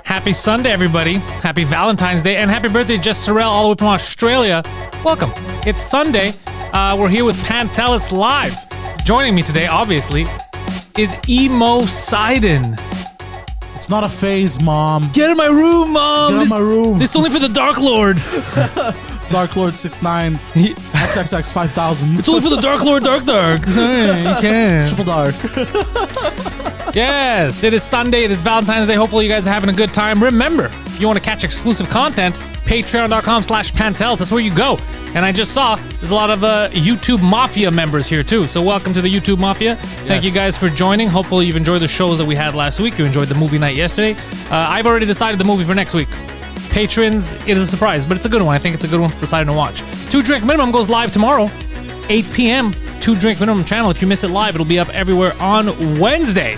Happy Sunday, everybody. Happy Valentine's Day, and happy birthday, Jess Sorrell, all the way from Australia. Welcome. It's Sunday. We're here with Pantelis live. Joining me today, obviously, is Poseidon. It's not a phase, Mom. Get in my room, Mom. Get in my room. This is only for the Dark Lord. Dark Lord 6'9", XXX 5000. It's only for the Dark Lord, Dark. Sorry, you can. Triple dark. Yes, it is Sunday. It is Valentine's Day. Hopefully you guys are having a good time. Remember, if you want to catch exclusive content, patreon.com/Pantelis. That's where you go. And I just saw there's a lot of YouTube Mafia members here too. So welcome to the YouTube Mafia. Thank you guys for joining. Hopefully you've enjoyed the shows that we had last week. You enjoyed the movie night yesterday. I've already decided the movie for next week. Patrons, it is a surprise, but it's a good one. I think it's a good one for Poseidon to watch. 2 Drink Minimum goes live tomorrow, 8 p.m. 2 Drink Minimum channel. If you miss it live, it'll be up everywhere on Wednesday.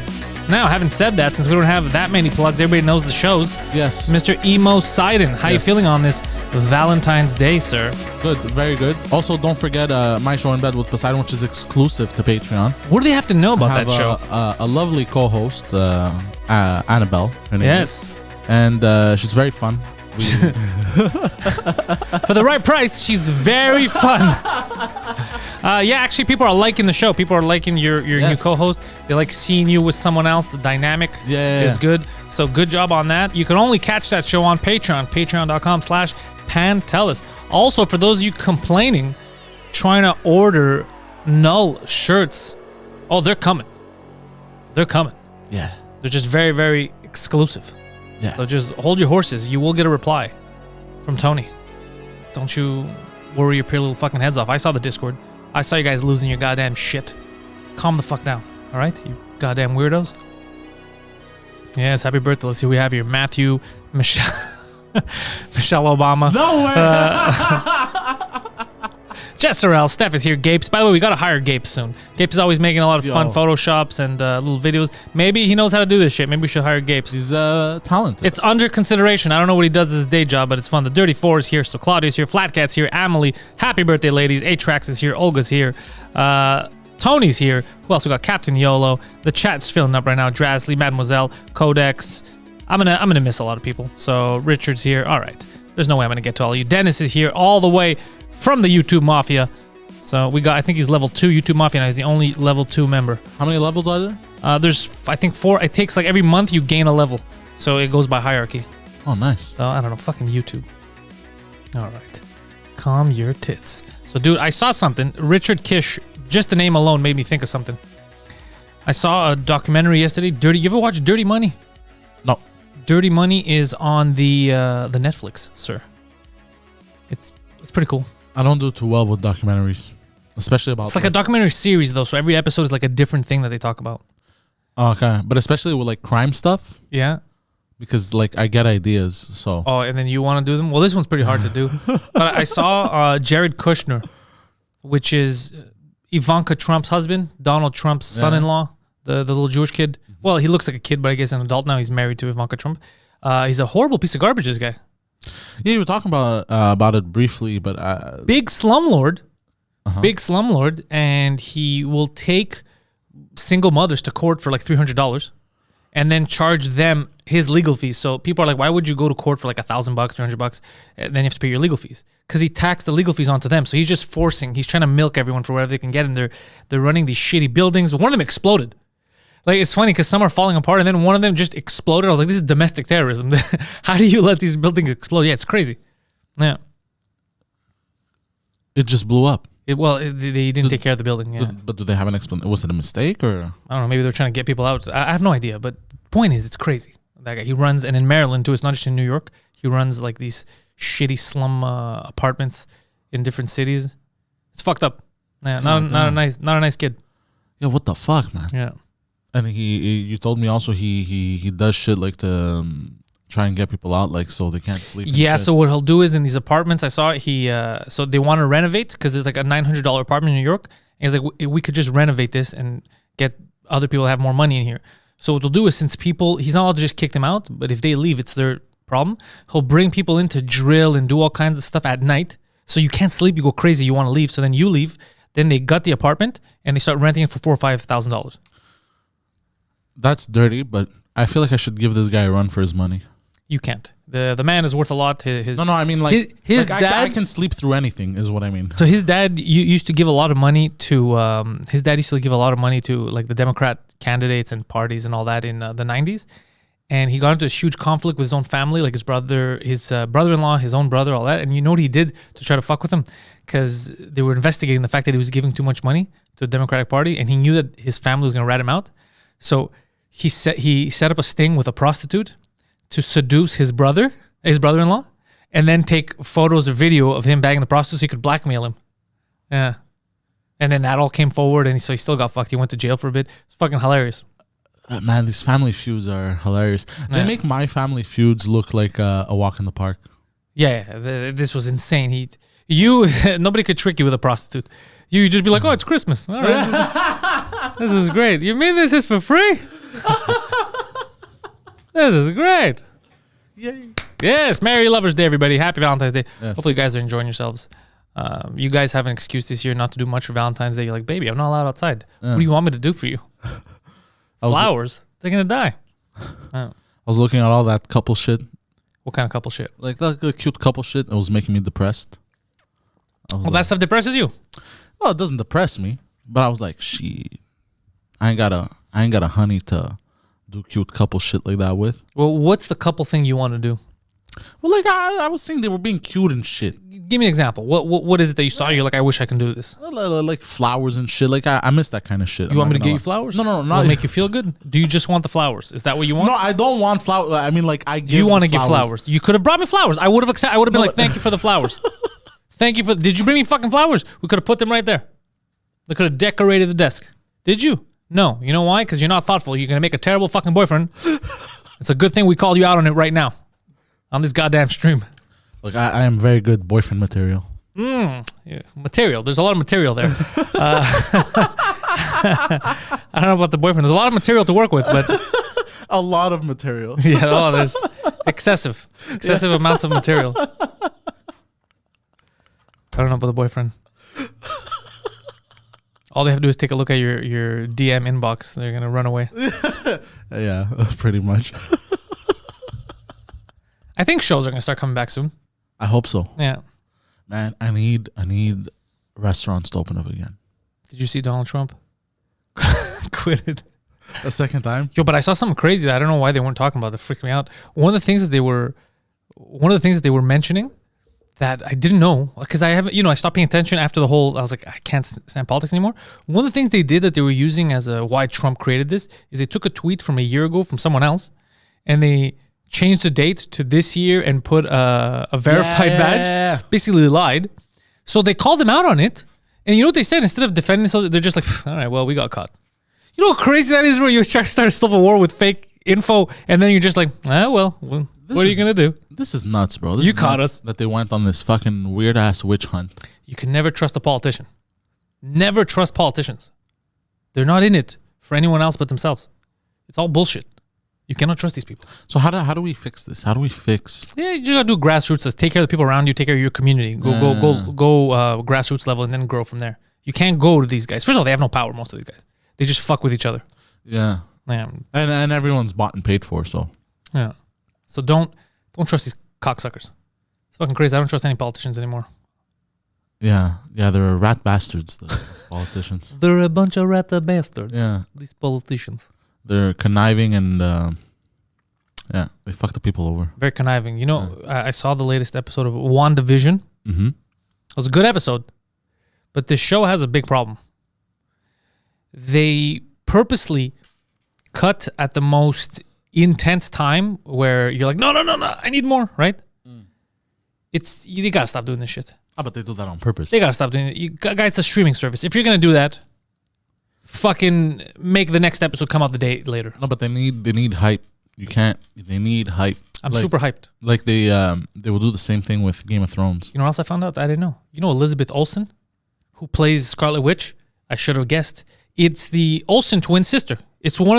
Now, having said that, since we don't have that many plugs, everybody knows the shows. Yes. Mr. Poseidon, how you feeling on this Valentine's Day, sir? Good, very good. Also, don't forget My Show in Bed with Poseidon, which is exclusive to Patreon. What do they have to know about that show? A lovely co-host, Annabelle. Her name is. And she's very fun. For the right price, she's very fun. Actually, people are liking the show. People are liking your new co-host. They like seeing you with someone else. The dynamic is good. So good job on that. You can only catch that show on Patreon, patreon.com/Pantelis. Also, for those of you complaining, trying to order Null shirts, they're coming. They're coming. Yeah. They're just very, very exclusive. Yeah. So just hold your horses. You will get a reply from Tony. Don't you worry your pretty little fucking heads off. I saw the Discord. I saw you guys losing your goddamn shit. Calm the fuck down. All right? You goddamn weirdos. Yes, happy birthday. Let's see who we have here. Matthew, Michelle Obama. No way! Jess Sorrell, Steph is here. Gapes. By the way, we got to hire Gapes soon. Gapes is always making a lot of fun Photoshops and little videos. Maybe he knows how to do this shit. Maybe we should hire Gapes. He's talented. It's under consideration. I don't know what he does as his day job, but it's fun. The Dirty Four is here. So Claudia's here. Flatcat's here. Amelie. Happy birthday, ladies. A-Trax is here. Olga's here. Tony's here. Who else? We got Captain YOLO. The chat's filling up right now. Drasley, Mademoiselle, Codex. I'm gonna miss a lot of people. So Richard's here. All right. There's no way I'm gonna get to all of you. Dennis is here all the way from the YouTube Mafia. So we got, I think he's level 2 YouTube Mafia, and he's the only level 2 member. How many levels are there? There's, I think 4. It takes like every month you gain a level. So it goes by hierarchy. Oh, nice. So I don't know, fucking YouTube. All right. Calm your tits. So dude, I saw something. Richard Kish, just the name alone made me think of something. I saw a documentary yesterday. You ever watch Dirty Money? No. Dirty Money is on the Netflix, sir. It's pretty cool. I don't do too well with documentaries, especially about. It's like a documentary series though, so every episode is like a different thing that they talk about. Okay, but especially with like crime stuff. Yeah. Because like I get ideas, so. Oh, and then you want to do them? Well, this one's pretty hard to do. But I saw Jared Kushner, which is Ivanka Trump's husband, Donald Trump's son-in-law, the little Jewish kid. Well, he looks like a kid, but I guess an adult now. He's married to Ivanka Trump. He's a horrible piece of garbage, this guy. Yeah, you were talking about it briefly, but big slumlord, and he will take single mothers to court for like $300, and then charge them his legal fees. So people are like, "Why would you go to court for like $1,000, $300, and then you have to pay your legal fees?" Because he taxed the legal fees onto them. So he's just forcing. He's trying to milk everyone for whatever they can get, and they're running these shitty buildings. One of them exploded. Like, it's funny because some are falling apart, and then one of them just exploded. I was like, this is domestic terrorism. How do you let these buildings explode? Yeah, it's crazy. Yeah. It just blew up. They didn't take care of the building, yeah. But do they have an explanation? Was it a mistake, or? I don't know. Maybe they're trying to get people out. I have no idea, but the point is, it's crazy. That guy, he runs, and in Maryland, too, it's not just in New York. He runs, like, these shitty slum apartments in different cities. It's fucked up. Yeah, not a nice kid. Yeah, what the fuck, man? Yeah. And you told me also he does shit like to try and get people out, like so they can't sleep. Yeah, so what he'll do is in these apartments, I saw so they want to renovate because it's like a $900 apartment in New York. And he's like, we could just renovate this and get other people to have more money in here. So what he'll do is, since he's not allowed to just kick them out, but if they leave, it's their problem. He'll bring people in to drill and do all kinds of stuff at night. So you can't sleep, you go crazy, you want to leave. So then you leave. Then they gut the apartment and they start renting it for $4,000 or $5,000. That's dirty, but I feel like I should give this guy a run for his money. You can't. The man is worth a lot. No. I mean, like his like, dad. I can sleep through anything. Is what I mean. So his dad used to give a lot of money to. His dad used to give a lot of money to like the Democrat candidates and parties and all that in the 90s. And he got into this huge conflict with his own family, like his brother-in-law, his own brother, all that. And you know what he did to try to fuck with him? Because they were investigating the fact that he was giving too much money to the Democratic Party, and he knew that his family was going to rat him out. So he set up a sting with a prostitute to seduce his brother-in-law, and then take photos or video of him bagging the prostitute so he could blackmail him. Yeah. And then that all came forward, and so he still got fucked. He went to jail for a bit. It's fucking hilarious. Man, these family feuds are hilarious. They make my family feuds look like a walk in the park. Yeah, this was insane. Nobody could trick you with a prostitute. You just be like, oh, it's Christmas. All right, this is great. You mean this is for free? This is great. Yay. Yes, Merry Lovers Day, everybody. Happy Valentine's Day. Yes. Hopefully you guys are enjoing yourselves. You guys have an excuse this year not to do much for Valentine's Day. You're like, baby, I'm not allowed outside. What do you want me to do for you? Flowers? They're going to die. I was looking at all that couple shit. What kind of couple shit? Like the cute couple shit. It was making me depressed. That stuff depresses you? Well, it doesn't depress me, but I was like, shit. I ain't got a honey to do cute couple shit like that with. Well, what's the couple thing you want to do? Well, like I was saying, they were being cute and shit. Give me an example. What is it that you saw? You're like, I wish I can do this. Like flowers and shit. Like I miss that kind of shit. You want me to get you flowers? No, Will not it make you feel good? Do you just want the flowers? Is that what you want? No, I don't want flowers. I mean, like I give. You want to give flowers? You could have brought me flowers. I would have accepted. I would have been like, thank you for the flowers. Thank you for. Did you bring me fucking flowers? We could have put them right there. They could have decorated the desk. Did you? No. You know why? Because you're not thoughtful. You're gonna make a terrible fucking boyfriend. It's a good thing we called you out on it right now, on this goddamn stream. Look, I am very good boyfriend material. Yeah, material. There's a lot of material there. I don't know about the boyfriend. There's a lot of material to work with, but A lot of material. yeah, there's excessive amounts of material. I don't know about the boyfriend. All they have to do is take a look at your DM inbox. They're gonna run away. Yeah, pretty much. I think shows are gonna start coming back soon. I hope so. Yeah. Man, I need restaurants to open up again. Did you see Donald Trump? Quitted. A second time? Yo, but I saw something crazy that I don't know why they weren't talking about. That freaked me out. One of the things that they were mentioning that I didn't know, because I haven't, I stopped paying attention after the whole, I was like, I can't stand politics anymore. One of the things they did that they were using as why Trump created this is they took a tweet from a year ago from someone else and they changed the date to this year and put a verified badge. Basically lied. So they called them out on it. And you know what they said? Instead of defending themselves, they're just like, all right, well, we got caught. You know how crazy that is where you start a civil war with fake info and then you're just like, what are you going to do? This is nuts, bro. You caught us. That they went on this fucking weird-ass witch hunt. You can never trust a politician. Never trust politicians. They're not in it for anyone else but themselves. It's all bullshit. You cannot trust these people. So how do we fix this? How do we fix? Yeah, you just gotta do grassroots. Let's take care of the people around you. Take care of your community. Go grassroots level and then grow from there. You can't go to these guys. First of all, they have no power. Most of these guys, they just fuck with each other. Yeah. And everyone's bought and paid for. So yeah. So don't trust these cocksuckers. It's fucking crazy. I don't trust any politicians anymore. Yeah, they're rat bastards. The politicians. They're a bunch of rat bastards. Yeah. These politicians. They're conniving and they fuck the people over. Very conniving. I saw the latest episode of WandaVision. Mm-hmm. It was a good episode, but this show has a big problem. They purposely cut at the most intense time where you're like, no, I need more, right? They gotta stop doing this shit. But they do that on purpose. They gotta stop doing it. Guys, it's a streaming service. If you're gonna do that, fucking make the next episode come out the day later. No, but they need hype. They need hype. I'm super hyped. Like they will do the same thing with Game of Thrones. You know what else I found out? I didn't know. You know Elizabeth Olsen, who plays Scarlet Witch? I should have guessed. It's the Olsen twin sister. She's one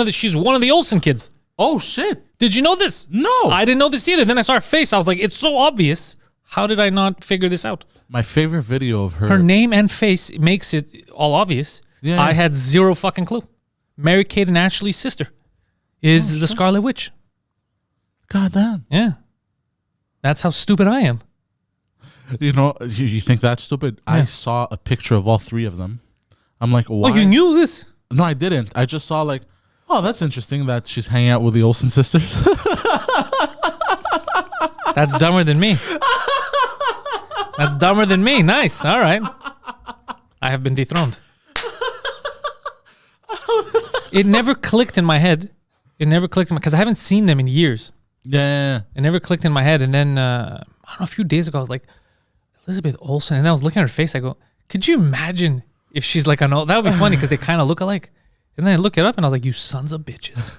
of the Olsen kids. Oh shit. Did you know this? No. I didn't know this either. Then I saw her face. I was like, it's so obvious. How did I not figure this out? My favorite video of her. Her name and face makes it all obvious. Yeah. I had zero fucking clue. Mary-Kate and Ashley's sister is the Scarlet Witch. God damn. Yeah. That's how stupid I am. You know, you think that's stupid? Yeah. I saw a picture of all three of them. I'm like, why? Oh, you knew this? No, I didn't. I just saw like, oh, that's interesting that she's hanging out with the Olsen sisters. That's dumber than me. That's dumber than me. Nice. All right. I have been dethroned. It never clicked in my head. It never clicked in my, because I haven't seen them in years. Yeah. It never clicked in my head. And then, I don't know, a few days ago, I was like, Elizabeth Olsen. And I was looking at her face. I go, could you imagine if she's like an old, that would be funny because they kind of look alike. And then I look it up and I was like, you sons of bitches.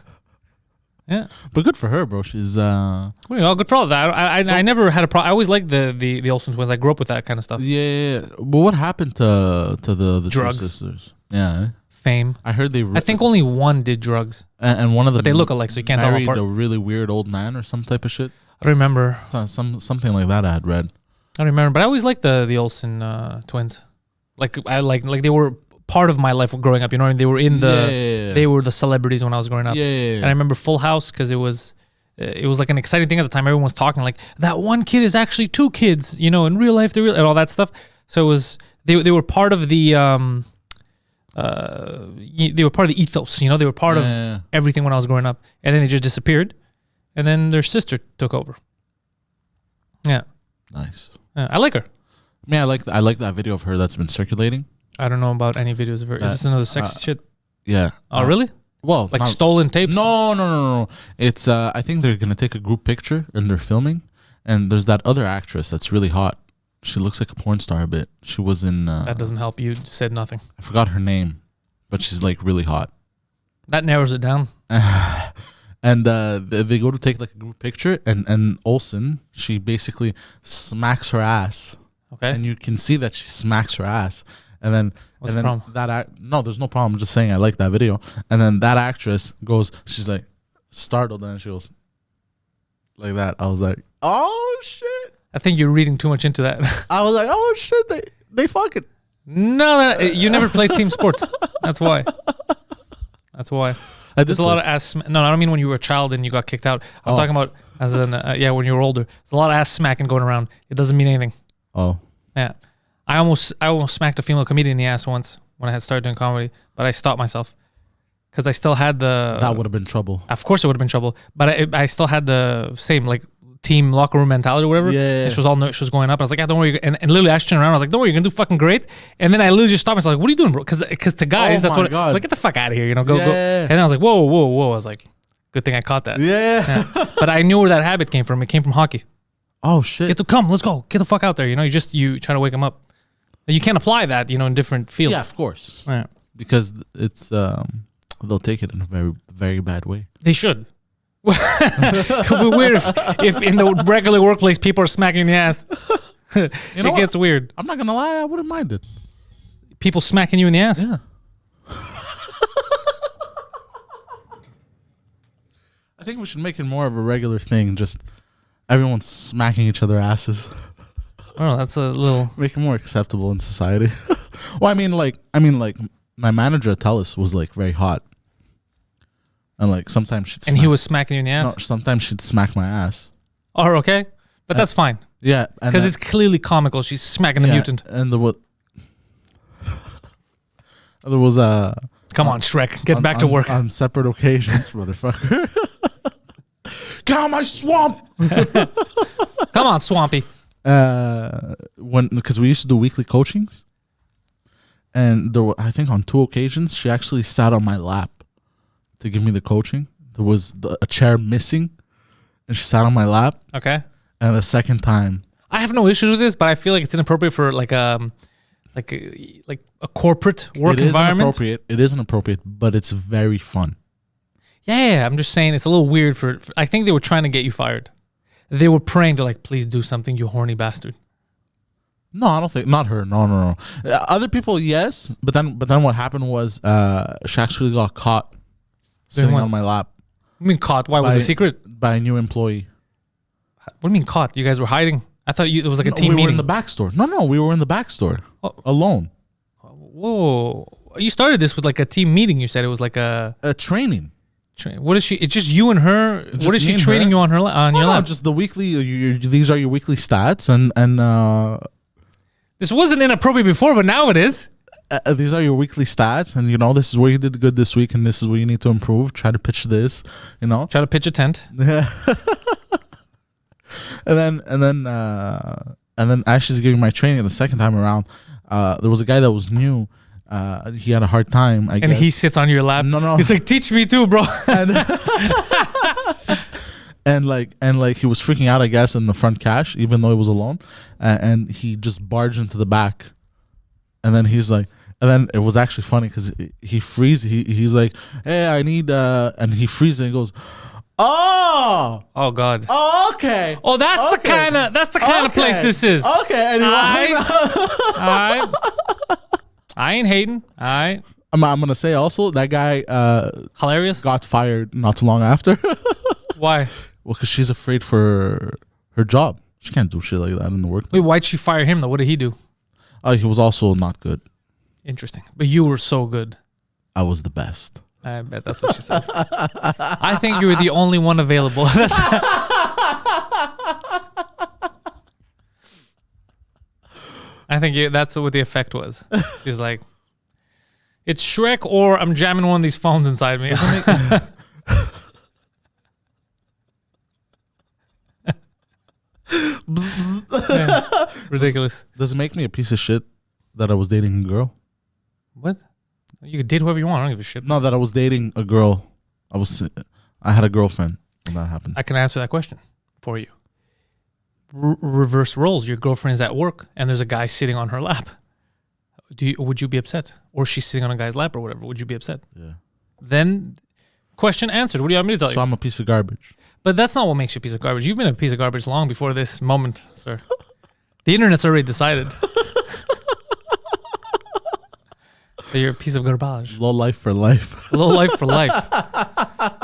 Yeah. But good for her, bro. She's, Well, good for all that. I never had a problem. I always liked the Olsen twins. I grew up with that kind of stuff. yeah. But what happened to the Drugs. two sisters? Yeah. Fame. I heard they. I think only one did drugs. And one of them. But they look alike, so you can't tell them married apart. a really weird old man or some type of shit. I don't remember. Something like that I had read. I don't remember. But I always liked the Olsen twins. Like I like they were part of my life growing up. You know what I mean? They were in the they were the celebrities when I was growing up. Yeah. And I remember Full House because it was like an exciting thing at the time. Everyone was talking like that one kid is actually two kids. You know, in real life, and all that stuff. So it was they were part of the they were part of the ethos. You know, they were part of everything when I was growing up. And then they just disappeared. And then their sister took over. Yeah. Nice. I like her. Man, I like that video of her that's been circulating. I don't know about any videos of her. Is this another sexy shit? Yeah. Oh, really? Well, Like stolen tapes? No. It's I think they're gonna take a group picture and they're filming, and there's that other actress that's really hot. She looks like a porn star a bit. She was in. That doesn't help. You said nothing. I forgot her name, but she's like really hot. That narrows it down. And they go to take like a group picture, and Olsen, she basically smacks her ass. Okay. And you can see that she smacks her ass. And then, What's the problem? No, there's no problem. I'm just saying I like that video. And then that actress goes, she's like startled, and she goes like that. I was like, oh shit. I think you're reading too much into that. I was like, oh shit, they fucking. No, you never played team sports. That's why. There's a lot of ass. No, I don't mean when you were a child and you got kicked out. I'm talking about as an when you were older. There's a lot of ass smacking going around. It doesn't mean anything. Oh. Yeah. I almost smacked a female comedian in the ass once when I had started doing comedy, but I stopped myself because I still had the. That would have been trouble. Of course, it would have been trouble, but I still had the same like team locker room mentality or whatever. Yeah. And she was going up. I was like, yeah, don't worry. And literally, I turned around. I was like, don't worry, you're gonna do fucking great. And then I literally just stopped myself. Like, what are you doing, bro? Because to guys, that's what. I was like, get the fuck out of here, go. And then I was like, whoa. I was like, good thing I caught that. Yeah. But I knew where that habit came from. It came from hockey. Oh shit. Let's go. Get the fuck out there. You try to wake them up. You can't apply that, in different fields. Yeah, of course. Right. Because it's they'll take it in a very, very bad way. They should. It would be weird if in the regular workplace people are smacking in the ass. It gets weird. I'm not gonna lie, I wouldn't mind it. People smacking you in the ass? Yeah. I think we should make it more of a regular thing. Just everyone smacking each other asses. Oh, that's a little. Make it more acceptable in society. Well, I mean, like my manager at Pantelis was like very hot, and like sometimes she'd. And he was smacking you in the ass. No, sometimes she'd smack my ass. Oh, okay, but that's fine. Yeah, because it's clearly comical. She's smacking the mutant. And there was Come on, Shrek, get back to work on separate occasions, motherfucker. Get out of my swamp! Come on, Swampy. Because we used to do weekly coachings, and I think on 2 occasions she actually sat on my lap to give me the coaching. There was a chair missing, and she sat on my lap. Okay. And the second time, I have no issues with this, but I feel like it's inappropriate for like a corporate work environment. It is inappropriate, but it's very fun. Yeah, I'm just saying it's a little weird for I think they were trying to get you fired. They were praying. They're like, please do something, you horny bastard. No, I don't think. Not her. No. Other people, yes. But then what happened was she actually got caught sitting on my lap. What do you mean caught? Why was it a secret? By a new employee. What do you mean caught? You guys were hiding? I thought it was like a team meeting. We were in the back store. No, we were in the back store alone. Whoa. You started this with like a team meeting. You said it was like a training. What is she? It's just you and her. Just What is me she and training her. you on her on your No, lap? just the weekly. These are your weekly stats, and This wasn't inappropriate before, but now it is. these are your weekly stats, and this is where you did good this week, and this is where you need to improve. Try to pitch this, Try to pitch a tent. and then as she's giving my training the second time around, there was a guy that was new. He had a hard time, I guess. And he sits on your lap. No. He's like, teach me too, bro. And he was freaking out, I guess, in the front cache, even though he was alone. And he just barged into the back. And then he's like, and then it was actually funny because he freezes. He's like, hey, I need, and he freezes and he goes, oh God. Oh, okay. Oh, that's the kind of place this is. Okay. And I ain't hating. All right. I'm gonna say also that guy Hilarious. got fired not too long after. Why? Well, because she's afraid for her job. She can't do shit like that in the workplace. Wait, why'd she fire him though? What did he do? He was also not good. Interesting. But you were so good. I was the best. I bet that's what she says. I think you were the only one available. I think that's what the effect was. She's like, it's Shrek or I'm jamming one of these phones inside me. Yeah, ridiculous. Does it make me a piece of shit that I was dating a girl? What? You could date whoever you want. I don't give a shit. No, that I was dating a girl. I had a girlfriend when that happened. I can answer that question for you. Reverse roles. Your girlfriend's at work and there's a guy sitting on her lap. Would you be upset? Or she's sitting on a guy's lap or whatever. Would you be upset? Yeah. Then question answered. What do you want me to tell you? So I'm a piece of garbage. But that's not what makes you a piece of garbage. You've been a piece of garbage long before this moment, sir. The internet's already decided. That you're a piece of garbage. Low life for life. Low life for life.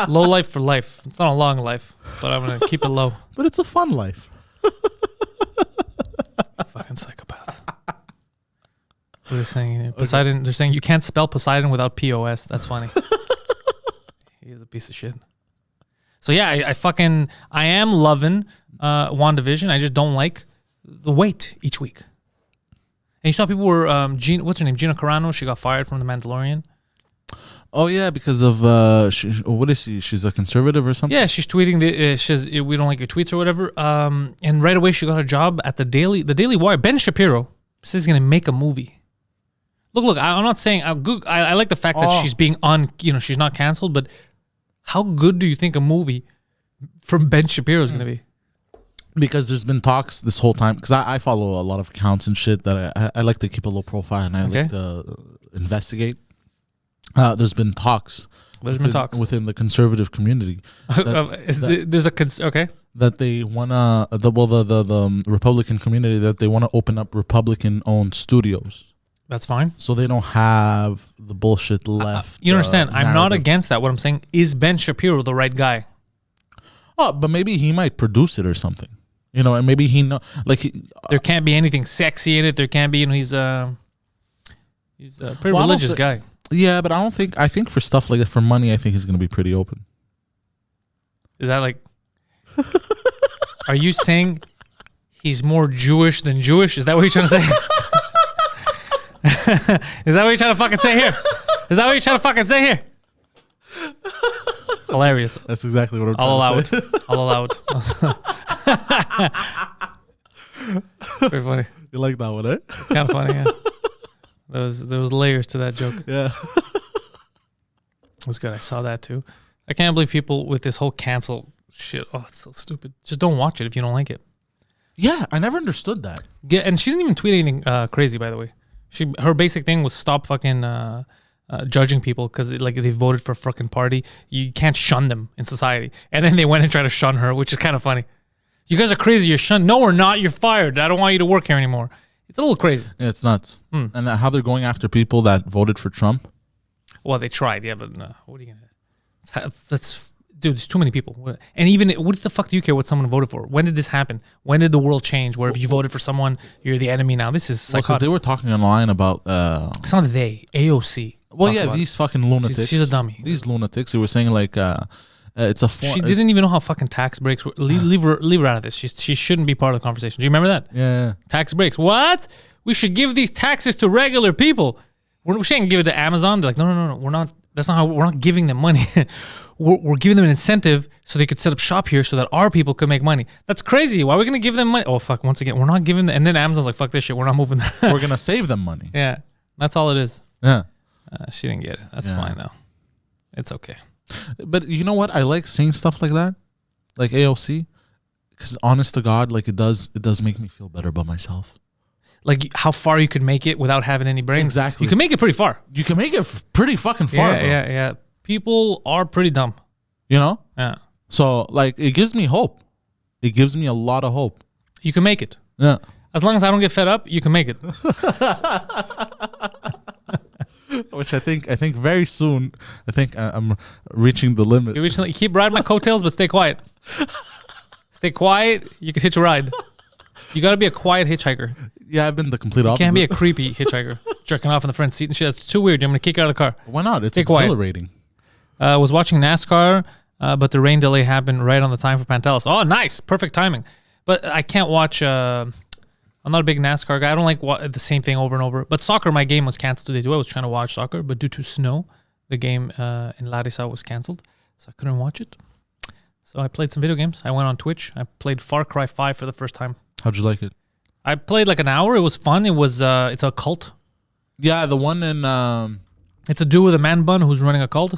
Low life for life. It's not a long life, but I'm going to keep it low. But it's a fun life. Fucking psychopath. What are they saying here? Poseidon. Okay. They're saying you can't spell Poseidon without POS. That's funny. He is a piece of shit. So yeah, I am loving WandaVision. I just don't like the wait each week. And you saw people were what's her name? Gina Carano. She got fired from The Mandalorian. Oh yeah, because of what is she? She's a conservative or something. Yeah, she's tweeting we don't like your tweets or whatever. And right away she got a job at the Daily Wire. Ben Shapiro says he's gonna make a movie. Look, I'm not saying I like the fact that she's being she's not canceled, but how good do you think a movie from Ben Shapiro is gonna be? Because there's been talks this whole time. Because I follow a lot of accounts and shit that I like to keep a low profile and I like to investigate. There's been talks. Within the conservative community. That they wanna the Republican community that they want to open up Republican-owned studios. That's fine. So they don't have the bullshit left. You understand? I'm not against that. What I'm saying is Ben Shapiro the right guy? Oh, but maybe he might produce it or something. And maybe there can't be anything sexy in it. There can't be. He's a pretty religious guy. Yeah, but I think for stuff like that, for money, I think he's going to be pretty open. Is that like... Are you saying he's more Jewish than Jewish? Is that what you're trying to say? Is that what you're trying to fucking say here? Is that what you're trying to fucking say here? Hilarious. That's exactly what I'm trying to say. I'll allow it. Very funny. You like that one, eh? Kind of funny, yeah. There was layers to that joke. Yeah. It was good. I saw that too. I can't believe people with this whole cancel shit. Oh, it's so stupid. Just don't watch it if you don't like it. Yeah, I never understood that. Yeah, and she didn't even tweet anything crazy, by the way. Her basic thing was stop fucking judging people because they voted for a fucking party. You can't shun them in society. And then they went and tried to shun her, which is kind of funny. You guys are crazy. You're shunned. No, we're not. You're fired. I don't want you to work here anymore. It's a little crazy. Yeah, it's nuts. And how they're going after people that voted for Trump. Well, they tried, yeah, but no. What are you gonna? Dude. There's too many people. And even what the fuck do you care what someone voted for? When did this happen? When did the world change? Where if you voted for someone, you're the enemy now. This is psychotic. Because they were talking online about. It's not they. AOC. Well, talk yeah, about these fucking lunatics. She's a dummy. These lunatics. They were saying like, it's a. She didn't even know how fucking tax breaks were. Leave her out of this. She shouldn't be part of the conversation. Do you remember that? Yeah. Tax breaks. What? We should give these taxes to regular people. We shouldn't give it to Amazon. They're like, no. We're not. That's not how. We're not giving them money. we're giving them an incentive so they could set up shop here so that our people could make money. That's crazy. Why are we gonna give them money? Oh fuck! Once again, we're not giving them. And then Amazon's like, fuck this shit. We're not moving that. We're gonna save them money. Yeah, that's all it is. Yeah. She didn't get it. That's fine though. It's okay. But you know what? I like saying stuff like that, like AOC, because honest to God, like it does make me feel better about myself. Like how far you could make it without having any brains. Exactly. You can make it pretty far. You can make it pretty fucking far. Yeah. People are pretty dumb. You know? Yeah. So like it gives me hope. It gives me a lot of hope. You can make it. Yeah. As long as I don't get fed up, you can make it. Which I think very soon, I'm reaching the limit. You keep riding my coattails, but stay quiet. Stay quiet. You can hitch a ride. You got to be a quiet hitchhiker. Yeah, I've been the complete opposite. You can't be a creepy hitchhiker, jerking off in the front seat and shit. That's too weird. I'm going to kick you out of the car. Why not? It's stay exhilarating. I was watching NASCAR, but the rain delay happened right on the time for Pantelis. Oh, nice. Perfect timing. But I can't watch... I'm not a big NASCAR guy. I don't like the same thing over and over. But soccer, my game was canceled today too. I was trying to watch soccer, but due to snow, the game in Larissa was canceled, so I couldn't watch it. So I played some video games. I went on Twitch. I played Far Cry 5 for the first time. How'd you like it? I played like an hour. It was fun. It was it's a cult. Yeah, the one in it's a dude with a man bun who's running a cult.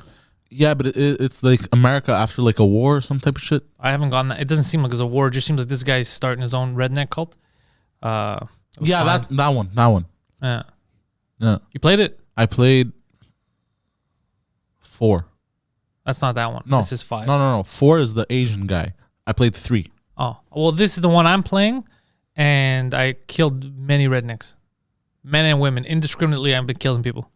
Yeah, but it's like America after like a war or some type of shit. I haven't gone that. It doesn't seem like it's a war. It just seems like this guy's starting his own redneck cult. Yeah, that one. Yeah. Yeah. You played it? I played 4. That's not that one. No. This is 5. No. 4 is the Asian guy. I played 3. Oh. Well, this is the one I'm playing, and I killed many rednecks. Men and women. Indiscriminately, I've been killing people.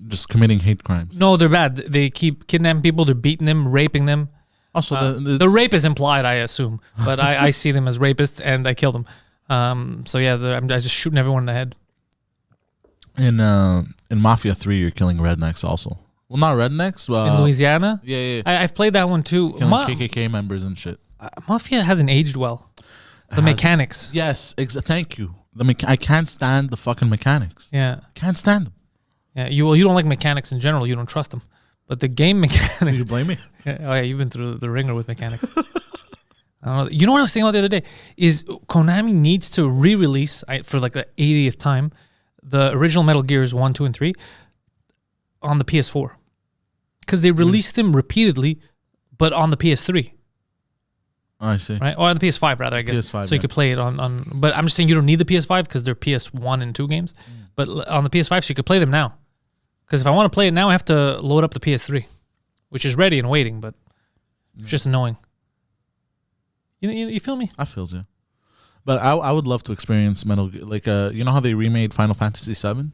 Just committing hate crimes. No, they're bad. They keep kidnapping people. They're beating them, raping them. Also, the rape is implied, I assume. But I see them as rapists, and I kill them. So yeah, I'm just shooting everyone in the head. In Mafia 3, you're killing rednecks also. Well, not rednecks. In Louisiana? Yeah. I've played that one too. Killing KKK members and shit. Mafia hasn't aged well. The mechanics. Yes, thank you. I can't stand the fucking mechanics. Yeah. Can't stand them. Yeah, you don't like mechanics in general. You don't trust them. But the game mechanics... You blame me? Yeah, you've been through the ringer with mechanics. I don't know. You know what I was thinking about the other day? Is Konami needs to re-release, for like the 80th time, the original Metal Gears 1, 2, and 3 on the PS4. Because they released them repeatedly, but on the PS3. Oh, I see. Right? Or on the PS5, rather, I guess. PS5, so you could play it on... But I'm just saying you don't need the PS5 because they're PS1 and 2 games. But on the PS5, so you could play them now. Because if I want to play it now, I have to load up the PS3, which is ready and waiting, but it's just annoying. You feel me? I feel you. But I would love to experience Metal Gear. Like, you know how they remade Final Fantasy 7?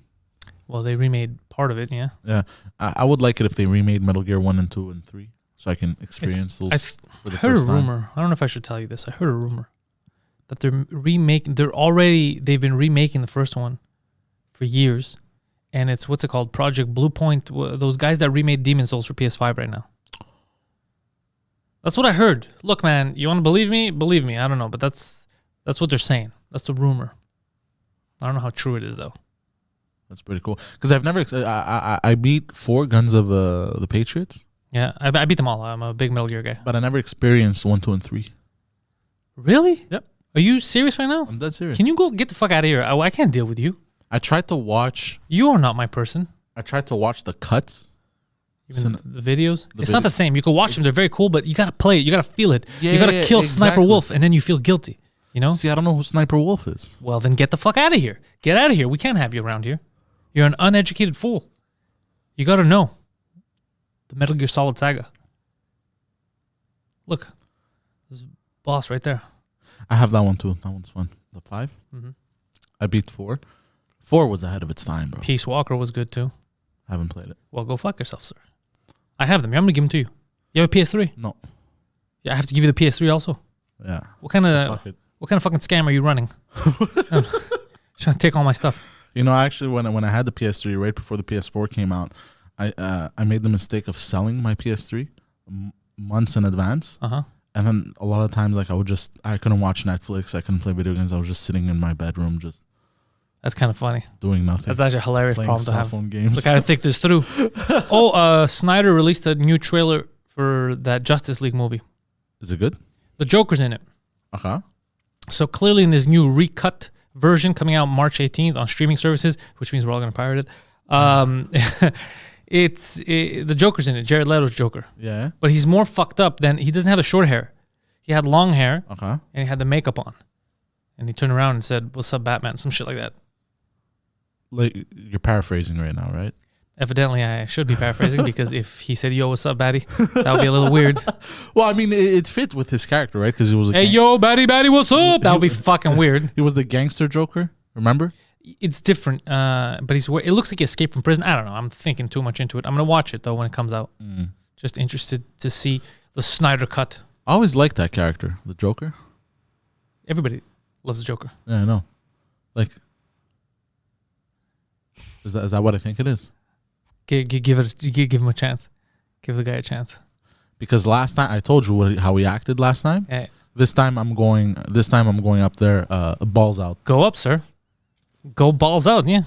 Well, they remade part of it, yeah. Yeah. I would like it if they remade Metal Gear 1 and 2 and 3. So I can experience those for the first time. I heard a rumor. I don't know if I should tell you this. I heard a rumor that they're remaking. They've been remaking the first one for years, and it's what's it called? Project Bluepoint. Those guys that remade Demon's Souls for PS5 right now. That's what I heard. Look, man, you want to believe me? Believe me. I don't know, but that's what they're saying. That's the rumor. I don't know how true it is though. That's pretty cool. Because I've never. I beat 4 Guns of the Patriots. Yeah, I beat them all. I'm a big Metal Gear guy. But I never experienced 1, 2, and 3. Really? Yep. Are you serious right now? I'm dead serious. Can you go get the fuck out of here? I can't deal with you. I tried to watch. You are not my person. I tried to watch the cuts. Even the videos. It's not the same. You can watch them. They're very cool, but you got to play it. You got to feel it. Yeah, you got to kill exactly. Sniper Wolf, and then you feel guilty. You know? See, I don't know who Sniper Wolf is. Well, then get the fuck out of here. Get out of here. We can't have you around here. You're an uneducated fool. You got to know the Metal Gear Solid Saga. Look, there's a boss right there. I have that one too. That one's fun. The 5. Mm-hmm. I beat 4. 4 was ahead of its time, bro. Peace Walker was good too. I haven't played it. Well, go fuck yourself, sir. I have them. I'm gonna give them to you. You have a PS3? No. Yeah, I have to give you the PS3 also. Yeah. What kind of fucking scam are you running? Trying to take all my stuff. You know, actually, when I had the PS3 right before the PS4 came out, I made the mistake of selling my PS3 months in advance. And then a lot of times, like I couldn't watch Netflix. I couldn't play video games. I was just sitting in my bedroom, just. That's kind of funny. Doing nothing. That's actually a hilarious playing problem to have. cell phone games. Look, I gotta think this through. Snyder released a new trailer for that Justice League movie. Is it good? The Joker's in it. So clearly in this new recut version coming out March 18th on streaming services, which means we're all gonna pirate it. The Joker's in it. Jared Leto's Joker. Yeah. But he's more fucked up than he doesn't have the short hair. He had long hair. And he had the makeup on. And he turned around and said, "What's up, Batman?" Some shit like that. Like you're paraphrasing right now, right? Evidently, I should be paraphrasing because if he said, "Yo, what's up, Batty?" that would be a little weird. Well, I mean, it fit with his character, right? Because he was. Hey, yo, Batty, what's up? That would be fucking weird. He was the gangster Joker. Remember? It's different, but it looks like he escaped from prison. I don't know. I'm thinking too much into it. I'm gonna watch it though when it comes out. Just interested to see the Snyder cut. I always liked that character, the Joker. Everybody loves the Joker. Yeah, I know. Like, is that what I think it is? Give him a chance. Give the guy a chance. Because last time I told you how he acted last time. Hey. This time I'm going up there, balls out. Go up, sir. Go balls out, yeah.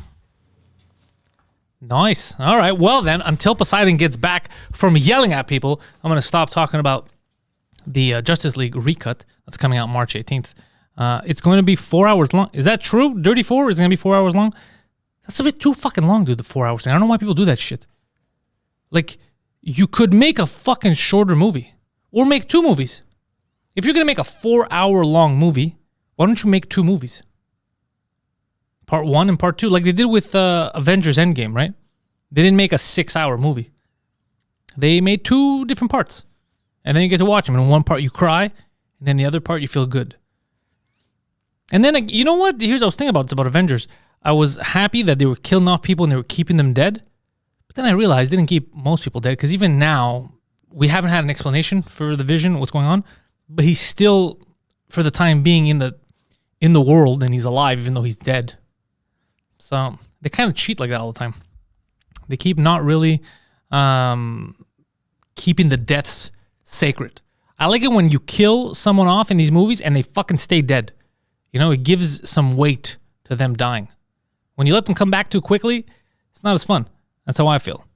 Nice. All right. Well then, until Poseidon gets back from yelling at people, I'm gonna stop talking about the Justice League recut that's coming out March 18th. It's going to be 4 hours long. Is that true? Dirty 4 is going to be 4 hours long? That's a bit too fucking long, dude, the 4 hours thing. I don't know why people do that shit. Like, you could make a fucking shorter movie. Or make 2 movies. If you're going to make a 4 hour long movie, why don't you make 2 movies? Part 1 and part 2. Like they did with Avengers Endgame, right? They didn't make a 6 hour movie. They made 2 different parts. And then you get to watch them. And in one part you cry, and then the other part you feel good. And then, you know what? Here's what I was thinking about. It's about Avengers. I was happy that they were killing off people and they were keeping them dead. But then I realized they didn't keep most people dead. Because even now, we haven't had an explanation for the Vision, what's going on. But he's still, for the time being, in the world. And he's alive even though he's dead. So they kind of cheat like that all the time. They keep not really keeping the deaths sacred. I like it when you kill someone off in these movies and they fucking stay dead. You know, it gives some weight to them dying. When you let them come back too quickly, it's not as fun. That's how I feel.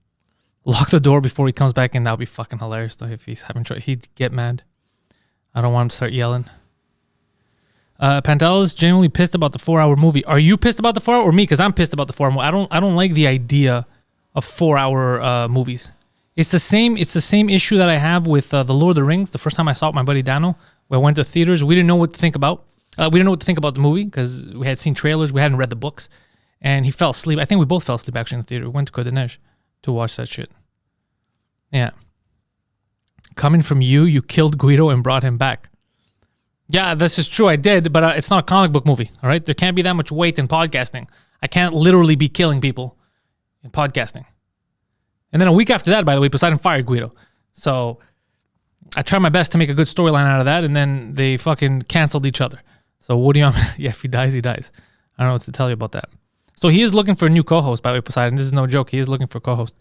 Lock the door before he comes back in. That would be fucking hilarious though if he's having trouble. He'd get mad. I don't want him to start yelling. Pantelis genuinely pissed about the 4 hour movie. Are you pissed about the 4 hour or me? Because I'm pissed about the 4 hour movie. I don't like the idea of 4 hour movies. It's the same issue that I have with the Lord of the Rings. The first time I saw it, my buddy Dano, we went to theaters. We didn't know what to think about. We didn't know what to think about the movie because we had seen trailers. We hadn't read the books. And he fell asleep. I think we both fell asleep actually in the theater. We went to Kodenej to watch that shit. Yeah. Coming from you killed Guido and brought him back. Yeah, this is true. I did, but it's not a comic book movie, all right? There can't be that much weight in podcasting. I can't literally be killing people in podcasting. And then a week after that, by the way, Poseidon fired Guido. So I tried my best to make a good storyline out of that, and then they fucking canceled each other. So what do you... Yeah, if he dies, he dies. I don't know what to tell you about that. So he is looking for a new co-host, by the way, Poseidon. This is no joke. He is looking for a co-host,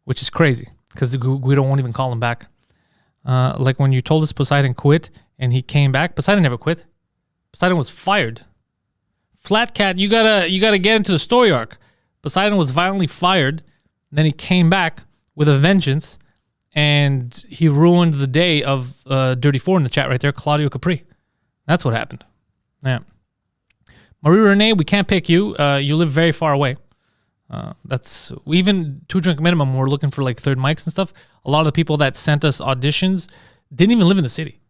which is crazy because Guido won't even call him back. Like when you told us Poseidon quit and he came back, Poseidon never quit. Poseidon was fired. Flat Cat, you gotta get into the story arc. Poseidon was violently fired, and then he came back with a vengeance, and he ruined the day of Dirty Four in the chat right there, Claudio Capri. That's what happened. Yeah. Marie Renee, we can't pick you. You live very far away. That's even 2 Drink Minimum. We're looking for like third mics and stuff. A lot of the people that sent us auditions didn't even live in the city.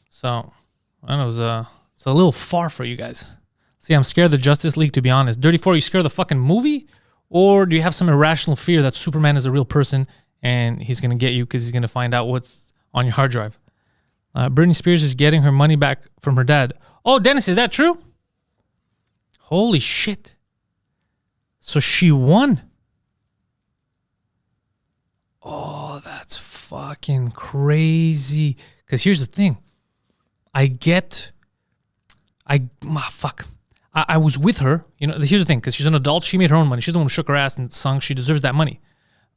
So I know it's a little far for you guys. See, I'm scared of the Justice League, to be honest. Dirty 4, you scared of the fucking movie? Or do you have some irrational fear that Superman is a real person and he's going to get you because he's going to find out what's on your hard drive? Britney Spears is getting her money back from her dad. Oh, Dennis, is that true? Holy shit. So she won. Oh, that's fucking crazy. Because here's the thing. I I was with her. You know, here's the thing, because she's an adult. She made her own money. She's the one who shook her ass and sung. She deserves that money.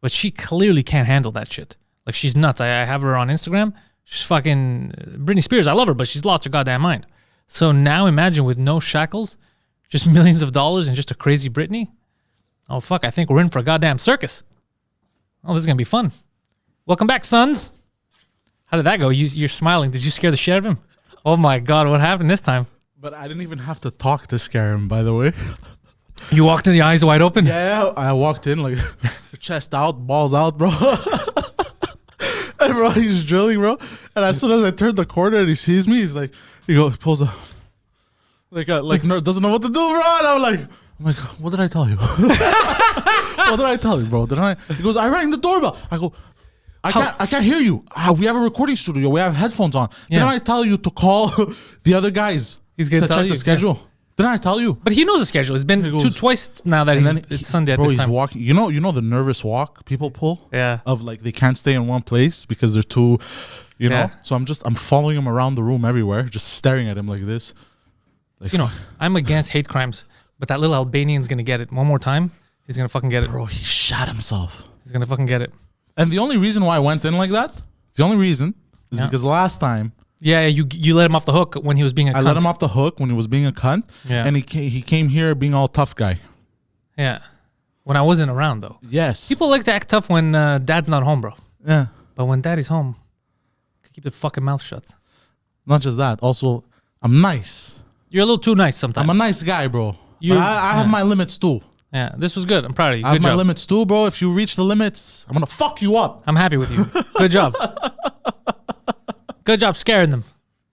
But she clearly can't handle that shit. Like, she's nuts. I have her on Instagram. She's fucking Britney Spears. I love her, but she's lost her goddamn mind. So now imagine with no shackles, just millions of dollars and just a crazy Britney. Oh, fuck. I think we're in for a goddamn circus. Oh, this is going to be fun. Welcome back, sons. How did that go? You're smiling. Did you scare the shit out of him? Oh, my God. What happened this time? But I didn't even have to talk to scare him, by the way. You walked in, the eyes wide open? Yeah, I walked in like chest out, balls out, bro. And bro, he's drilling, bro. And as soon as I turn the corner and he sees me, he pulls a doesn't know what to do, bro. And I'm like, what did I tell you? What did I tell you, bro? He goes, I rang the doorbell. I go, I can't hear you. We have a recording studio. We have headphones on. Yeah. Didn't I tell you to call the other guys? He's gonna to tell check you, the schedule. Yeah. Didn't I tell you? But he knows the schedule. It's been twice now that it's Sunday at this time. He's walking. You know the nervous walk people pull? Yeah. Of like they can't stay in one place because they're too, you know? So I'm following him around the room everywhere, just staring at him like this. Like, you know, I'm against hate crimes, but that little Albanian's going to get it. One more time, he's going to fucking get it. Bro, he shot himself. He's going to fucking get it. And the only reason why I went in like that, is because last time, yeah, you let him off the hook when he was being a cunt. I let him off the hook when he was being a cunt. Yeah. And he came here being all tough guy. Yeah. When I wasn't around, though. Yes. People like to act tough when dad's not home, bro. Yeah. But when daddy's home, keep the fucking mouth shut. Not just that. Also, I'm nice. You're a little too nice sometimes. I'm a nice guy, bro. But I have my limits, too. Yeah, this was good. I'm proud of you. I have my limits, too, bro. If you reach the limits, I'm going to fuck you up. I'm happy with you. Good job. Good job scaring them.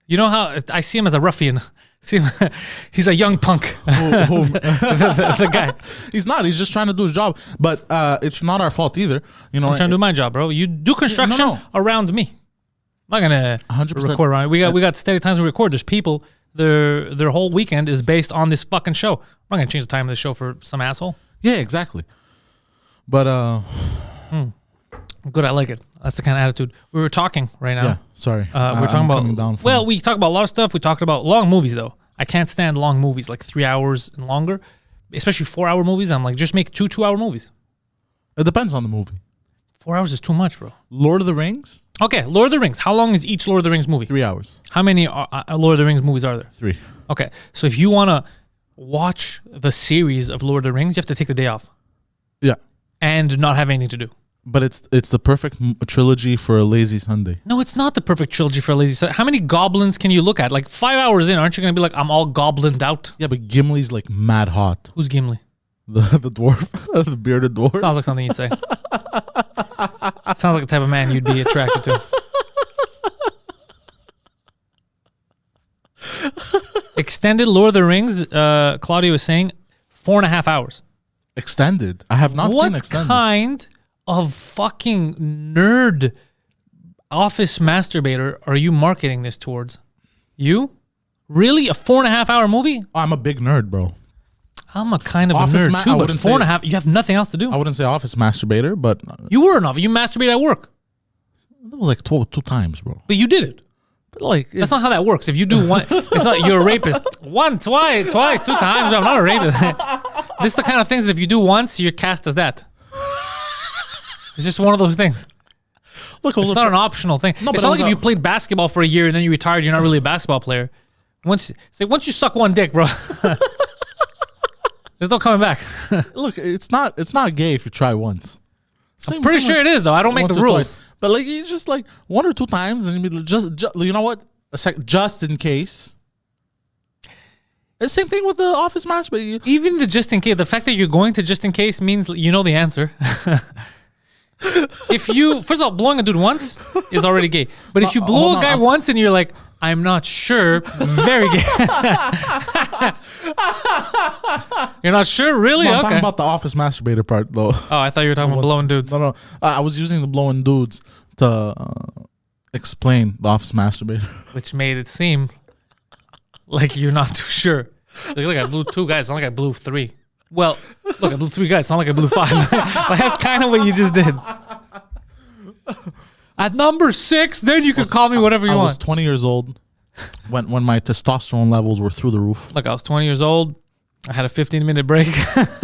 You know how I see him as a ruffian. See him, he's a young punk. The guy. He's not. He's just trying to do his job. But it's not our fault either. You know, I'm trying to do my job, bro. You do construction around me. I'm not gonna 100% record around. We got steady times we record. There's people. Their whole weekend is based on this fucking show. I'm not gonna change the time of the show for some asshole. Yeah, exactly. But good. I like it. That's the kind of attitude we were talking right now. Yeah, sorry. We're talking about. We talk about a lot of stuff. We talked about long movies though. I can't stand long movies, like 3 hours and longer, especially 4-hour movies. I'm like, just make 2-hour movies. It depends on the movie. 4 hours is too much, bro. Lord of the Rings? Okay, Lord of the Rings. How long is each Lord of the Rings movie? 3 hours. How many Lord of the Rings movies are there? 3. Okay, so if you want to watch the series of Lord of the Rings, you have to take the day off. Yeah. And not have anything to do. But it's the perfect trilogy for a lazy Sunday. No, it's not the perfect trilogy for a lazy Sunday. How many goblins can you look at? Like 5 hours in, aren't you going to be like, I'm all goblined out? Yeah, but Gimli's like mad hot. Who's Gimli? The dwarf. The bearded dwarf. Sounds like something you'd say. Sounds like the type of man you'd be attracted to. Extended Lord of the Rings, Claudia was saying, 4.5 hours. Extended? I have not seen extended. What kind of fucking nerd office masturbator are you marketing this towards? You? Really? A 4.5 hour movie? I'm a big nerd, bro. I'm a kind of a nerd too, but 4.5, you have nothing else to do. I wouldn't say office masturbator, but... You were an office. You masturbate at work. That was like 2 times, bro. But you did it. But like... That's not how that works. If you do one... It's not you're a rapist. Twice, 2 times. I'm not a rapist. This is the kind of things that if you do once, you're cast as that. It's just one of those things. Look, it's not an optional thing. No, it's not like if you played basketball for a year and then you retired, you're not really a basketball player. Once you suck one dick, bro... There's no coming back. Look, it's not gay if you try once. I'm pretty sure it is, though. I don't make the rules. But like, you just like 1 or 2 times, and you just you know what? Just in case. The same thing with the office match, but even the just in case, the fact that you're going to just in case means you know the answer. If you, first of all, blowing a dude once is already gay. But if you blow a guy once and you're like, I'm not sure, very gay. You're not sure? Really? I'm talking about the office masturbator part, though. Oh, I thought you were talking about blowing dudes. No. I was using the blowing dudes to explain the office masturbator. Which made it seem like you're not too sure. Look, I blew 2 guys. It's not like I blew 3. Well, look, I blew 3 guys. It's not like I blew 5. But that's kind of what you just did. At number 6, then you can call me whatever you want. I was 20 years old when my testosterone levels were through the roof. Look, I was 20 years old. I had a 15-minute break.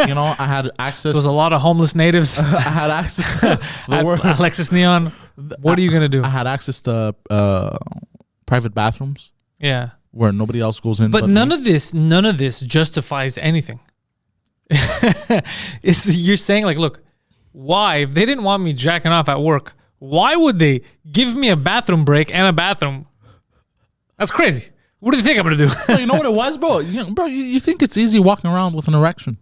You know, I had access. There was a lot of homeless natives. I had access to Alexis Neon. What are you going to do? I had access to private bathrooms. Yeah. Where nobody else goes in. But none of this justifies anything. You're saying like, look, why, if they didn't want me jacking off at work, why would they give me a bathroom break and a bathroom? That's crazy. What do you think I'm going to do? You know what it was, bro? You think it's easy walking around with an erection?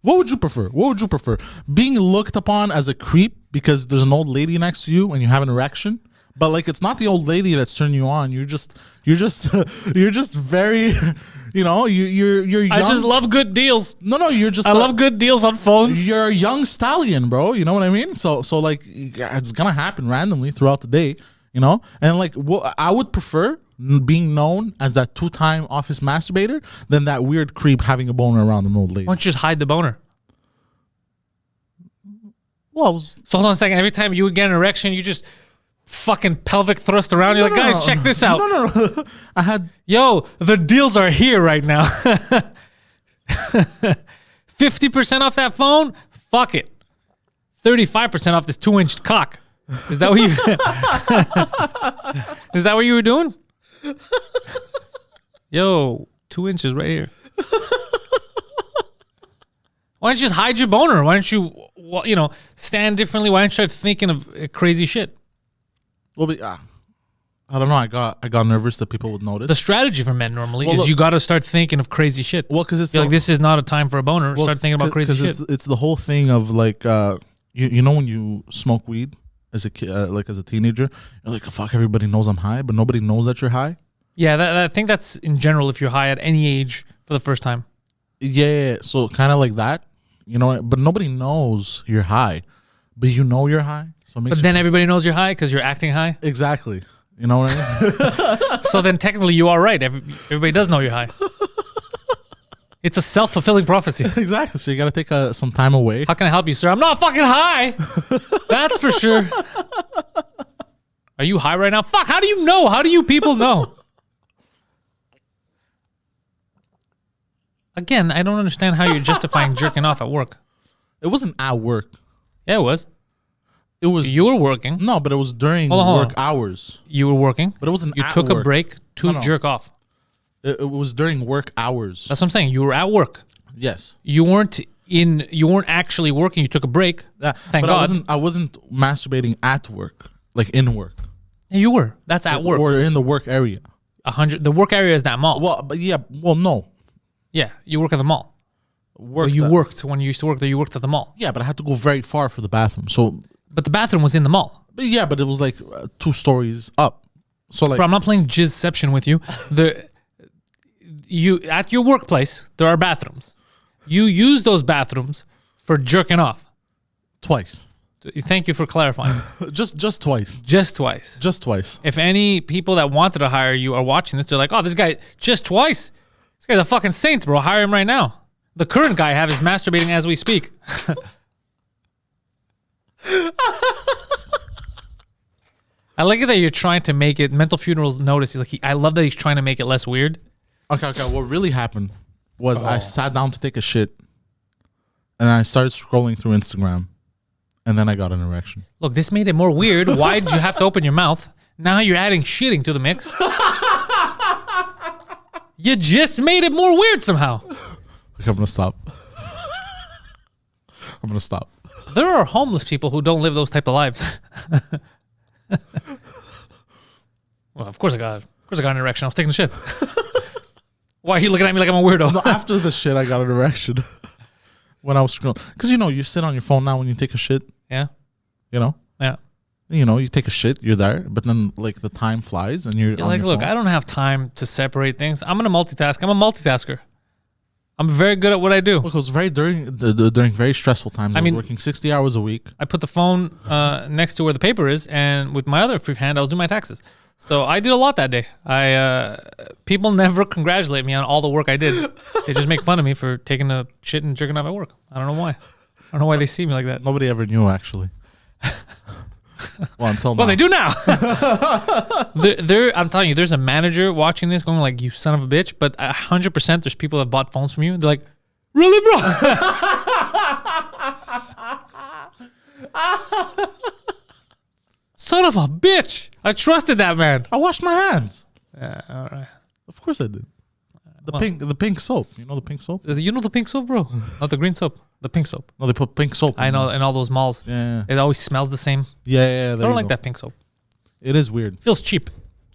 What would you prefer? What would you prefer? Being looked upon as a creep because there's an old lady next to you and you have an erection? But like, it's not the old lady that's turning you on. You're just very, you know, you're young. I just love good deals. No, I love good deals on phones. You're a young stallion, bro. You know what I mean? So like, it's gonna happen randomly throughout the day, you know. And like, I would prefer being known as that 2-time office masturbator than that weird creep having a boner around an old lady. Why don't you just hide the boner? Well, so hold on a second. Every time you would get an erection, you just fucking pelvic thrust around. You're like, guys, check this out. No. I had... Yo, the deals are here right now. 50% off that phone? Fuck it. 35% off this 2-inch cock. Is that what you... Is that what you were doing? Yo, 2 inches right here. Why don't you just hide your boner? Why don't you, stand differently? Why don't you start thinking of crazy shit? Well, I don't know. I got nervous that people would notice. The strategy for men normally is you got to start thinking of crazy shit. Well, because it's like, this is not a time for a boner. Start thinking about crazy shit. It's the whole thing of like, you know, when you smoke weed as a kid, like as a teenager, you're like, fuck, everybody knows I'm high, but nobody knows that you're high. Yeah, I think that's in general if you're high at any age for the first time. Yeah, so kind of like that, you know, but nobody knows you're high, but you know you're high. So but then everybody knows you're high because you're acting high? Exactly. You know what I mean? So then technically you are right. Everybody does know you're high. It's a self-fulfilling prophecy. Exactly. So you got to take some time away. How can I help you, sir? I'm not fucking high. That's for sure. Are you high right now? Fuck, how do you know? How do you people know? Again, I don't understand how you're justifying jerking off at work. It wasn't at work. Yeah, it was. It was. You were working. No, but it was during work hours. You were working. But it wasn't You at took work. a break to jerk off. It was during work hours. That's what I'm saying. You were at work. Yes. You weren't actually working. You took a break. Thank God. I wasn't masturbating at work, like in work. Yeah, you were. That's at work. Or in the work area. 100. The work area is that mall. Well, but yeah. Well, no. Yeah, you work at the mall. You worked when you used to work there. You worked at the mall. Yeah, but I had to go very far for the bathroom. So, but the bathroom was in the mall. But yeah, but it was like 2 stories up. So like, but I'm not playing jizzception with you. You at your workplace there are bathrooms. You use those bathrooms for jerking off. Twice. Thank you for clarifying. just twice. Just twice. Just twice. If any people that wanted to hire you are watching this, they're like, oh, this guy just twice. This guy's a fucking saint, bro. Hire him right now. The current guy I have is masturbating as we speak. I like it that you're trying to make it. Mental Funerals notice. He's like, I love that he's trying to make it less weird. Okay. What really happened was I sat down to take a shit, and I started scrolling through Instagram, and then I got an erection. Look, this made it more weird. Why did you have to open your mouth? Now you're adding shitting to the mix. You just made it more weird somehow. Okay, I'm gonna stop. I'm gonna stop. There are homeless people who don't live those type of lives. Well, of course I got an erection. I was taking the shit. Why are you looking at me like I'm a weirdo? No, after the shit, I got an erection. When I was scrolling. Because, you sit on your phone now when you take a shit. Yeah. Yeah. You take a shit, you're there, but then, like, the time flies and you're on like, your look, phone. I don't have time to separate things. I'm going to multitask. I'm a multitasker. I'm very good at what I do. Because during very stressful times, I was working 60 hours a week. I put the phone next to where the paper is, and with my other free hand, I was doing my taxes. So I did a lot that day. People never congratulate me on all the work I did. They just make fun of me for taking a shit and jerking off at work. I don't know why. I don't know why they see me like that. Nobody ever knew, actually. Well, until now. Well, they do now. I'm telling you, there's a manager watching this going like, "You son of a bitch!" But 100%, there's people that bought phones from you. And they're like, "Really, bro?" Son of a bitch! I trusted that man. I washed my hands. Yeah, all right. Of course I did. The pink soap. You know the pink soap? You know the pink soap, bro? Not the green soap. The pink soap. No, they put pink soap. I know, in all those malls. Yeah. It always smells the same. Yeah. I don't like that pink soap. It is weird. Feels cheap.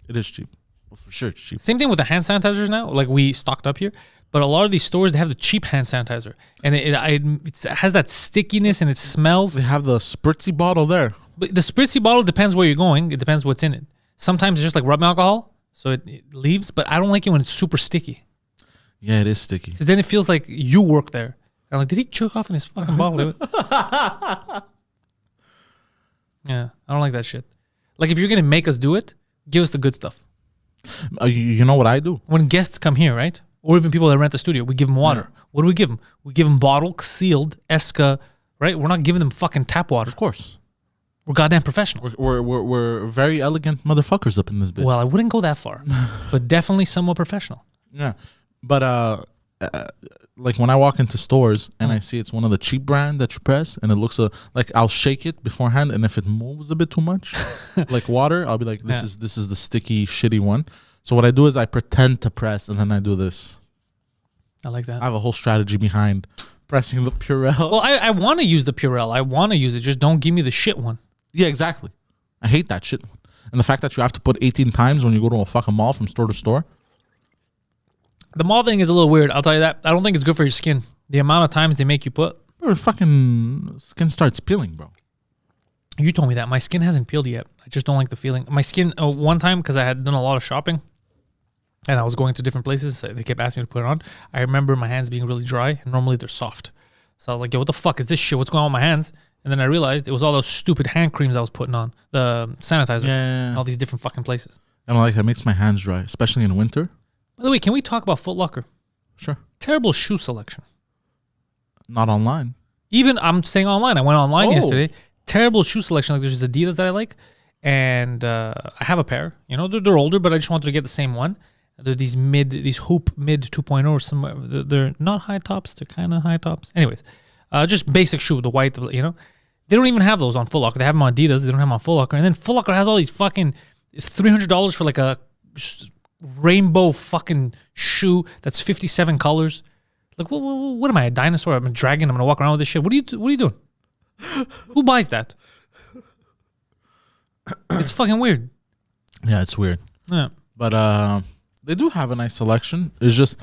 It is cheap. Well, for sure, it's cheap. Same thing with the hand sanitizers now. Like we stocked up here, but a lot of these stores they have the cheap hand sanitizer, and it has that stickiness and it smells. They have the spritzy bottle there. But the spritzy bottle depends where you're going. It depends what's in it. Sometimes it's just like rubbing alcohol, so it leaves. But I don't like it when it's super sticky. Yeah, it is sticky. Because then it feels like you work there. I'm like, did he jerk off in his fucking bottle? Yeah, I don't like that shit. Like, if you're going to make us do it, give us the good stuff. You know what I do? When guests come here, right? Or even people that rent the studio, we give them water. Yeah. What do we give them? We give them bottled, sealed, Esca, right? We're not giving them fucking tap water. Of course. We're goddamn professionals. We're very elegant motherfuckers up in this bitch. Well, I wouldn't go that far, but definitely somewhat professional. Yeah. But, like when I walk into stores and I see it's one of the cheap brand that you press and it looks like I'll shake it beforehand, and if it moves a bit too much, like water, I'll be like, this is the sticky, shitty one. So what I do is I pretend to press and then I do this. I like that. I have a whole strategy behind pressing the Purell. Well, I want to use the Purell. I want to use it. Just don't give me the shit one. Yeah, exactly. I hate that shit one. And the fact that you have to put 18 times when you go to a fucking mall from store to store. The mall thing is a little weird. I'll tell you that. I don't think it's good for your skin. The amount of times they make you put. Bro, fucking skin starts peeling, bro. You told me that. My skin hasn't peeled yet. I just don't like the feeling. My skin, one time, because I had done a lot of shopping and I was going to different places, they kept asking me to put it on. I remember my hands being really dry, and normally they're soft. So I was like, yo, what the fuck is this shit? What's going on with my hands? And then I realized it was all those stupid hand creams I was putting on, the sanitizer, and all these different fucking places. And like, that makes my hands dry, especially in winter. By the way, can we talk about Foot Locker? Sure. Terrible shoe selection. Not online. Even, I'm saying online. I went online yesterday. Terrible shoe selection. Like, there's just Adidas that I like. And I have a pair. You know, they're older, but I just wanted to get the same one. They're these Hoop mid 2.0 or somewhere. They're not high tops. They're kind of high tops. Anyways, just basic shoe, the white, you know. They don't even have those on Foot Locker. They have them on Adidas. They don't have them on Foot Locker. And then Foot Locker has all these fucking $300 for like a rainbow fucking shoe that's 57 colors. Like, what am I, a dinosaur? I'm a dragon. I'm gonna walk around with this shit. What are you doing? Who buys that? It's fucking weird. Yeah, it's weird. Yeah, but they do have a nice selection. It's just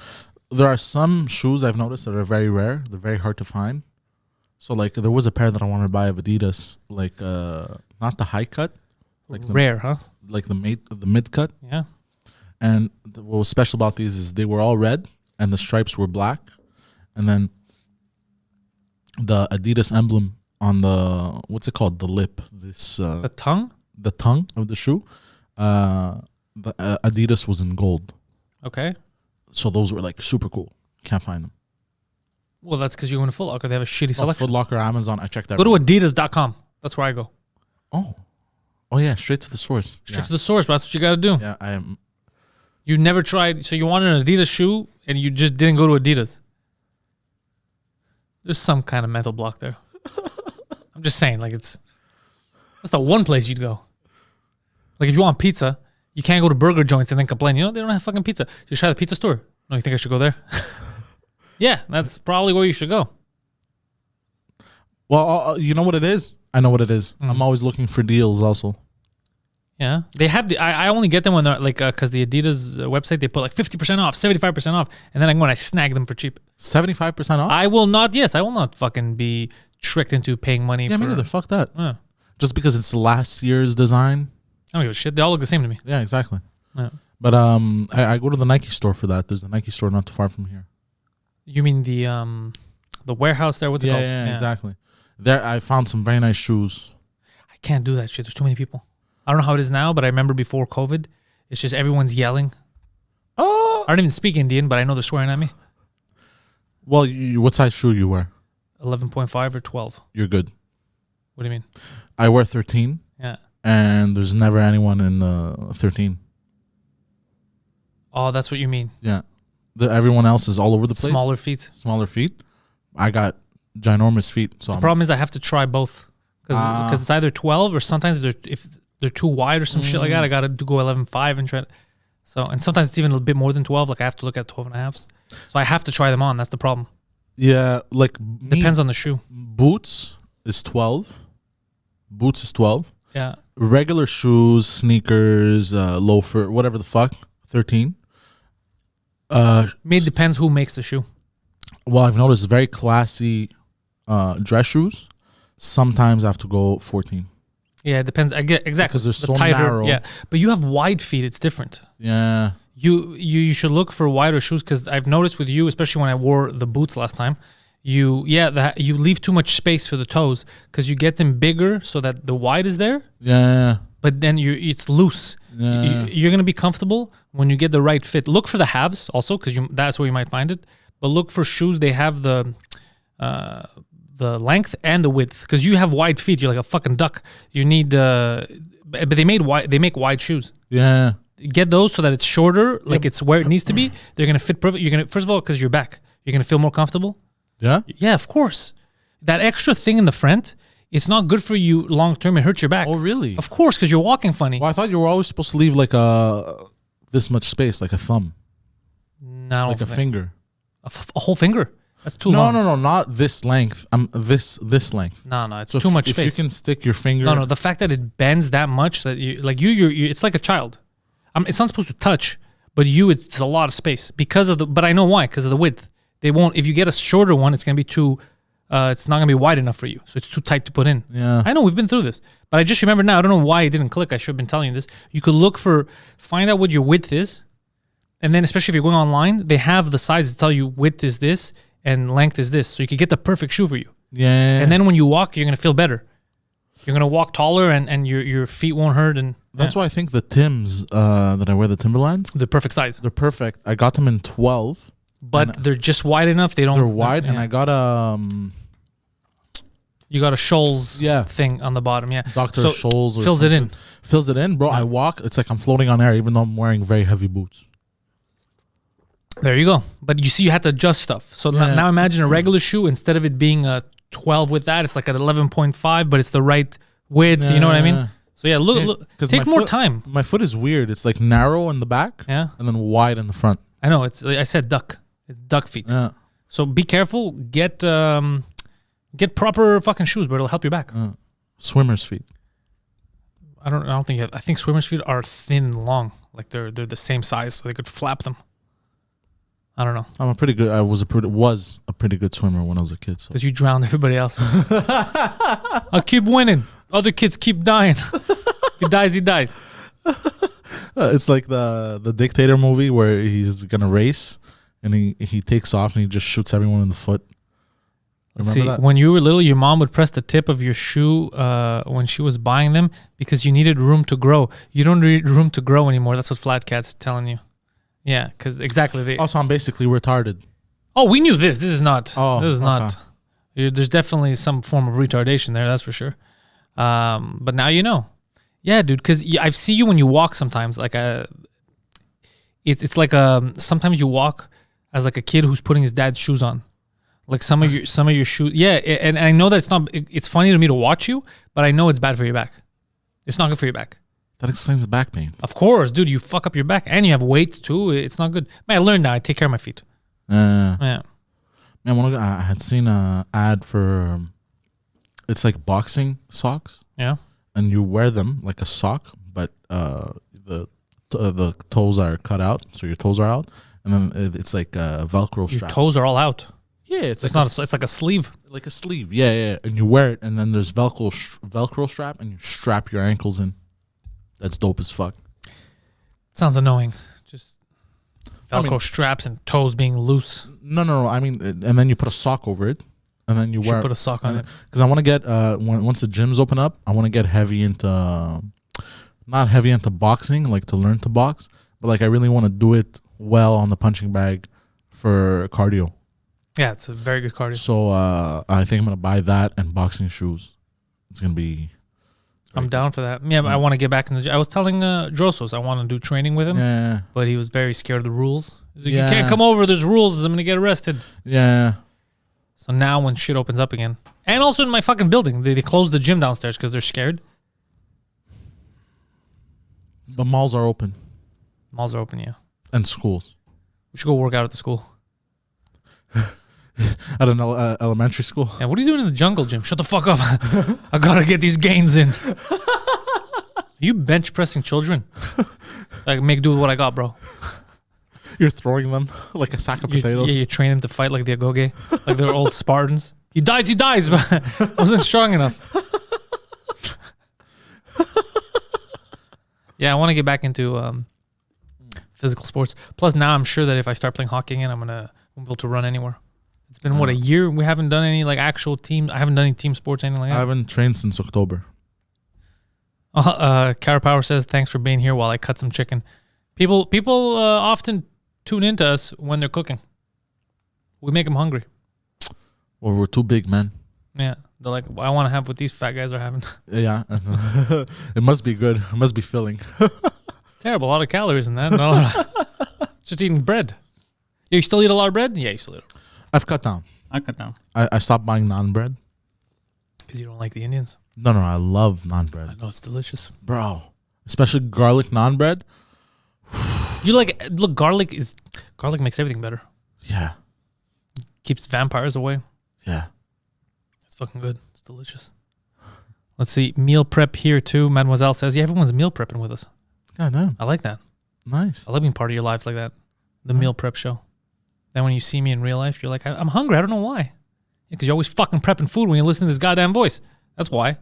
there are some shoes I've noticed that are very rare. They're very hard to find. So like, there was a pair that I wanted to buy of Adidas, like not the high cut, like rare, huh? Like the mid cut. Yeah. And what was special about these is they were all red and the stripes were black. And then the Adidas emblem on the, what's it called? The lip. The tongue? The tongue of the shoe. The Adidas was in gold. Okay. So those were like super cool. Can't find them. Well, that's because you're going to Foot Locker. They have a shitty selection. Foot Locker, Amazon. I checked that. Go to Adidas.com. That's where I go. Oh yeah, straight to the source. Straight to the source. But that's what you got to do. Yeah, I am. You never tried. So you wanted an Adidas shoe and you just didn't go to Adidas. There's some kind of mental block there. I'm just saying, like, that's the one place you'd go. Like, if you want pizza, you can't go to burger joints and then complain. You know, they don't have fucking pizza. Just try the pizza store. No, you think I should go there? Yeah, that's probably where you should go. Well, you know what it is? I know what it is. I'm always looking for deals also. Yeah, they have I only get them when they're like, because the Adidas website, they put like 50% off, 75% off. And then I go and I snag them for cheap. 75% off? I will not fucking be tricked into paying money for. Yeah, me neither. Fuck that. Yeah. Just because it's last year's design. I don't give a shit. They all look the same to me. Yeah, exactly. Yeah. But I go to the Nike store for that. There's a Nike store not too far from here. You mean the warehouse there? What's it called? Yeah, exactly. There, I found some very nice shoes. I can't do that shit. There's too many people. I don't know how it is now, but I remember before COVID, it's just everyone's yelling. Oh! I don't even speak Indian, but I know they're swearing at me. Well, what size shoe you wear? 11.5 or 12. You're good. What do you mean? I wear 13. Yeah. and there's never anyone in the 13. Oh, that's what you mean. Yeah. Everyone else is all over the place. Smaller feet. Smaller feet. I got ginormous feet. So The problem is I have to try both because it's either 12 or sometimes if they're too wide or some shit like that, I got to go 11.5 and try. So, and sometimes it's even a bit more than 12. Like I have to look at 12 and a halves. So I have to try them on. That's the problem. Yeah, like Depends on the shoe. Boots is 12. Boots is 12. Yeah. Regular shoes, sneakers, loafer, whatever the fuck, 13. It depends who makes the shoe. Well, I've noticed very classy dress shoes. Sometimes I have to go 14. Yeah, it depends. I get exactly Because they're so narrow. Yeah, but you have wide feet. It's different. Yeah. You should look for wider shoes because I've noticed with you, especially when I wore the boots last time, you leave too much space for the toes because you get them bigger so that the wide is there. Yeah. But then it's loose. Yeah. You're gonna be comfortable when you get the right fit. Look for the halves also because that's where you might find it. But look for shoes. They have the length and the width because you have wide feet. You're like a fucking duck. You need, but they make wide shoes. Yeah. Get those so that it's shorter, like it's where it needs to be. They're gonna fit perfect. You're gonna first of all because you're back. You're gonna feel more comfortable. Yeah. Yeah, of course. That extra thing in the front, it's not good for you long term. It hurts your back. Oh, really? Of course, because you're walking funny. Well, I thought you were always supposed to leave like this much space, like a thumb, No, like a finger. A whole finger. That's too long. No, not this length. This length. No, it's So too much if space. you can stick your finger. No, the fact that it bends that much that you it's like a child. It's not supposed to touch, but it's a lot of space because of but I know why, because of the width. They won't, if you get a shorter one, it's going to be too, it's not going to be wide enough for you. So it's too tight to put in. Yeah. I know we've been through this, but I just remember now, I don't know why it didn't click. I should have been telling you this. You could find out what your width is. And then especially if you're going online, they have the sizes to tell you width is this and length is this. So you could get the perfect shoe for you. Yeah. And then when you walk, you're going to feel better. You're going to walk taller and your feet won't hurt. And that's why I think the Tims that I wear, the Timberlands, the perfect size. they're perfect. I got them in 12. But they're just wide enough. They're wide, and I got you got a Scholl's Yeah. thing on the bottom, yeah. Dr. So Scholl's or fills it in. Fills it in, bro. I walk. It's like I'm floating on air, even though I'm wearing very heavy boots. There you go. But you see, you had to adjust stuff. So now imagine a regular shoe. Instead of it being a 12 with that, it's like an 11.5, but it's the right width. You know what I mean? So yeah, look. Take more time. My foot is weird. It's like narrow in the back, Yeah, and then wide in the front. I know. I said duck. It's duck feet. Yeah. So be careful. Get proper fucking shoes, but it'll help your back. Swimmer's feet. I don't think you have. I think swimmers' feet are thin and long. Like they're the same size, so they could flap them. I don't know. I was a pretty good swimmer when I was a kid. So. Because you drowned everybody else. I'll keep winning. Other kids keep dying. He dies. It's like the Dictator movie where he's gonna race and he takes off and he just shoots everyone in the foot. Remember that? When you were little, your mom would press the tip of your shoe when she was buying them because you needed room to grow. You don't need room to grow anymore. That's what Flat Cat's telling you. Yeah, because exactly. Also, I'm basically retarded. Oh, we knew this. This is not. Oh, this is not. There's definitely some form of retardation there. That's for sure. But now you know. Yeah, dude. Because I see you when you walk sometimes. Like it's like sometimes you walk as like a kid who's putting his dad's shoes on. Like some of your shoes. Yeah, and I know that it's not. It's funny to me to watch you, but I know it's bad for your back. It's not good for your back. That explains the back pain. Of course, dude. You fuck up your back, and you have weight too. It's not good. Man, I learned now. I take care of my feet. Yeah. Man, I had seen an ad for. It's like boxing socks. Yeah. And you wear them like a sock, but the toes are cut out, so your toes are out, and then it's like Velcro straps. Your toes are all out. Yeah, it's like a sleeve. Like a sleeve. Yeah. And you wear it, and then there's Velcro strap, and you strap your ankles in. That's dope as fuck. Sounds annoying. Just Velcro straps and toes being loose. No. I mean, and then you put a sock over it, and then you put a sock on it. Because I want to get once the gyms open up, I want to get heavy into, not heavy into boxing, like to learn to box, but like I really want to do it well on the punching bag for cardio. Yeah, it's a very good cardio. So I think I'm gonna buy that and boxing shoes. It's gonna be I'm down for that. Yeah, but I want to get back in the gym. I was telling Drosos I want to do training with him, Yeah. but he was very scared of the rules. He's like, Yeah. You can't come over. There's rules. I'm going to get arrested. Yeah. So now when shit opens up again. And also in my fucking building, they closed the gym downstairs because they're scared. The malls are open. Malls are open, yeah. And schools. We should go work out at the school. At an elementary school. Yeah, what are you doing in the jungle gym? Shut the fuck up. I gotta get these gains in. Are you bench pressing children? I can make do with what I got, bro. You're throwing them like a sack of potatoes. Yeah, you train them to fight like the Agoge, like they're old Spartans. He dies, but wasn't strong enough. Yeah, I want to get back into physical sports. Plus, now I'm sure that if I start playing hockey again, won't be able to run anywhere. It's been, a year? We haven't done any, like, actual team. I haven't done any team sports, anything like that. I haven't trained since October. Cara Power says, thanks for being here while I cut some chicken. People often tune into us when they're cooking. We make them hungry. Well, we're two big men. Yeah. They're like, I want to have what these fat guys are having. Yeah. It must be good. It must be filling. It's terrible. A lot of calories in that. No, just eating bread. You still eat a lot of bread? Yeah, you still eat it. I've cut down. I cut down. I stopped buying naan bread. Because you don't like the Indians? No, I love naan bread. I know, it's delicious. Bro. Especially garlic naan bread. You like, look, garlic makes everything better. Yeah. Keeps vampires away. Yeah. It's fucking good. It's delicious. Let's see. Meal prep here too. Mademoiselle says, yeah, everyone's meal prepping with us. God damn. I like that. Nice. I love being part of your lives like that. The meal prep show. Then when you see me in real life, you're like, I'm hungry. I don't know why. Because you're always fucking prepping food when you listen to this goddamn voice. That's why.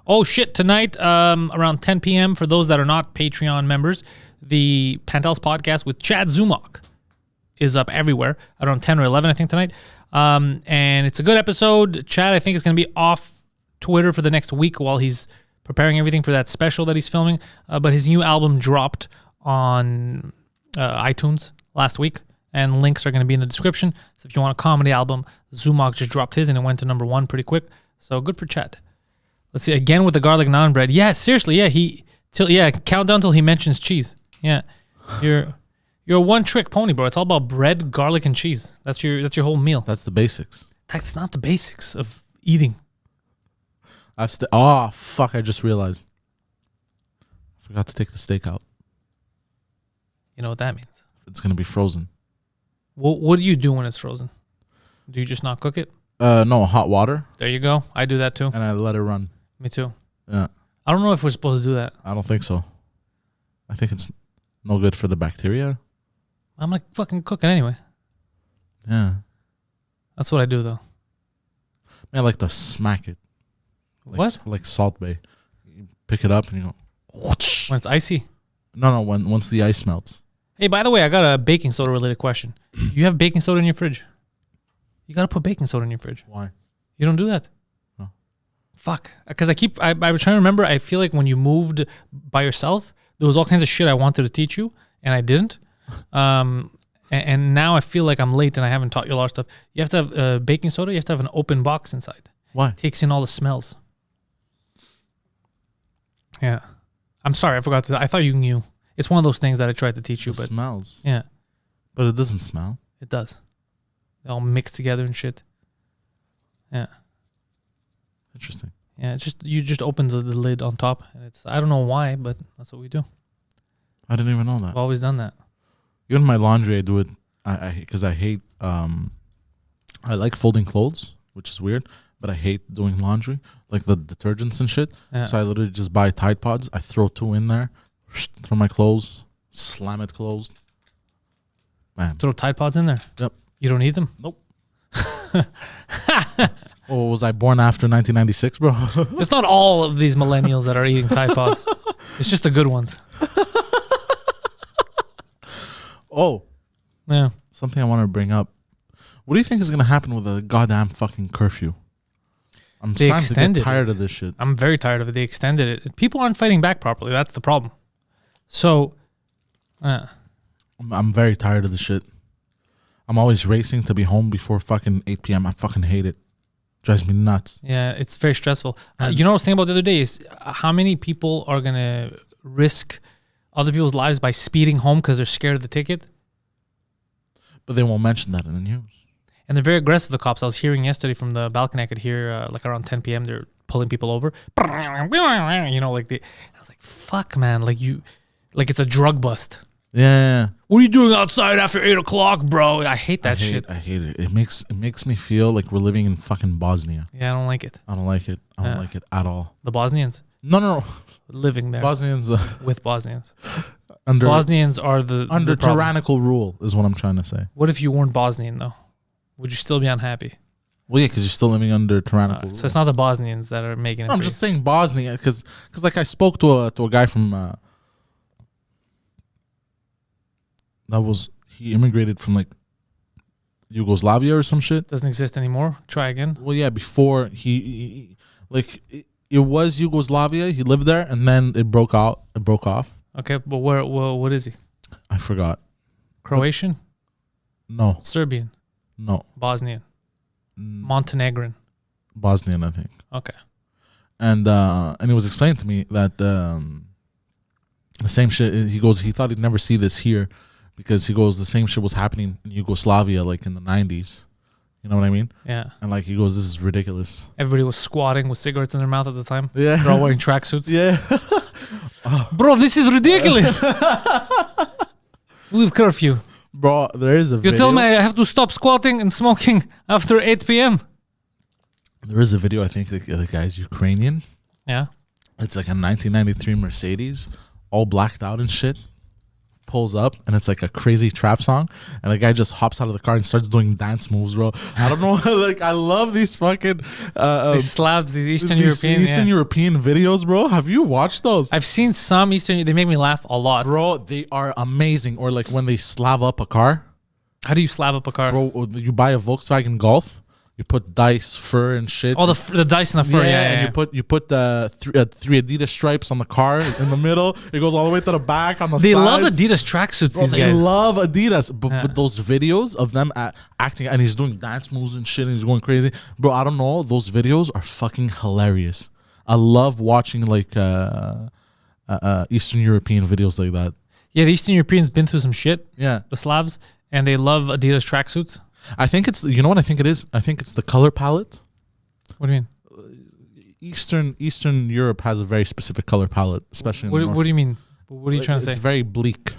Oh, shit. Tonight, around 10 p.m., for those that are not Patreon members, the Pantelis podcast with Chad Zumach is up everywhere. Around 10 or 11, I think, tonight. And it's a good episode. Chad, I think, is going to be off Twitter for the next week while he's preparing everything for that special that he's filming. But his new album dropped on iTunes last week. And links are going to be in the description. So if you want a comedy album, Zumach just dropped his and it went to number 1 pretty quick. So good for Chad. Let's see, again with the garlic naan bread. Yeah, seriously, yeah, count down till he mentions cheese. Yeah. You're a one-trick pony, bro. It's all about bread, garlic, and cheese. That's your whole meal. That's the basics. That's not the basics of eating. Oh, fuck, I just realized. I forgot to take the steak out. You know what that means? It's going to be frozen. What do you do when it's frozen? Do you just not cook it? No, hot water. There you go. I do that too. And I let it run. Me too. Yeah. I don't know if we're supposed to do that. I don't think so. I think it's no good for the bacteria. I'm like fucking cooking anyway. Yeah. That's what I do though. I like to smack it. What? Like Salt Bay. You pick it up and you go. Whoosh. When it's icy? No, once the ice melts. Hey, by the way, I got a baking soda related question. You have baking soda in your fridge? You got to put baking soda in your fridge. Why? You don't do that? No. Fuck. Because I was trying to remember. I feel like when you moved by yourself, there was all kinds of shit I wanted to teach you, and I didn't. And now I feel like I'm late and I haven't taught you a lot of stuff. You have to have baking soda. You have to have an open box inside. Why? It takes in all the smells. Yeah. I'm sorry. I forgot to. I thought you knew. It's one of those things that I tried to teach you. It but smells. Yeah. But it doesn't smell. It does. They all mix together and shit. Yeah. Interesting. Yeah, it's just you just open the lid on top, and it's I don't know why, but that's what we do. I didn't even know that. I've always done that. Even my laundry, I do it because I hate. I like folding clothes, which is weird, but I hate doing laundry, like the detergents and shit. Yeah. So I literally just buy Tide Pods. I throw 2 in there, throw my clothes, slam it closed. Bam. Throw Tide Pods in there. Yep. You don't need them. Nope. Oh, was I born after 1996, bro? It's not all of these millennials that are eating Tide Pods. It's just the good ones. Oh, Yeah. something I want to bring up. What do you think is going to happen with a goddamn fucking curfew? I'm They starting to get extended tired it. of this shit. I'm very tired of it. They extended it. People aren't fighting back properly. That's the problem. So, I'm very tired of this shit. I'm always racing to be home before fucking 8 p.m. I fucking hate it. Drives me nuts. Yeah, it's very stressful. You know what I was thinking about the other day is how many people are going to risk other people's lives by speeding home because they're scared of the ticket? But they won't mention that in the news. And they're very aggressive, the cops. I was hearing yesterday from the balcony, I could hear like around 10 p.m. they're pulling people over. You know, like I was like, fuck, man. Like it's a drug bust. Yeah. What are you doing outside after 8 o'clock, bro? I hate that shit. I hate it. It makes me feel like we're living in fucking Bosnia. Yeah, I don't like it. I don't like it. I don't like it at all. The Bosnians? No. Living there. Bosnians. With Bosnians. Bosnians are under the tyrannical rule is what I'm trying to say. What if you weren't Bosnian, though? Would you still be unhappy? Well, yeah, because you're still living under tyrannical rule. So it's not the Bosnians that are making it. I'm just saying Bosnia because like I spoke to a guy from he immigrated from like Yugoslavia or some shit. Doesn't exist anymore. Try again. Well, yeah, before he like it was Yugoslavia. He lived there, and then it broke out. It broke off. Okay, but what is he? I forgot. Croatian? No. Serbian? No. Bosnian? Montenegrin? Bosnian, I think. Okay. And it was explained to me that the same shit. He goes, he thought he'd never see this here because he goes, the same shit was happening in Yugoslavia like in the 90s. You know what I mean? Yeah. And like he goes, this is ridiculous. Everybody was squatting with cigarettes in their mouth at the time. Yeah. They're all wearing tracksuits. Yeah. Bro, this is ridiculous. We have curfew. Bro, there is a video. You tell me I have to stop squatting and smoking after 8 p.m. There is a video, I think the guy's Ukrainian. Yeah. It's like a 1993 Mercedes, all blacked out and shit. Pulls up and it's like a crazy trap song, and the guy just hops out of the car and starts doing dance moves, bro. I don't know, like I love these fucking these Slavs, these Eastern European videos, bro. Have you watched those? I've seen some Eastern. They make me laugh a lot, bro. They are amazing. Or like when they Slav up a car. How do you Slav up a car, bro? You buy a Volkswagen Golf. You put dice, fur, and shit. Oh, the dice and the fur, yeah. And you put the three Adidas stripes on the car in the middle. It goes all the way to the back on the They sides. love Adidas tracksuits, these guys. They love Adidas. But those videos of them acting, and he's doing dance moves and shit, and he's going crazy. Bro, I don't know. Those videos are fucking hilarious. I love watching like Eastern European videos like that. Yeah, the Eastern Europeans been through some shit. Yeah. The Slavs. And they love Adidas tracksuits. I think it's, you know what I think it is? I think it's the color palette. What do you mean? Eastern Europe has a very specific color palette, especially in the north. What do you mean? What are you trying to say? It's very bleak.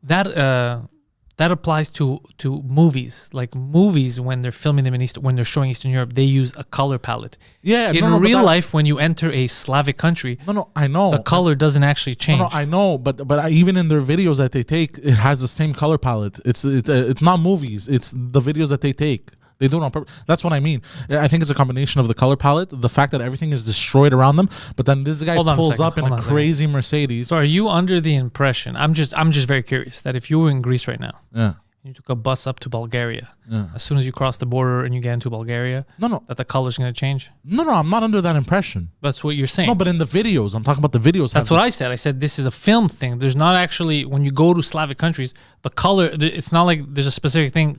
That applies to movies. Like movies, when they're filming them when they're showing Eastern Europe, they use a color palette. Yeah. In real life, when you enter a Slavic country, I know the color doesn't actually change. I know, but even in their videos that they take, it has the same color palette. It's not movies. It's the videos that they take. They do it on purpose. That's what I mean. I think it's a combination of the color palette, the fact that everything is destroyed around them, but then this guy pulls up in a crazy Mercedes. So are you under the impression, I'm just very curious, that if you were in Greece right now, you took a bus up to Bulgaria, as soon as you cross the border and you get into Bulgaria, that the color's going to change? No, I'm not under that impression. That's what you're saying. No, but in the videos, I'm talking about the videos. That's what I said. I said this is a film thing. There's not actually, when you go to Slavic countries, the color, it's not like there's a specific thing.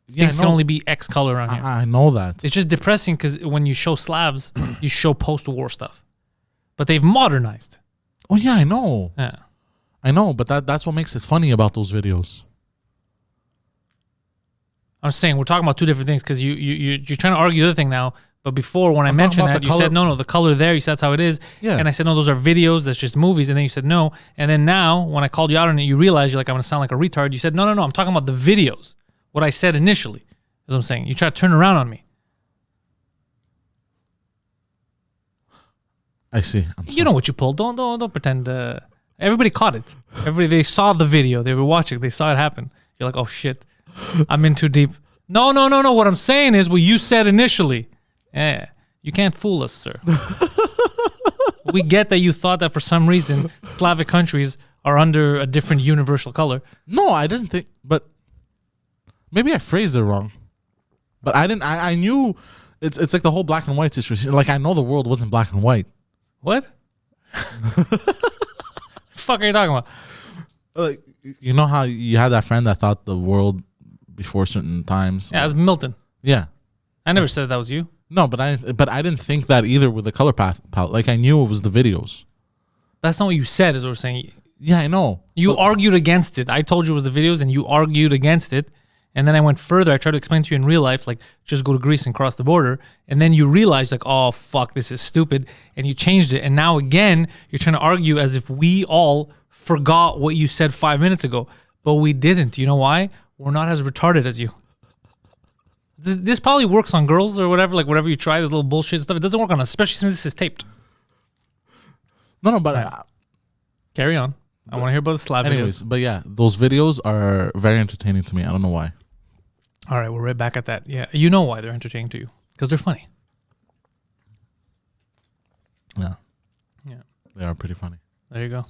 Things can only be X color around here. I know that. It's just depressing because when you show Slavs, you show post-war stuff. But they've modernized. Oh, yeah, I know. Yeah. I know, but that's what makes it funny about those videos. I'm saying we're talking about two different things because you're trying to argue the other thing now. But before, when I mentioned that, you said, no, the color there, you said that's how it is. Yeah. And I said, no, those are videos. That's just movies. And then you said, no. And then now, when I called you out on it, you realized you're like, I'm going to sound like a retard. You said, no, I'm talking about the videos. What I said initially is what I'm saying. You try to turn around on me. I see. You know what you pulled. Don't pretend. Everybody caught it. They saw the video. They were watching. They saw it happen. You're like, oh shit, I'm in too deep. No. What I'm saying is what you said initially. Yeah, you can't fool us, sir. We get that you thought that for some reason Slavic countries are under a different universal color. No, I didn't think, but. Maybe I phrased it wrong, but I didn't. I knew it's like the whole black and white situation. Like I know the world wasn't black and white. What? Fuck are you talking about? Like you know how you had that friend that thought the world before certain times. Yeah, it's Milton. Yeah. I never said that was you. No, but I didn't think that either with the color palette. Like, I knew it was the videos. That's not what you said, is what we're saying. Yeah, I know. You argued against it. I told you it was the videos, and you argued against it. And then I went further. I tried to explain to you in real life, like, just go to Greece and cross the border. And then you realized, like, oh, fuck, this is stupid. And you changed it. And now, again, you're trying to argue as if we all forgot what you said 5 minutes ago. But we didn't. You know why? We're not as retarded as you. This probably works on girls or whatever, like whatever you try, this little bullshit stuff. It doesn't work on us, especially since this is taped. No, but... Carry on. I want to hear about the slab anyways, videos. but yeah, those videos are very entertaining to me. I don't know why. All right, we're right back at that. Yeah, you know why they're entertaining to you. Because they're funny. Yeah. Yeah. They are pretty funny. There you go.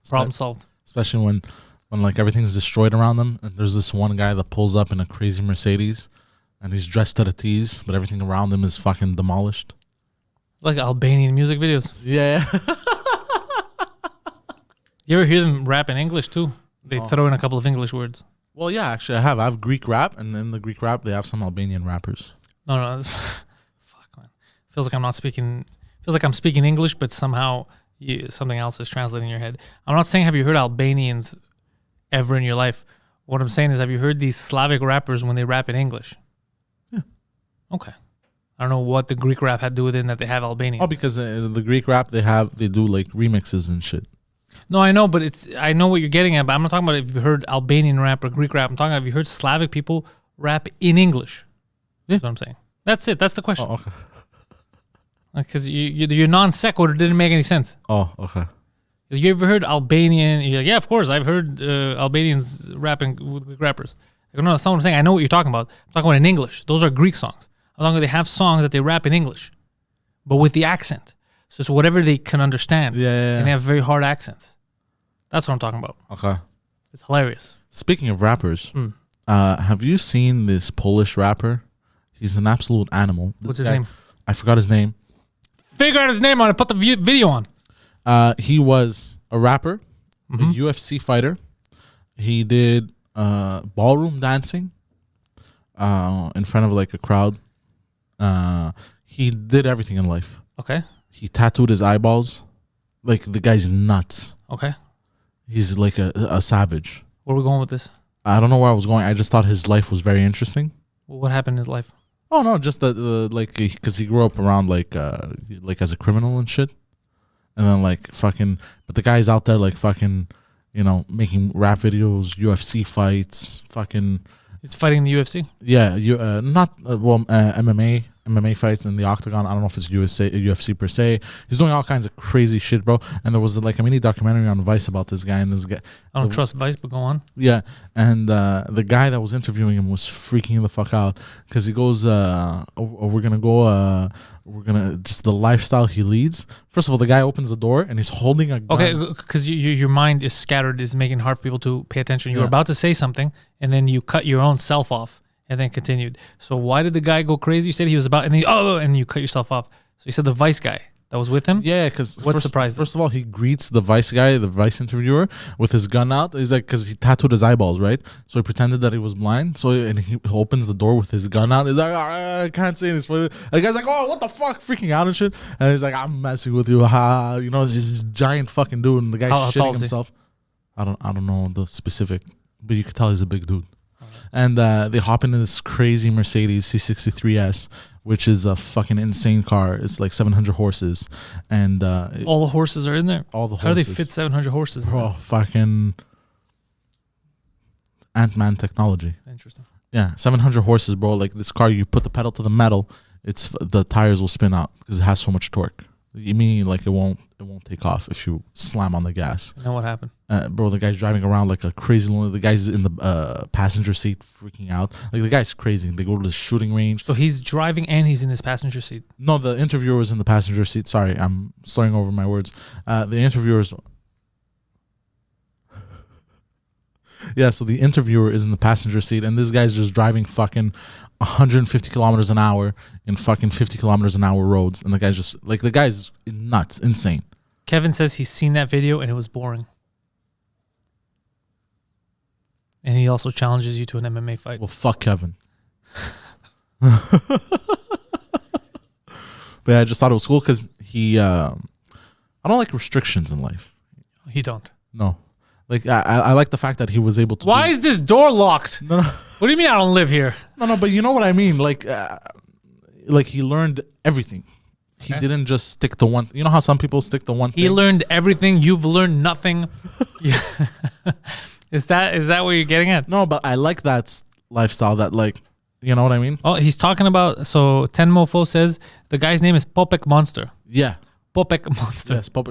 Problem solved. Especially when like everything's destroyed around them, and there's this one guy that pulls up in a crazy Mercedes, and he's dressed to the T's, but everything around him is fucking demolished. Like Albanian music videos. Yeah. You ever hear them rap in English too? They throw in a couple of English words. Well, yeah, actually, I have. I have Greek rap, and in the Greek rap, they have some Albanian rappers. No. Fuck, man. Feels like I'm not speaking... Feels like I'm speaking English, but somehow something else is translating in your head. I'm not saying have you heard Albanians ever in your life. What I'm saying is, have you heard these Slavic rappers when they rap in English? Yeah. Okay. I don't know what the Greek rap had to do with it and that they have Albanians. Oh, because the Greek rap, they do like remixes and shit. No, I know, but I know what you're getting at, but I'm not talking about if you've heard Albanian rap or Greek rap. I'm talking about if you heard Slavic people rap in English. Yeah. That's what I'm saying. That's it. That's the question. Oh, okay. Because your non sequitur didn't make any sense. Oh, okay. You ever heard Albanian? You're like, yeah, of course. I've heard Albanians rapping with Greek rappers. I go, no, that's not what I'm saying. I know what you're talking about. I'm talking about in English. Those are Greek songs. I'm talking about they have songs that they rap in English, but with the accent. So it's whatever they can understand. Yeah. And they have very hard accents. That's what I'm talking about. Okay. It's hilarious. Speaking of rappers, have you seen this Polish rapper? He's an absolute animal. What's his name? I forgot his name. Figure out his name on it. Put the video on. He was a rapper, a UFC fighter. He did ballroom dancing in front of like a crowd. He did everything in life. Okay. He tattooed his eyeballs. Like, the guy's nuts. Okay. He's like a savage. Where are we going with this? I don't know where I was going. I just thought his life was very interesting. What happened in his life? Oh, no, just that, like, because he grew up around, like as a criminal and shit. And then, like, fucking, but the guy's out there, like, fucking, you know, making rap videos, UFC fights, fucking. He's fighting in the UFC? Yeah, MMA fights in the octagon. I don't know if it's UFC per se. He's doing all kinds of crazy shit, bro. And there was like a mini documentary on Vice about this guy. And this guy, I don't trust Vice, but go on. Yeah, and the guy that was interviewing him was freaking the fuck out because he goes, "We're gonna just the lifestyle he leads." First of all, the guy opens the door and he's holding a gun. Okay, because your mind is scattered, is making it hard for people to pay attention. You were about to say something, and then you cut your own self off. And then continued. So why did the guy go crazy? You said he was about, and then and you cut yourself off. So you said the Vice guy that was with him? Yeah, because surprised? First of all, he greets the Vice guy, the Vice interviewer, with his gun out. He's like, because he tattooed his eyeballs, right? So he pretended that he was blind. So and he opens the door with his gun out. He's like, I can't say this. And the guy's like, oh, what the fuck, freaking out and shit. And he's like, I'm messing with you, ha. You know, this giant fucking dude, and the guy's shitting himself. I don't know the specific, but you could tell he's a big dude. And they hop into this crazy Mercedes C63S, which is a fucking insane car. It's like 700 horses. And all the horses are in there? All the horses. How do they fit 700 horses in there? Oh, fucking Ant-Man technology. Interesting. Yeah, 700 horses, bro. Like, this car, you put the pedal to the metal, the tires will spin out because it has so much torque. You mean like it won't take off if you slam on the gas. And then what happened? Bro, the guy's driving around like a crazy. The guy's in the passenger seat freaking out. Like, the guy's crazy. They go to the shooting range. So he's driving and he's in his passenger seat? No, the interviewer was in the passenger seat. Sorry, I'm slurring over my words. The interviewer's... Yeah, so the interviewer is in the passenger seat, and this guy's just driving fucking 150 kilometers an hour in fucking 50 kilometers an hour roads, and the guy's just like, the guy's nuts, insane. Kevin says he's seen that video and it was boring, and he also challenges you to an MMA fight. Well, fuck Kevin. But I just thought it was cool because I don't like restrictions in life. He don't. No. Like, I like the fact that he was able to. Why is this door locked? No. What do you mean I don't live here? No, but you know what I mean. Like he learned everything. He didn't just stick to one. You know how some people stick to one thing? He learned everything. You've learned nothing. Is that what you're getting at? No, but I like that lifestyle that, like, you know what I mean? Oh, he's talking about, so Tenmofo says the guy's name is Popek Monster. Yeah. Popek Monster. Yes, Fuck,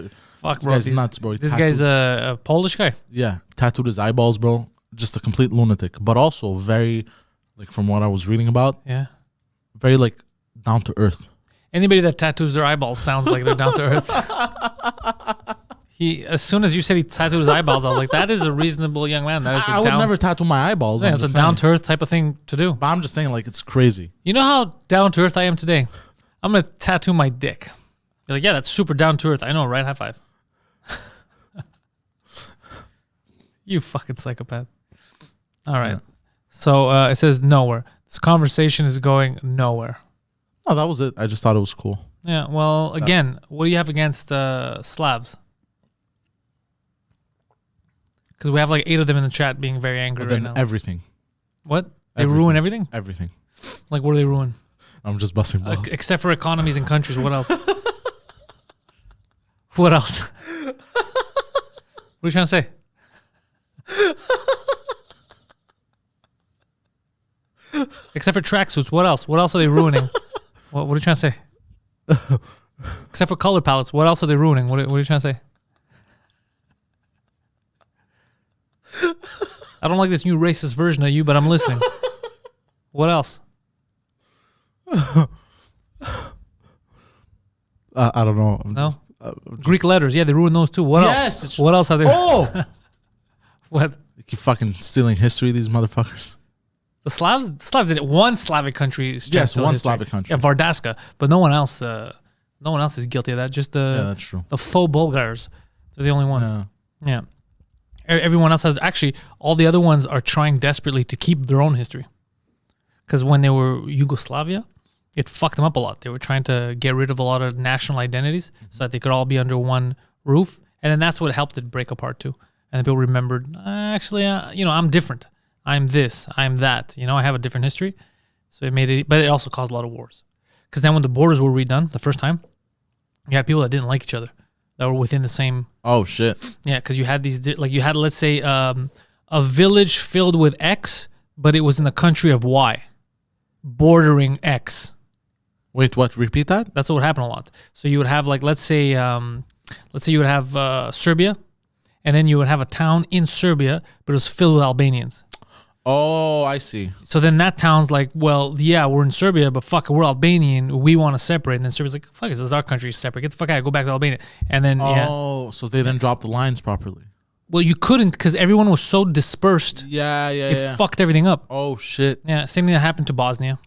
this bro. guy's nuts, bro. This guy's a Polish guy. Yeah, tattooed his eyeballs, bro. Just a complete lunatic. But also very, like, from what I was reading about, Yeah. very, like, down to earth. Anybody that tattoos their eyeballs sounds like they're down to earth. As soon as you said he tattooed his eyeballs, I was like, that is a reasonable young man. That is I would never tattoo my eyeballs. Yeah, it's a down to earth type of thing to do. But I'm just saying, like, it's crazy. You know how down to earth I am today? I'm gonna tattoo my dick. You're like, yeah, that's super down to earth. I know, right? High five. You fucking psychopath. All right. Yeah. So it says nowhere. This conversation is going nowhere. No, that was it. I just thought it was cool. Yeah. Well, again, what do you have against Slavs? Because we have like 8 of them in the chat being very angry But right then now. Everything. What? They ruin everything? Everything. Like, what do they ruin? I'm just busting balls. Except for economies and countries. What else? What else? What are you trying to say? Except for tracksuits, what else? What else are they ruining? What are you trying to say? Except for color palettes, what else are they ruining? What are you trying to say? I don't like this new racist version of you, but I'm listening. What else? I don't know. No? Greek letters, yeah, they ruined those too. What else? What else have they? Oh! What? They keep fucking stealing history, these motherfuckers. The Slavs did it. One Slavic country. Yes, one Slavic country. Yeah, Vardaska, but no one else. No one else is guilty of that. Just that's true. The faux Bulgars. They're the only ones. Yeah. Everyone else has actually. All the other ones are trying desperately to keep their own history. Because when they were Yugoslavia, it fucked them up a lot. They were trying to get rid of a lot of national identities so that they could all be under one roof, and then that's what helped it break apart too. And then people remembered, actually, I'm different. I'm this, I'm that. I have a different history. So it made it, but it also caused a lot of wars. Because then when the borders were redone the first time, you had people that didn't like each other, that were within the same. Oh, shit. Yeah, because you had these, like you had, let's say, a village filled with X, but it was in the country of Y, bordering X. Wait, what? Repeat that? That's what would happen a lot. So you would have, like, let's say you would have Serbia, and then you would have a town in Serbia, but it was filled with Albanians. Oh, I see. So then that town's like, well, yeah, we're in Serbia, but fuck, we're Albanian. We want to separate. And then Serbia's like, fuck, this is our country separate. Get the fuck out. Go back to Albania. And then, so they didn't drop the lines properly. Well, you couldn't because everyone was so dispersed. Yeah. Fucked everything up. Oh, shit. Yeah, same thing that happened to Bosnia.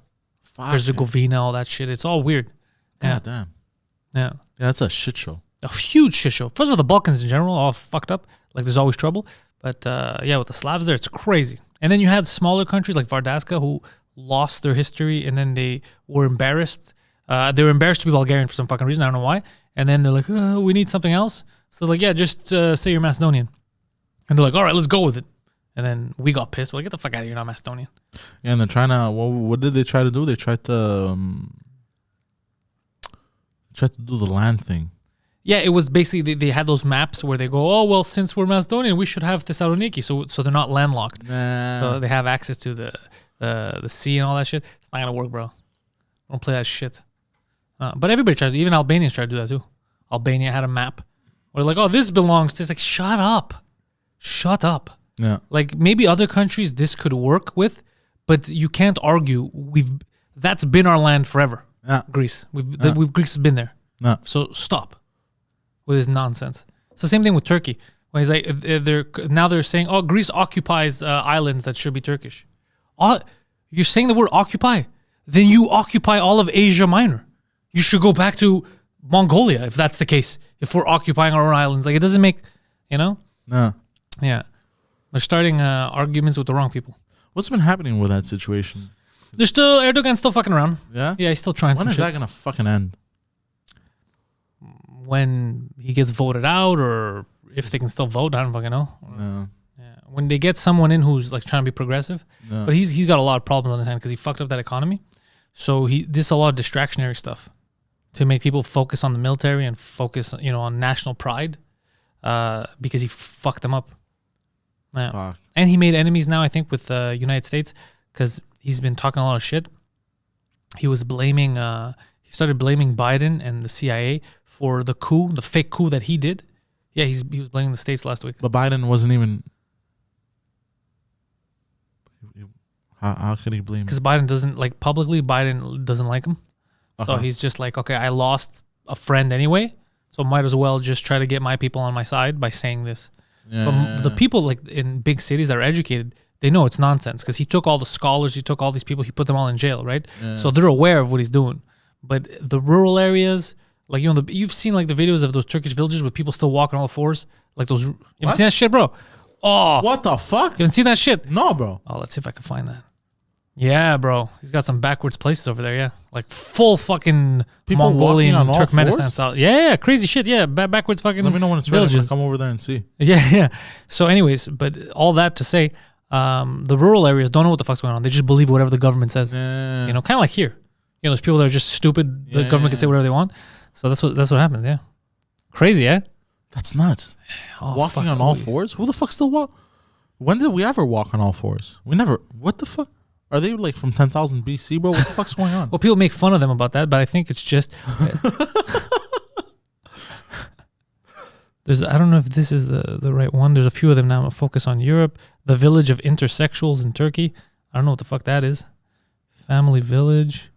Fuck. Herzegovina, all that shit. It's all weird. God damn. Yeah, that's a shit show. A huge shit show. First of all, the Balkans in general, all fucked up. Like, there's always trouble. But, with the Slavs there, it's crazy. And then you had smaller countries like Vardaska who lost their history, and then they were embarrassed. They were embarrassed to be Bulgarian for some fucking reason. I don't know why. And then they're like, we need something else. So, like, yeah, just say you're Macedonian. And they're like, all right, let's go with it. And then we got pissed. We're like, get the fuck out of here, you're not Macedonian. Yeah, and they're trying to, what did they try to do? They tried to do the land thing. Yeah, it was basically, they had those maps where they go, oh, well, since we're Macedonian, we should have Thessaloniki. So they're not landlocked. Nah. So they have access to the sea and all that shit. It's not going to work, bro. Don't play that shit. But everybody tried to, even Albanians tried to do that too. Albania had a map where they're like, oh, this belongs to, it's like, shut up. Shut up. Yeah. Like, maybe other countries this could work with, but you can't argue. That's been our land forever. Yeah. Greece. Greece has been there. Yeah. So stop with this nonsense. It's the same thing with Turkey. When he's like, they're saying, oh, Greece occupies islands that should be Turkish. You're saying the word occupy? Then you occupy all of Asia Minor. You should go back to Mongolia if that's the case. If we're occupying our own islands, like, it doesn't make, No. Yeah. They're starting arguments with the wrong people. What's been happening with that situation? Erdogan's still fucking around. Yeah? Yeah, he's still trying When some is shit. that gonna fucking end? When he gets voted out, or if they can still vote, I don't fucking know. Yeah. Yeah. When they get someone in who's like trying to be progressive, Yeah. but he's got a lot of problems on his hand because he fucked up that economy. So this is a lot of distractionary stuff to make people focus on the military and focus, on national pride, because he fucked them up. Yeah. Fuck. And he made enemies now, I think, with the United States because he's been talking a lot of shit. He was blaming, he started blaming Biden and the CIA for the coup, the fake coup that he did. Yeah, he was blaming the States last week. But Biden wasn't even. How could he blame? Because Biden doesn't like Biden doesn't like him. So Uh-huh. he's just like, okay, I lost a friend anyway, so might as well just try to get my people on my side by saying this. Yeah. But the people like in big cities that are educated, they know it's nonsense because he took all the scholars, he took all these people, he put them all in jail, right? Yeah. So they're aware of what he's doing. But the rural areas, like you've seen like the videos of those Turkish villages with people still walking on all fours, like those. You haven't What? seen that shit, bro? Oh, What the fuck? you haven't seen that shit? No, bro. Oh, let's see if I can find that. Yeah, bro. He's got some backwards places over there, yeah. Like full fucking People Mongolian walking on all Turkmenistan fours? style. Yeah, crazy shit. Yeah, backwards fucking Let me know when it's ready. I'm villages. gonna come over there and see. Yeah. So anyways, but all that to say, the rural areas don't know what the fuck's going on. They just believe whatever the government says. Yeah. Kind of like here. There's people that are just stupid. The government can say whatever they want. So that's what happens, yeah. Crazy, yeah? That's nuts. Oh, Walking fuck, on all holy- fours? Who the fuck still walk? When did we ever walk on all fours? We never. What the fuck? Are they like from 10,000 BC, bro? What the fuck's going on? Well, people make fun of them about that, but I think it's just I don't know if this is the right one. There's a few of them now. I'm gonna focus on Europe. The village of intersexuals in Turkey. I don't know what the fuck that is. Family village.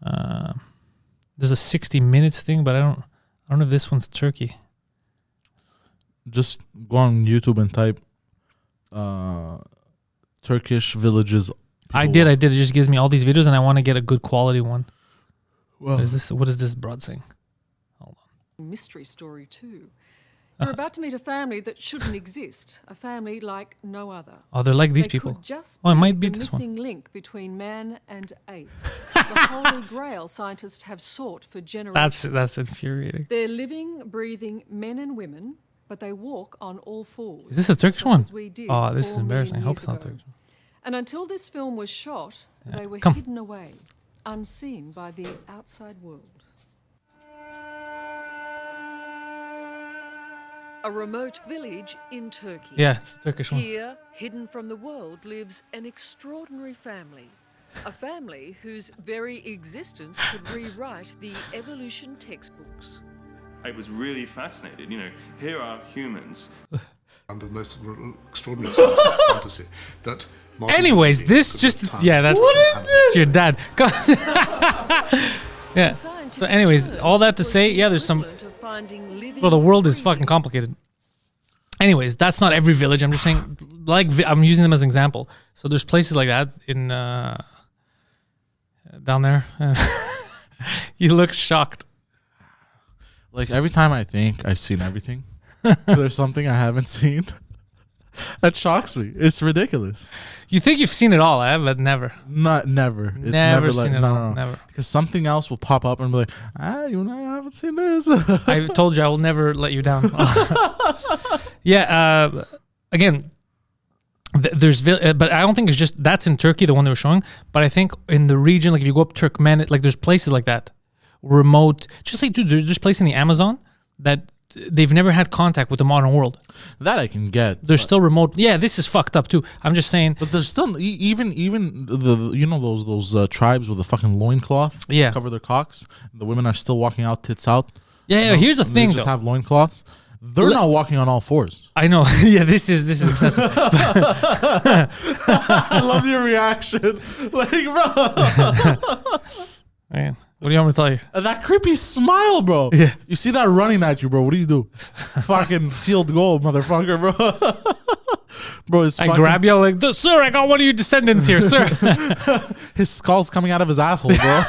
There's a 60 minutes thing, but I don't know if this one's Turkey. Just go on YouTube and type Turkish villages. I did. It just gives me all these videos, and I want to get a good quality one. Well, What is this broad saying? Mystery story too. You're about to meet a family that shouldn't exist, a family like no other. Oh, they're like these They people. could just Oh, it might be the this one. missing link between man and ape. The holy grail scientists have sought for generations. That's infuriating. They're living, breathing men and women, but they walk on all fours. Is this a Turkish just one? as we did Oh, this is 4 million embarrassing. I hope years it's not ago. Turkish. And until this film was shot, they were Come. hidden away, unseen by the outside world. A remote village in Turkey. Yeah, it's the Turkish one. Here, hidden from the world, lives an extraordinary family. A family whose very existence could rewrite the evolution textbooks. I was really fascinated. Here are humans. And the most extraordinary scientific fantasy that. Martin Anyways, Luther King this could just return. yeah, that's What is it's your dad. Yeah. Scientific So anyways, terms all that to was say, the yeah, there's some equivalent of finding living, well, the world is breathing fucking complicated. Anyways, that's not every village. I'm just saying, I'm using them as an example. So there's places like that in down there. You look shocked. like every time I think I've seen everything, there's something I haven't seen that shocks me. It's ridiculous. You think you've seen it all, but never. Never. It's Never like, seen it no, all. no, no. Never. Because something else will pop up and be like, I haven't seen this. I told you I will never let you down. Yeah. Again, but I don't think it's just that's in Turkey, the one they were showing. But I think in the region, like if you go up Turkmen, like there's places like that, remote. Just like dude, there's places in the Amazon that they've never had contact with the modern world. That I can get. They're still remote. Yeah, this is fucked up too. I'm just saying. But there's still even the those tribes with the fucking loincloth Yeah. cover their cocks. The women are still walking out tits out. Yeah. Here's the They thing, just though. have loincloths. They're not walking on all fours. I know. Yeah, this is excessive. I love your reaction. Like, bro. Man, what do you want me to tell you? That creepy smile, bro. Yeah. You see that running at you, bro. What do you do? Fucking field goal, motherfucker, bro. Bro, I grab you like, sir, I got one of your descendants here, sir. his skull's coming out of his asshole, bro.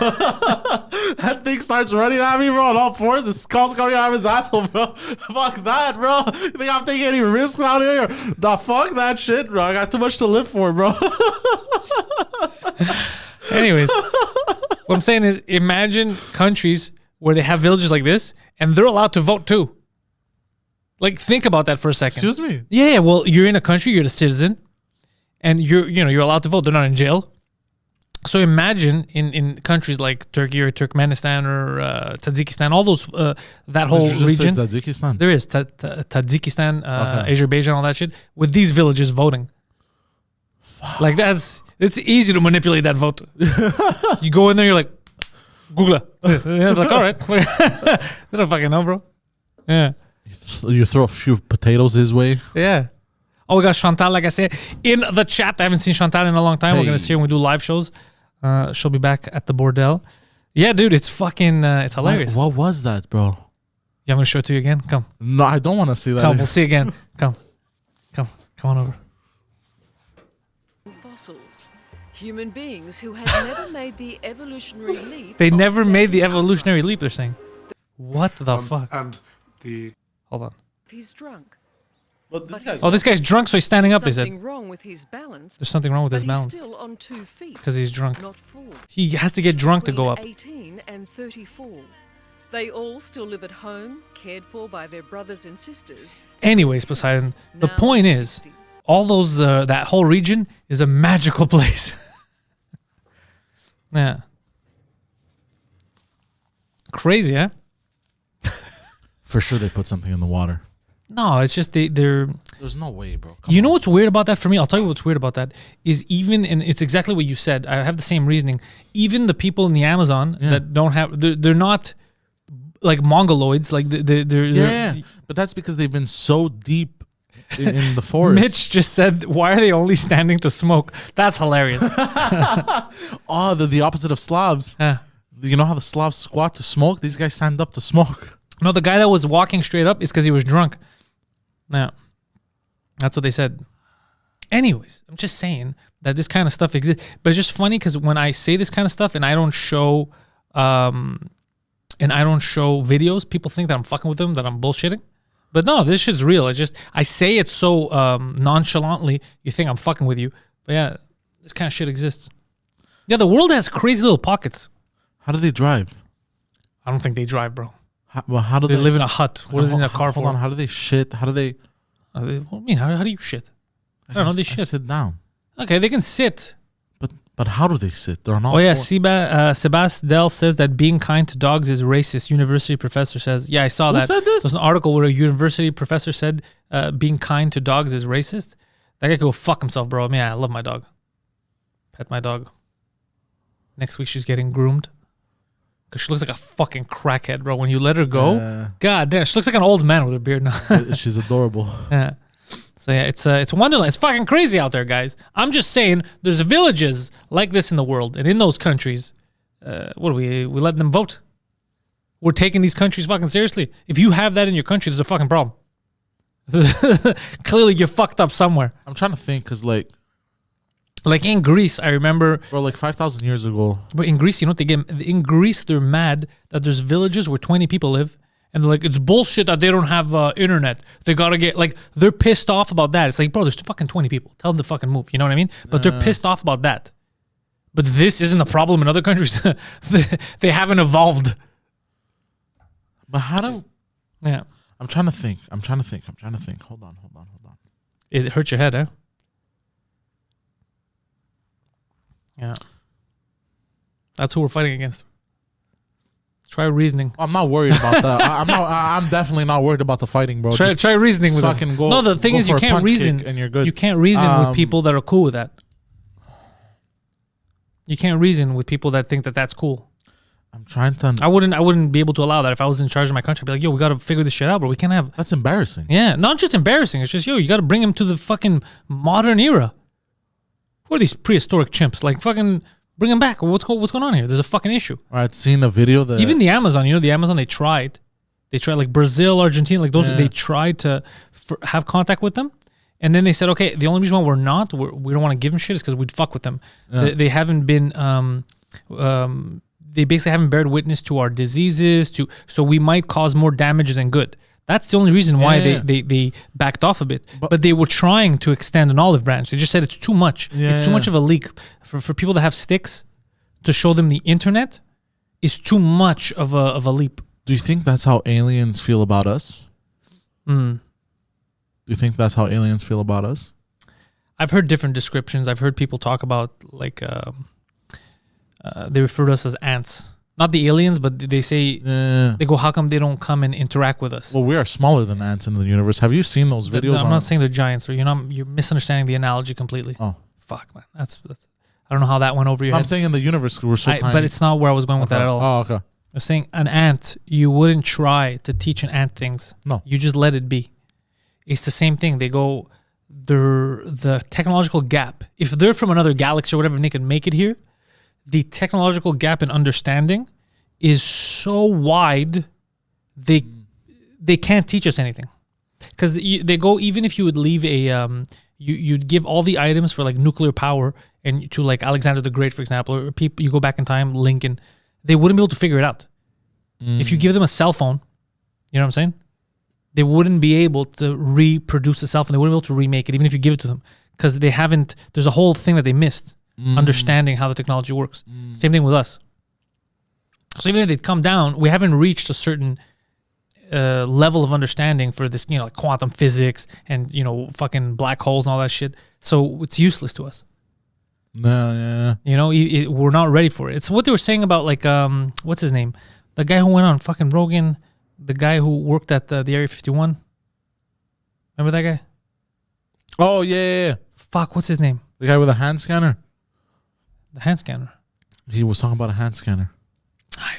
That thing starts running at me, bro, on all fours. His skull's coming out of his asshole, bro. Fuck that, bro. You think I'm taking any risks out here? Nah, fuck that shit, bro. I got too much to live for, bro. Anyways, what I'm saying is, imagine countries where they have villages like this, and they're allowed to vote too. Like, think about that for a second. Excuse me. Yeah, well, you're in a country, you're a citizen, and you're allowed to vote. They're not in jail. So imagine in countries like Turkey or Turkmenistan or Tajikistan, all those that whole Did you just say region. Tajikistan. There is Tajikistan, Azerbaijan, all that shit, with these villages voting. Like it's easy to manipulate that vote. You go in there, you're like, Google it. It's like, all right. They don't fucking know, bro. Yeah. You throw a few potatoes his way. Yeah. Oh, we got Chantal, like I said, in the chat. I haven't seen Chantal in a long time. We're going to see her when we do live shows. She'll be back at the bordel. Yeah, dude, it's fucking, it's hilarious. What was that, bro? Yeah, I'm going to show it to you again. Come. No, I don't want to see that. Come, we'll see again. Come on over. Fossils. Human beings who had never made the evolutionary leap. They of never made the standing evolutionary upright. leap, they're saying. What the fuck? And the Hold on. He's drunk. But this guy's Oh, this guy's drunk, so he's standing up, they said. Something wrong with his balance. There's something wrong with But his he's balance. still on 2 feet. Because he's drunk. Not 4. He has to get drunk to go up. Between 18 and 34. They all still live at home, cared for by their brothers and sisters. Anyways, Poseidon, the Now point in is, 60s. all those, that whole region is a magical place. Yeah. Crazy, huh? For sure they put something in the water. No, it's just they're... There's no way, bro. Come You know on. what's weird about that for me? I'll tell you what's weird about that is even, and it's exactly what you said. I have the same reasoning. Even the people in the Amazon that don't have, they're not like mongoloids. Like they're Yeah, but that's because they've been so deep in the forest. Mitch just said, "Why are they only standing to smoke?" That's hilarious. Oh, they're the opposite of Slavs. Yeah. You know how the Slavs squat to smoke? These guys stand up to smoke. No, the guy that was walking straight up is because he was drunk. Now, that's what they said. Anyways, I'm just saying that this kind of stuff exists. But it's just funny because when I say this kind of stuff and I don't show videos, people think that I'm fucking with them, that I'm bullshitting. But no, this shit's real. It's just I say it so nonchalantly, you think I'm fucking with you. But yeah, this kind of shit exists. Yeah, the world has crazy little pockets. How do they drive? I don't think they drive, bro. How do They live in a hut. What is in a car Hold for? on, how do they shit? How do they... What do you mean? How do you shit? I don't know. They shit. sit down. Okay, they can sit. But how do they sit? They're not... Oh yeah, Sebastell says that being kind to dogs is racist. University professor says. Yeah, I saw Who that. said this? There's an article where a university professor said being kind to dogs is racist. That guy could go fuck himself, bro. I mean, I love my dog. Pet my dog. Next week she's getting groomed. Because she looks like a fucking crackhead, bro. When you let her go, god damn, she looks like an old man with a beard now. She's adorable. Yeah. So yeah, it's Wonderland. It's fucking crazy out there, guys. I'm just saying, there's villages like this in the world, and in those countries, what do we let them vote? We're taking these countries fucking seriously. If you have that in your country, there's a fucking problem. Clearly, you're fucked up somewhere. I'm trying to think because, like in Greece, I remember. Bro, like 5,000 years ago. But in Greece, you know what they get? In Greece, they're mad that there's villages where 20 people live. And they're like, it's bullshit that they don't have internet. They gotta get, like, they're pissed off about that. It's like, bro, there's fucking 20 people. Tell them to fucking move. You know what I mean? But they're pissed off about that. But this isn't a problem in other countries. They haven't evolved. But how do... Yeah. I'm trying to think. Hold on. It hurts your head, huh? Yeah. That's who we're fighting against. Try reasoning. I'm not worried about that. I'm definitely not worried about the fighting, bro. Try reasoning with them. fucking go- No, the thing go is, you for a can't punt reason. kick and you're good. You can't reason with people that are cool with that. You can't reason with people that think that that's cool. I'm trying to... I wouldn't be able to allow that. If I was in charge of my country, I'd be like, yo, we got to figure this shit out, bro. We can't have... That's embarrassing. Yeah, not just embarrassing. It's just, yo, you got to bring him to the fucking modern era. Who are these prehistoric chimps? Like, fucking bring them back. What's going on here? There's a fucking issue. I'd seen a video that... Even the Amazon, the Amazon, they tried like Brazil, Argentina, like those, they tried to have contact with them. And then they said, okay, the only reason why we don't want to give them shit is because we'd fuck with them. Yeah. They haven't been, they basically haven't bared witness to our diseases, so we might cause more damage than good. That's the only reason why they backed off a bit. But they were trying to extend an olive branch. They just said it's too much. It's too much of a leak for people that have sticks. to show them the internet is too much of a leap. Do you think that's how aliens feel about us? Do you think that's how aliens feel about us? I've heard different descriptions. I've heard people talk about like they refer to us as ants. Not the aliens, but they say they go, how come they don't come and interact with us? Well, we are smaller than ants in the universe. Have you seen those videos? I'm not saying they're giants, or you're misunderstanding the analogy completely. Oh, fuck, man. That's I don't know how that went over your head. I'm saying in the universe we're so tiny. But it's not where I was going with that at all. Oh, okay. I was saying an ant, you wouldn't try to teach an ant things. No. You just let it be. It's the same thing. They go, the technological gap. If they're from another galaxy or whatever and they can make it here, the technological gap in understanding is so wide, they can't teach us anything. Because they go, even if you would leave you'd give all the items for like nuclear power and to like Alexander the Great, for example, or people, you go back in time, Lincoln, they wouldn't be able to figure it out. If you give them a cell phone, you know what I'm saying? They wouldn't be able to reproduce a cell phone. They wouldn't be able to remake it, even if you give it to them, because they haven't. There's a whole thing that they missed, understanding how the technology works. Same thing with us. So even if they'd come down, we haven't reached a certain level of understanding for this, like quantum physics and fucking black holes and all that shit. So it's useless to us. No, yeah. We're not ready for it. It's what they were saying about like what's his name, the guy who went on fucking Rogan, the guy who worked at the Area 51. Remember that guy? Oh yeah. Fuck, what's his name? The guy with a hand scanner. The hand scanner. He was talking about a hand scanner.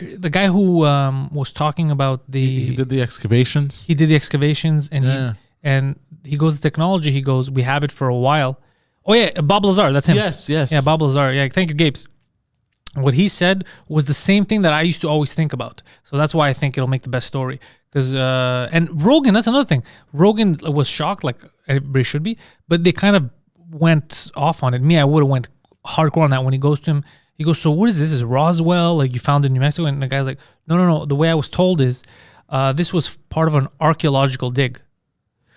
The guy who was talking about He did the excavations. He did the excavations, and he goes, the technology. He goes, we have it for a while. Oh yeah, Bob Lazar. That's him. Yes. Yeah, Bob Lazar. Yeah, thank you, Gapes. What he said was the same thing that I used to always think about. So that's why I think it'll make the best story. Because and Rogan, that's another thing. Rogan was shocked, like everybody should be, but they kind of went off on it. Me, I would have went hardcore on that when he goes to him. He goes, so what is this? This is Roswell? Like you found in New Mexico? And the guy's like, no. The way I was told is this was part of an archaeological dig.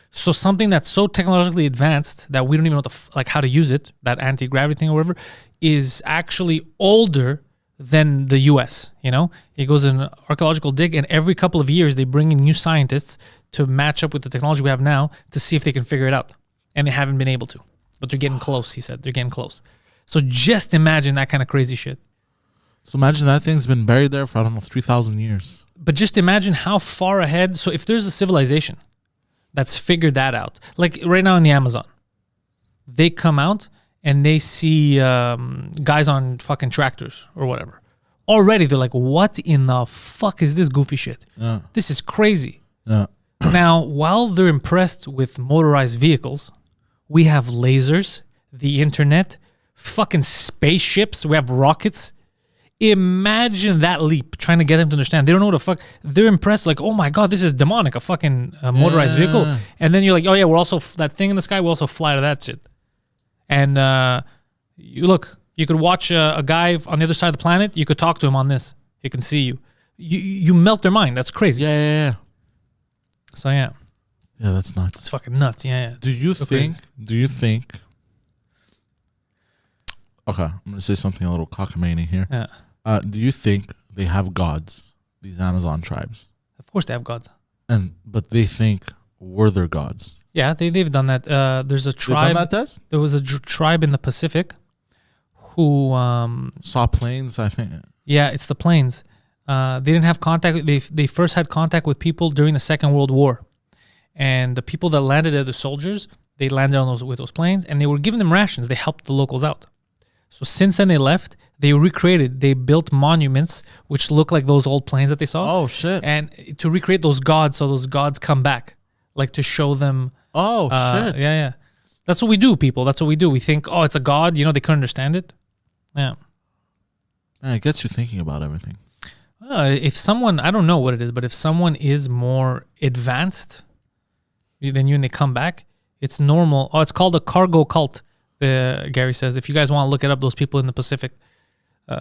So something that's so technologically advanced that we don't even know how to use it, that anti-gravity thing or whatever, is actually older than the U.S., He goes in an archaeological dig, and every couple of years they bring in new scientists to match up with the technology we have now to see if they can figure it out. And they haven't been able to. But they're getting close, he said. They're getting close. So just imagine that kind of crazy shit. So imagine that thing's been buried there for, 3,000 years. But just imagine how far ahead. So if there's a civilization that's figured that out, like right now in the Amazon, they come out and they see guys on fucking tractors or whatever. Already they're like, what in the fuck is this goofy shit? Yeah. This is crazy. Yeah. Now, while they're impressed with motorized vehicles, we have lasers, the internet, fucking spaceships, we have rockets. Imagine that leap, trying to get them to understand. They don't know what the fuck. They're impressed, like, oh my God, this is demonic, a fucking motorized vehicle. And then you're like, oh yeah, we're also, that thing in the sky, we also fly to that shit. And you could watch a guy on the other side of the planet, you could talk to him on this. He can see you. You melt their mind. That's crazy. Yeah. So yeah. Yeah, that's nuts. It's fucking nuts. Yeah. Do you think, okay, I'm going to say something a little cockamamie here. Yeah. Do you think they have gods, these Amazon tribes? Of course they have gods. But they think we're their gods. Yeah, they've done that. There's a tribe. They've done that test? There was a tribe in the Pacific who saw planes, I think. Yeah, it's the planes. They didn't have contact. They first had contact with people during the Second World War, and the people that landed there, the soldiers, they landed on with those planes, and they were giving them rations. They helped the locals out. So since then they left. They recreated. They built monuments which look like those old planes that they saw. Oh shit! And to recreate those gods, so those gods come back, like to show them. Oh shit! Yeah. That's what we do, people. That's what we do. We think, oh, it's a god. They couldn't understand it. Yeah. It gets you thinking about everything. If someone, I don't know what it is, but if someone is more advanced than you and they come back, it's normal. Oh, it's called a cargo cult. Gary says, if you guys want to look it up, those people in the Pacific,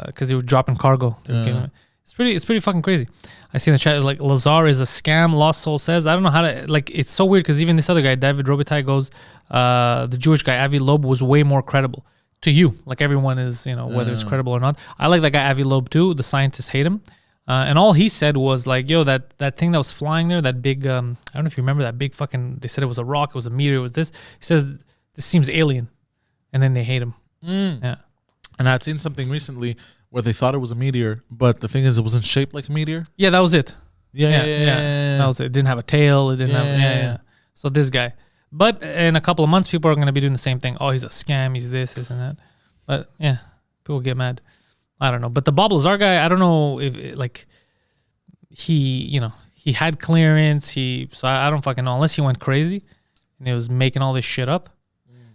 because they were dropping cargo. It's pretty fucking crazy. I see in the chat, like, Lazar is a scam, Lost Soul says. I don't know how to, like, it's so weird because even this other guy, David Robitaille, goes, the Jewish guy, Avi Loeb, was way more credible. to you. Like everyone is, whether it's credible or not. I like that guy Avi Loeb too. The scientists hate him. And all he said was like, yo, that thing that was flying there, that big, I don't know if you remember that big fucking, they said it was a rock, it was a meteor, it was this. He says, this seems alien. And then they hate him. Yeah. And I'd seen something recently where they thought it was a meteor, but the thing is, it wasn't shaped like a meteor. Yeah, that was it. Yeah. That was it. It didn't have a tail. It didn't have, So this guy. But in a couple of months, people are going to be doing the same thing. Oh, he's a scam. He's this and that. But yeah, people get mad. I don't know. But the Bob Lazar guy, I don't know if he had clearance. So I don't fucking know, unless he went crazy and he was making all this shit up.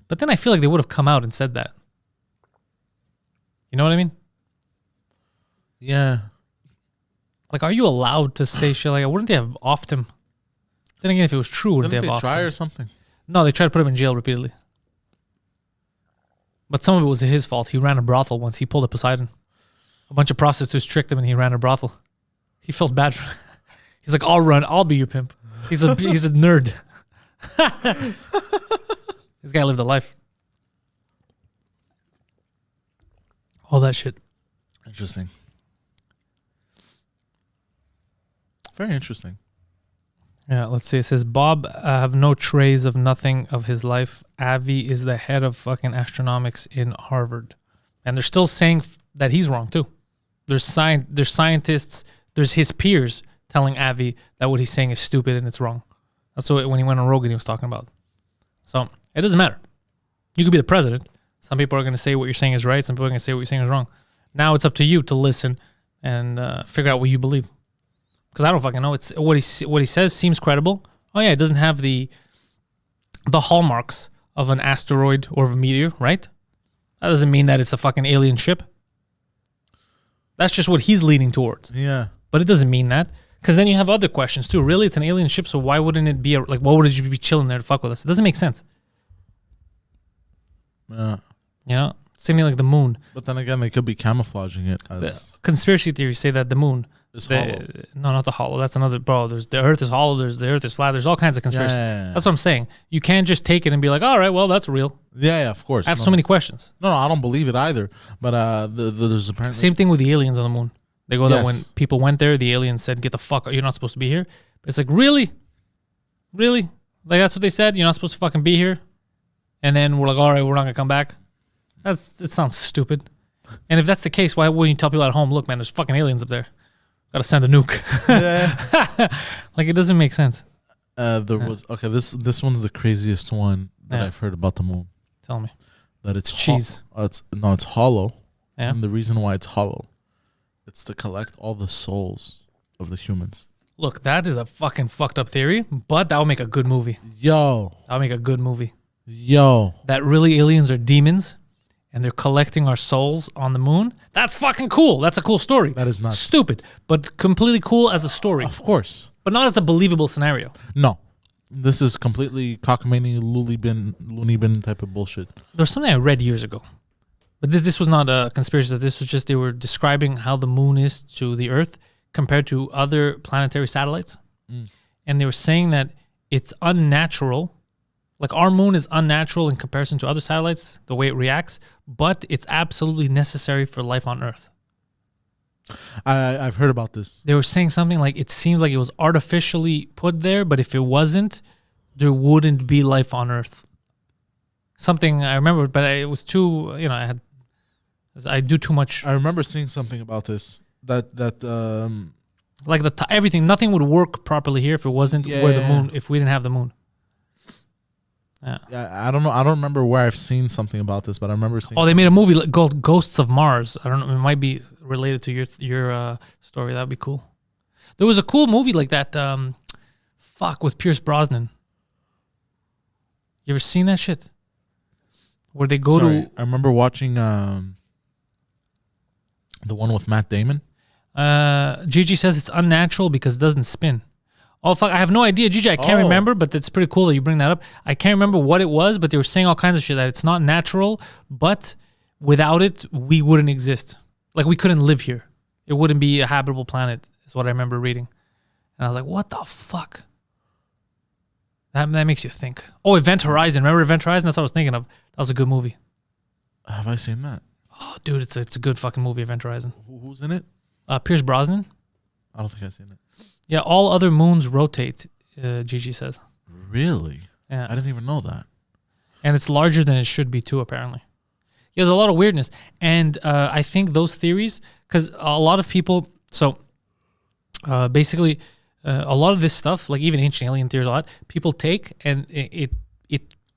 But then I feel like they would have come out and said that. You know what I mean? Yeah. Like, are you allowed to say shit like that? Wouldn't they have offed him? Then again, if it was true, wouldn't Didn't they they have offed try him? or something? No, they tried to put him in jail repeatedly. But some of it was his fault. He ran a brothel once. He pulled a Poseidon. A bunch of prostitutes tricked him and he ran a brothel. He felt bad for He's like, I'll run. I'll be your pimp. He's a nerd. This guy lived a life. All that shit. Interesting. Very interesting. Yeah, let's see. It says, Bob have no trace of nothing of his life. Avi is the head of fucking astronomics in Harvard. And they're still saying that he's wrong too. There's scientists, there's his peers telling Avi that what he's saying is stupid and it's wrong. That's what when he went on Rogan he was talking about. So it doesn't matter. You could be the president. Some people are going to say what you're saying is right. Some people are going to say what you're saying is wrong. Now it's up to you to listen and figure out what you believe. Because I don't fucking know. It's what he says seems credible. Oh yeah, it doesn't have the hallmarks of an asteroid or of a meteor, right? That doesn't mean that it's a fucking alien ship. That's just what he's leaning towards. Yeah. But it doesn't mean that. Because then you have other questions too. Really, it's an alien ship, so why wouldn't it be why would you be chilling there to fuck with us? It doesn't make sense. Yeah. Same thing like the moon. But then again, they could be camouflaging it as Conspiracy theories say that the moon is hollow. No, not the hollow. That's another, bro. There's the Earth is hollow. There's the Earth is flat. There's all kinds of conspiracies. Yeah. That's what I'm saying. You can't just take it and be like, all right, well, that's real. Yeah, of course. I have so many questions. No, I don't believe it either. But there's apparently Same thing with the aliens on the moon. They go that when Yes. people went there, the aliens said, "Get the fuck! You're not supposed to be here." But it's like, really, like that's what they said. You're not supposed to fucking be here. And then we're like, all right, we're not gonna come back. It sounds stupid. And if that's the case, why wouldn't you tell people at home, look, man, there's fucking aliens up there. Got to send a nuke. Like, it doesn't make sense. This one's the craziest one that I've heard about the moon. Tell me. That it's cheese. It's hollow. Yeah. And the reason why it's hollow, it's to collect all the souls of the humans. Look, that is a fucking fucked up theory, but that would make a good movie. Yo. That would make a good movie. Yo. That really aliens are demons and they're collecting our souls on the moon. That's fucking cool. That's a cool story. That is nuts. Stupid, but completely cool as a story. Of course. But not as a believable scenario. No. This is completely cockamamie, loony bin type of bullshit. There's something I read years ago. But this was not a conspiracy. This was just they were describing how the moon is to the Earth compared to other planetary satellites. And they were saying that it's unnatural. Like, our moon is unnatural in comparison to other satellites, the way it reacts, but it's absolutely necessary for life on Earth. I've heard about this. They were saying something like it seems like it was artificially put there, but if it wasn't, there wouldn't be life on Earth. Something I remember, but it was too, I do too much. I remember seeing something about this. Like everything, nothing would work properly here if it wasn't where the moon, if we didn't have the moon. Yeah, I don't know. I don't remember where I've seen something about this, but I remember seeing. Oh, they made a movie called Ghosts of Mars. I don't know. It might be related to your story. That'd be cool. There was a cool movie like that. With Pierce Brosnan. You ever seen that shit? Where they go to. I remember watching the one with Matt Damon. Gigi says it's unnatural because it doesn't spin. Oh, fuck, I have no idea, Gigi. I can't remember, but it's pretty cool that you bring that up. I can't remember what it was, but they were saying all kinds of shit, that it's not natural, but without it, we wouldn't exist. Like, we couldn't live here. It wouldn't be a habitable planet, is what I remember reading. And I was like, what the fuck? That makes you think. Oh, Event Horizon. Remember Event Horizon? That's what I was thinking of. That was a good movie. Have I seen that? Oh, dude, it's a good fucking movie, Event Horizon. Who's in it? Pierce Brosnan. I don't think I've seen it. Yeah, all other moons rotate, Gigi says. Really? Yeah. I didn't even know that. And it's larger than it should be too, apparently. Yeah, there's a lot of weirdness. And I think those theories, because a lot of people, basically, a lot of this stuff, like even ancient alien theories, a lot, people take and it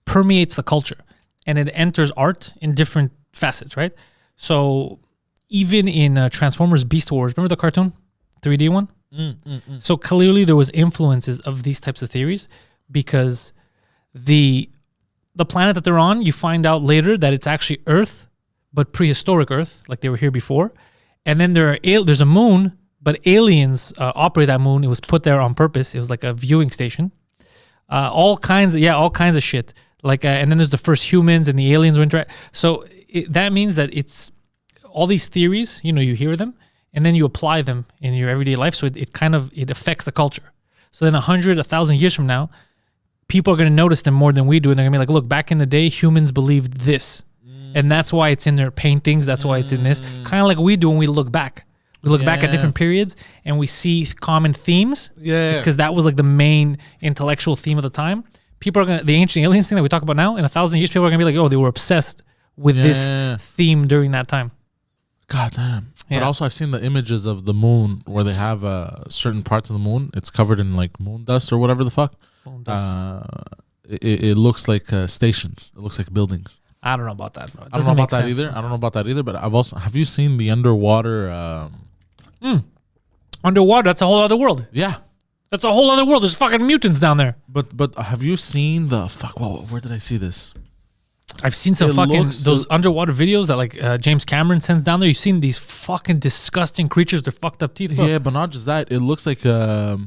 permeates the culture. And it enters art in different facets, right? So even in Transformers Beast Wars, remember the cartoon? 3D one? So clearly there was influences of these types of theories because the planet that they're on, you find out later that it's actually Earth, but prehistoric Earth, like they were here before. And then there's a moon, but aliens operate that moon. It was put there on purpose. It was like a viewing station. All kinds of shit. Like, and then there's the first humans and the aliens were interact. So that means that it's all these theories. You hear them, and then you apply them in your everyday life. So it affects the culture. So then 100, 1,000 years from now, people are going to notice them more than we do, and they're going to be like, look, back in the day, humans believed this, and that's why it's in their paintings. That's why it's in this. Kind of like we do when we look back. We look back at different periods, and we see common themes. Yeah, it's because that was like the main intellectual theme of the time. People are the ancient aliens thing that we talk about now, in 1,000 years, people are gonna be like, oh, they were obsessed with this theme during that time. God damn. Yeah. But also I've seen the images of the moon where they have certain parts of the moon. It's covered in like moon dust or whatever the fuck. Moon dust. It looks like stations. It looks like buildings. I don't know about that, bro. I don't know about that either. But have you seen the underwater? Underwater, that's a whole other world. Yeah. That's a whole other world. There's fucking mutants down there. But have you seen the fuck? Where did I see this? I've seen some those underwater videos that like James Cameron sends down there. You've seen these fucking disgusting creatures. They're fucked up teeth. Yeah, but not just that. It looks like oh,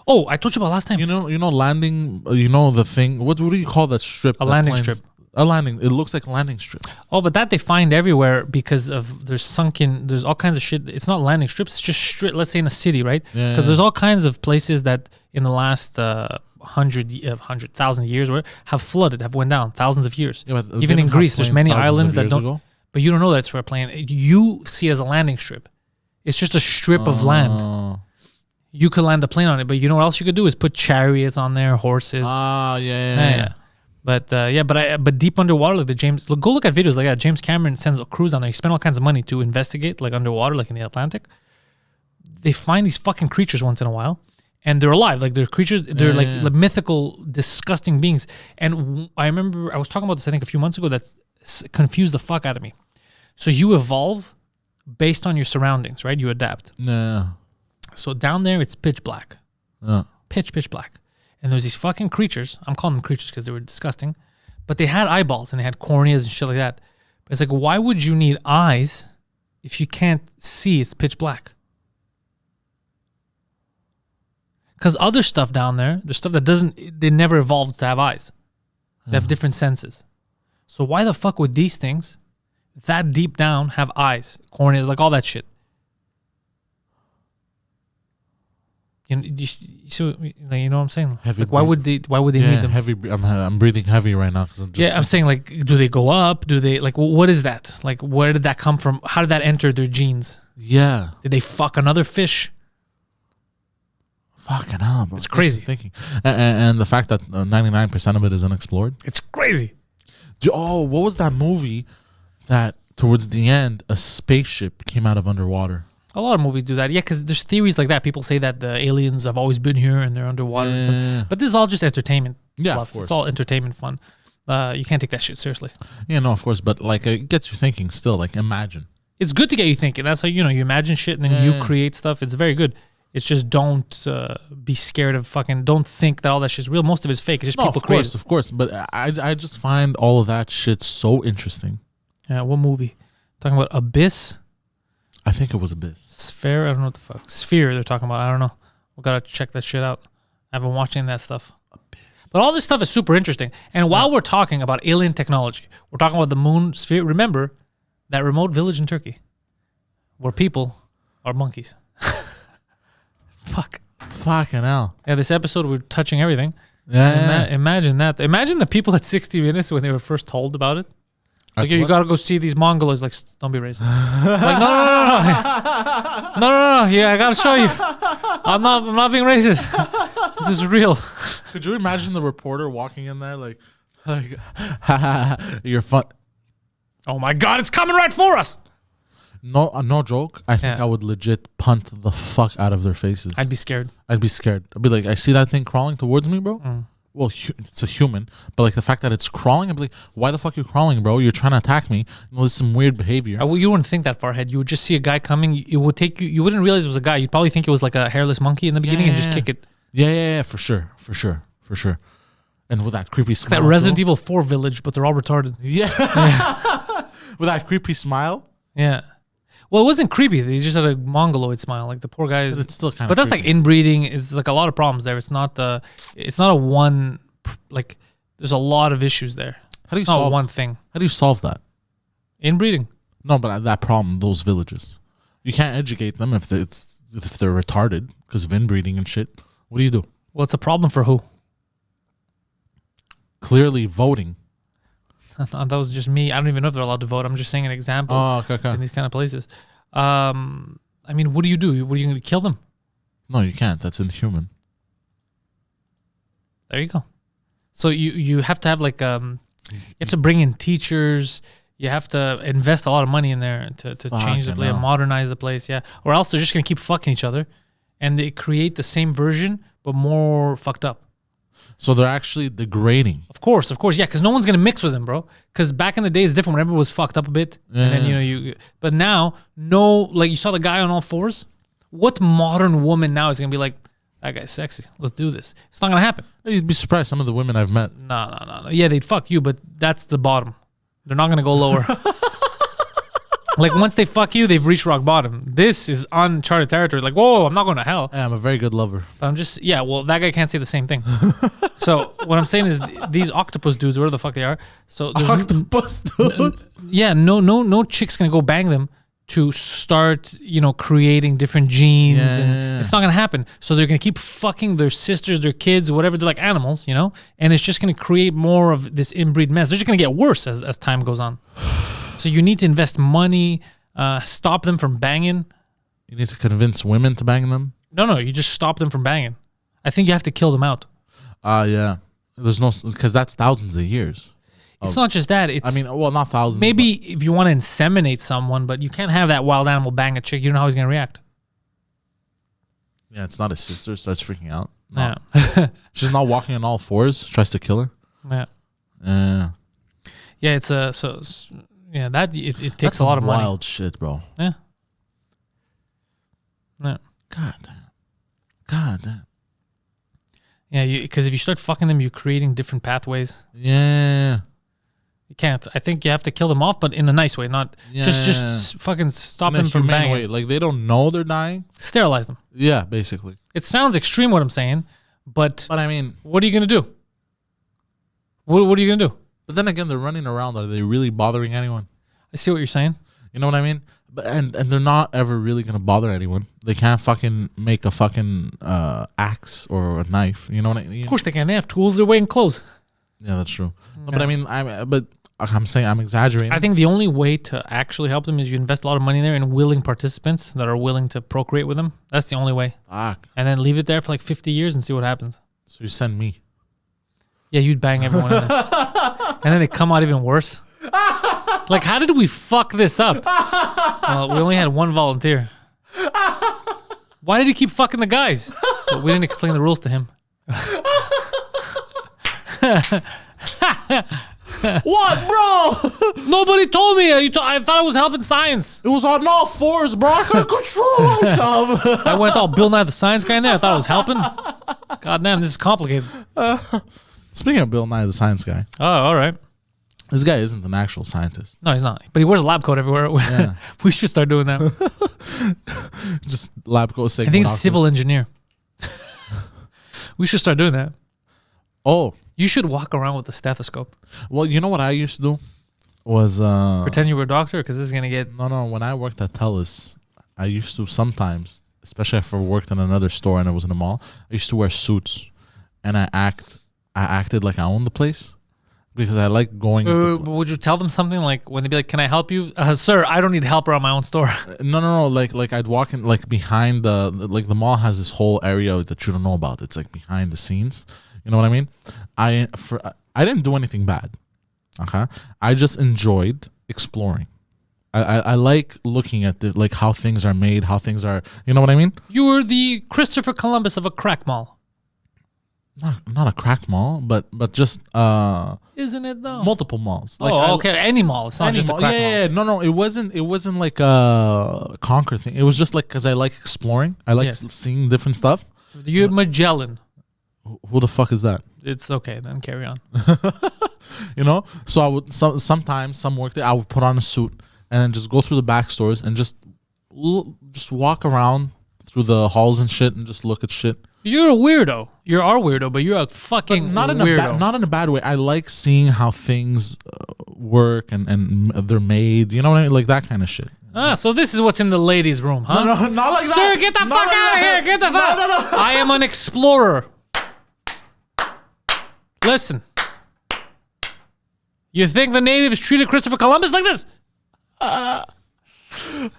I told you about last time. You know landing. You know the thing. What do you call that strip? A landing strip. A landing. It looks like a landing strip. Oh, but that they find everywhere because of there's all kinds of shit. It's not landing strips. It's just strip. Let's say in a city, right? Because there's all kinds of places that in the last 100,000 years have flooded, have went down thousands of years. Yeah, even in Greece, there's many islands that don't. But you don't know that's for a plane. You see it as a landing strip. It's just a strip of land. You could land a plane on it, but you know what else you could do is put chariots on there, horses. Yeah. But but deep underwater, like go look at videos like that. James Cameron sends a cruise on there. He spent all kinds of money to investigate, like underwater, like in the Atlantic. They find these fucking creatures once in a while, and they're alive. Like they're creatures. They're like mythical, disgusting beings. And I remember I was talking about this, I think, a few months ago. That's confused the fuck out of me. So you evolve based on your surroundings, right? You adapt. Yeah. So down there, it's pitch black. Pitch black. And there's these fucking creatures. I'm calling them creatures because they were disgusting. But they had eyeballs and they had corneas and shit like that. But it's like, why would you need eyes if you can't see it's pitch black? Because other stuff down there, there's stuff that they never evolved to have eyes. They have different senses. So why the fuck would these things that deep down have eyes, corneas, like all that shit? You know what I'm saying? Like, why would they need them? Heavy. I'm breathing heavy right now. I'm saying, like, do they go up? Do they what is that? Like, where did that come from? How did that enter their genes? Yeah. Did they fuck another fish? Fucking hell, bro. It's crazy. Thinking. And the fact that 99% of it is unexplored. It's crazy. What was that movie that towards the end a spaceship came out of underwater? A lot of movies do that. Yeah, because there's theories like that. People say that the aliens have always been here and they're underwater. And stuff. But this is all just entertainment. Yeah, fluff. Of course. It's all entertainment fun. You can't take that shit seriously. Yeah, no, of course. But like, it gets you thinking still. Like, imagine. It's good to get you thinking. That's how, you imagine shit and then you create stuff. It's very good. It's just don't be scared of don't think that all that shit's real. Most of it's fake. It's just people create. Of course. But I just find all of that shit so interesting. Yeah, what movie? Talking about Abyss? I think it was Abyss. Sphere? I don't know what the fuck. Sphere they're talking about. I don't know. We got to check that shit out. I haven't watched any of that stuff. Abyss. But all this stuff is super interesting. And while we're talking about alien technology, we're talking about the moon sphere. Remember that remote village in Turkey where people are monkeys. Fuck. Fucking hell. Yeah, this episode we're touching everything. Yeah. Imagine that. Imagine the people at 60 Minutes when they were first told about it. Like, you gotta go see these Mongoloids. Like, don't be racist. Like, no. Yeah, I gotta show you. I'm not being racist. This is real. Could you imagine the reporter walking in there like you're fun? Oh my God, it's coming right for us. No joke. I think I would legit punt the fuck out of their faces. I'd be scared. I'd be scared. I'd be like, I see that thing crawling towards me, bro. Well, it's a human, but like the fact that it's crawling, I'd be like, why the fuck are you crawling, bro? You're trying to attack me. There's some weird behavior. You wouldn't think that far ahead. You would just see a guy coming. It would take you. You wouldn't realize it was a guy. You'd probably think it was like a hairless monkey in the beginning and just kick it. Yeah, for sure. And with that creepy smile. That Resident Evil 4 village, but they're all retarded. Yeah. With that creepy smile. Yeah. Well, it wasn't creepy. He just had a mongoloid smile. Like the poor guy is. It's still kind of. But that's creepy. Like inbreeding. It's like a lot of problems there. It's not a one. Like there's a lot of issues there. How do you solve solve one thing? How do you solve that? Inbreeding. No, but that problem, those villages, you can't educate them if they're retarded because of inbreeding and shit. What do you do? Well, it's a problem for who? Clearly voting. That was just me. I don't even know if they're allowed to vote. I'm just saying an example. Oh, okay. In these kind of places. I mean, what do you do? What are you going to kill them? No, you can't. That's inhuman. There you go. So you have to have like you have to bring in teachers. You have to invest a lot of money in there to change the place, modernize the place. Yeah, or else they're just going to keep fucking each other, and they create the same version but more fucked up. So they're actually degrading. Of course, yeah, because no one's gonna mix with them, bro. Because back in the day, it's different when everyone was fucked up a bit, and then But now, like you saw the guy on all fours. What modern woman now is gonna be like, that guy's sexy? Let's do this. It's not gonna happen. You'd be surprised. Some of the women I've met. No. Yeah, they'd fuck you, but that's the bottom. They're not gonna go lower. Like once they fuck you, they've reached rock bottom. This is uncharted territory. Like, whoa, I'm not going to hell. Yeah, I'm a very good lover. But I'm just, well, that guy can't say the same thing. So what I'm saying is these octopus dudes, whatever the fuck they are. So there's octopus dudes. No chick's gonna go bang them to start, creating different genes, and it's not gonna happen. So they're gonna keep fucking their sisters, their kids, whatever. They're like animals, and it's just gonna create more of this inbreed mess. They're just gonna get worse as time goes on. So you need to invest money, stop them from banging. You need to convince women to bang them? No, you just stop them from banging. I think you have to kill them out. Yeah. There's because that's thousands of years. It's not just that. Not thousands. Maybe if you want to inseminate someone, but you can't have that wild animal bang a chick. You don't know how he's going to react. Yeah, it's not his sister. Starts freaking out. No. Yeah. She's not walking on all fours. Tries to kill her. Yeah. Yeah, it takes a lot of money. Wild shit, bro. Yeah. God damn. Yeah, because if you start fucking them, you're creating different pathways. Yeah. You can't. I think you have to kill them off, but in a nice way, not just fucking stop them from banging. Way. Like they don't know they're dying. Sterilize them. Yeah, basically. It sounds extreme what I'm saying, but I mean, what are you gonna do? What are you gonna do? But then again, they're running around. Are they really bothering anyone? I see what you're saying. You know what I mean? But and they're not ever really gonna bother anyone. They can't fucking make a fucking axe or a knife. You know what I mean? Of course they can. They have tools. They're weighing clothes. Yeah, that's true. Yeah. No, but I mean, I'm saying I'm exaggerating. I think the only way to actually help them is you invest a lot of money there in willing participants that are willing to procreate with them. That's the only way. Fuck. And then leave it there for like 50 years and see what happens. So you send me. Yeah, you'd bang everyone in there. And then they come out even worse. Like, how did we fuck this up? Well, we only had one volunteer. Why did he keep fucking the guys? But we didn't explain the rules to him. What, bro? Nobody told me. I thought I was helping science. It was on all fours, bro. I couldn't control myself. I went all Bill Nye the Science Guy in there. I thought I was helping. God damn, this is complicated. Speaking of Bill Nye the Science Guy. Oh, all right. This guy isn't an actual scientist. No, he's not. But he wears a lab coat everywhere. Yeah. We should start doing that. Just lab coat. I think he's a civil engineer. We should start doing that. Oh. You should walk around with a stethoscope. Well, you know what I used to do? Was pretend you were a doctor? Because this is going to get... No. When I worked at Pantelis, I used to sometimes, especially if I worked in another store and it was in a mall, I used to wear suits. And I acted like I owned the place. because I like going. Would you tell them something like when they'd be like, "Can I help you, sir? I don't need help around my own store." No. Like I'd walk in like behind the mall has this whole area that you don't know about. It's like behind the scenes. You know what I mean? I didn't do anything bad. Okay, I just enjoyed exploring. I like looking at like how things are made, how things are. You know what I mean? You were the Christopher Columbus of a crack mall. Not a crack mall, but just Isn't it though? multiple malls. Okay, any mall. It's not Any just a mall. crack Yeah, mall. no, it wasn't like a conquer thing. It was just like because I like exploring. I like Yes. seeing different stuff. You're Magellan. Who the fuck is that? It's okay, then carry on. You know. So I would sometimes some work day I would put on a suit and then just go through the back stores and just walk around through the halls and shit and just look at shit. You're a weirdo. You're our weirdo, but you're a fucking Not in weirdo. not in a bad way. I like seeing how things work and they're made. You know what I mean? Like that kind of shit. So this is what's in the ladies' room, huh? No, not like that. Sir, get the fuck out of here! Get the fuck! No. I am an explorer. Listen. You think the natives treated Christopher Columbus like this?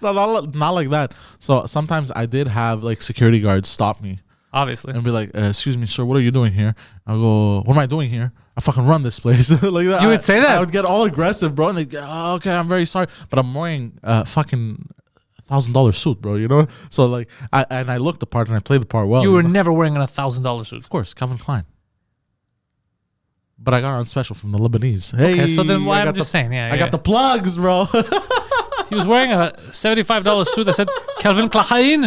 No, not like that. So sometimes I did have like security guards stop me Obviously. and be like, "Excuse me, sir, what are you doing here?" I go, "What am I doing here? I fucking run this place." Like that. You would say that? I would get all aggressive, bro. And they go, "Oh, okay, I'm very sorry, but I'm wearing fucking $1,000 suit, bro. You know." So like, I look the part and I play the part well. You were know? never wearing a $1,000 suit. Of course, Calvin Klein. But I got on special from the Lebanese. Hey, Okay, so then why I I'm got just saying, yeah. I got the plugs, bro. He was wearing a $75 suit that said Calvin Klein.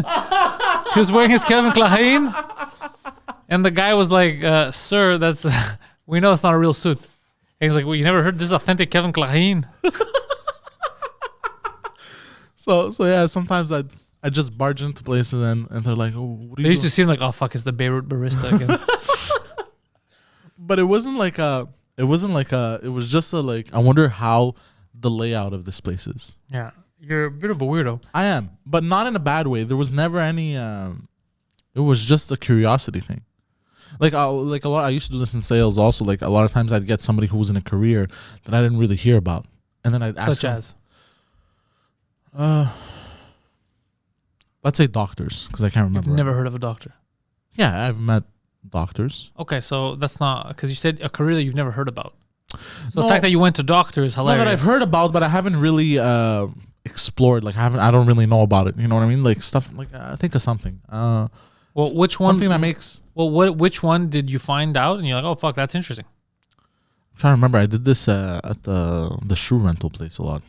He was wearing his Calvin Klein. And the guy was like, sir, that's we know it's not a real suit. And he's like, well, you never heard this authentic Calvin Klein? So yeah, sometimes I just barge into places and they're like, "Oh, what are They you used to doing?" seem like, oh, fuck, it's the Beirut barista again. But it wasn't like it was just a like, I wonder how the layout of this place is. Yeah. You're a bit of a weirdo. I am, but not in a bad way. There was never any, it was just a curiosity thing. Like a lot, I used to do this in sales also. Like a lot of times I'd get somebody who was in a career that I didn't really hear about. And then I'd ask Such them, as? let's say doctors, because I can't remember. Never heard of a doctor. Yeah, I've met doctors. Okay, so that's not, because you said a career that you've never heard about. So No. the fact that you went to doctor is No, hilarious. that I've heard about, but I haven't really explored. Like I don't really know about it. You know what I mean? Like stuff. Like think of something. Well, which one? Something that makes. Well, which one did you find out? And you're like, oh fuck, that's interesting. I'm trying to remember. I did this at the shoe rental place a lot.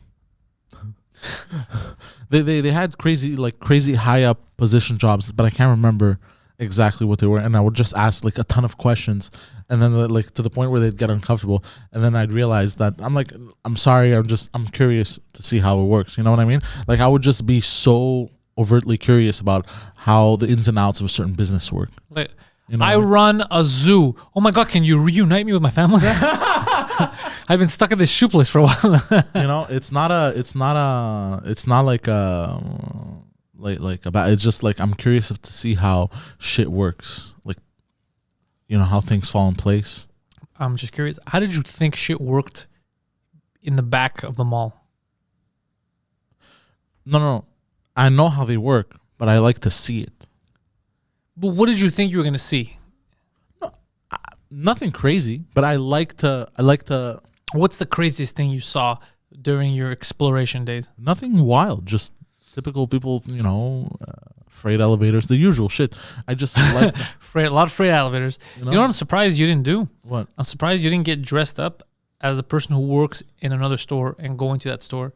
They had crazy high up position jobs, but I can't remember exactly what they were. And I would just ask like a ton of questions, and then like to the point where they'd get uncomfortable, and then I'd realize that I'm like, I'm sorry, I'm curious to see how it works. You know what I mean? Like I would just be so overtly curious about how the ins and outs of a certain business work. Like, You know I what I mean? run a zoo. Oh my god, can you reunite me with my family? I've been stuck in this shoe place for a while. You know, it's not like about. It's just like I'm curious to see how shit works. Like, you know, how things fall in place. I'm just curious. How did you think shit worked in the back of the mall? No. I know how they work, but I like to see it. But what did you think you were gonna see? Nothing crazy, but I like to. What's the craziest thing you saw during your exploration days? Nothing wild, just typical people. You know, freight elevators, the usual shit. I just like A lot of freight elevators. You know what I'm surprised you didn't do? what. I'm surprised you didn't get dressed up as a person who works in another store and go into that store.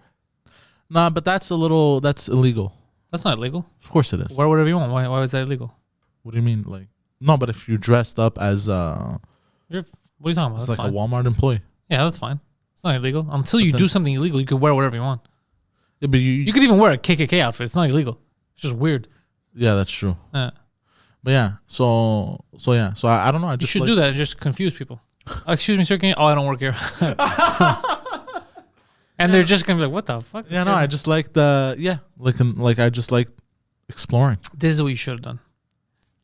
Nah, but that's illegal. That's not illegal. Of course it is. Wear whatever you want. Why was that illegal? What do you mean, like? No, but if you're dressed up as What are you talking about? it's That's like fine. a Walmart employee. Yeah, that's fine. It's not illegal. Until you then- do something illegal, you can wear whatever you want. Yeah, but You could even wear a KKK outfit. It's not illegal. It's just weird. yeah, that's true. Yeah. But yeah, so I don't know. I You just should like, do that and just confuse people. Excuse me, sir. Can you? Oh, I don't work here. And they're just gonna be like, "What the fuck?" Yeah, no, I just like I just like exploring. This is what you should have done.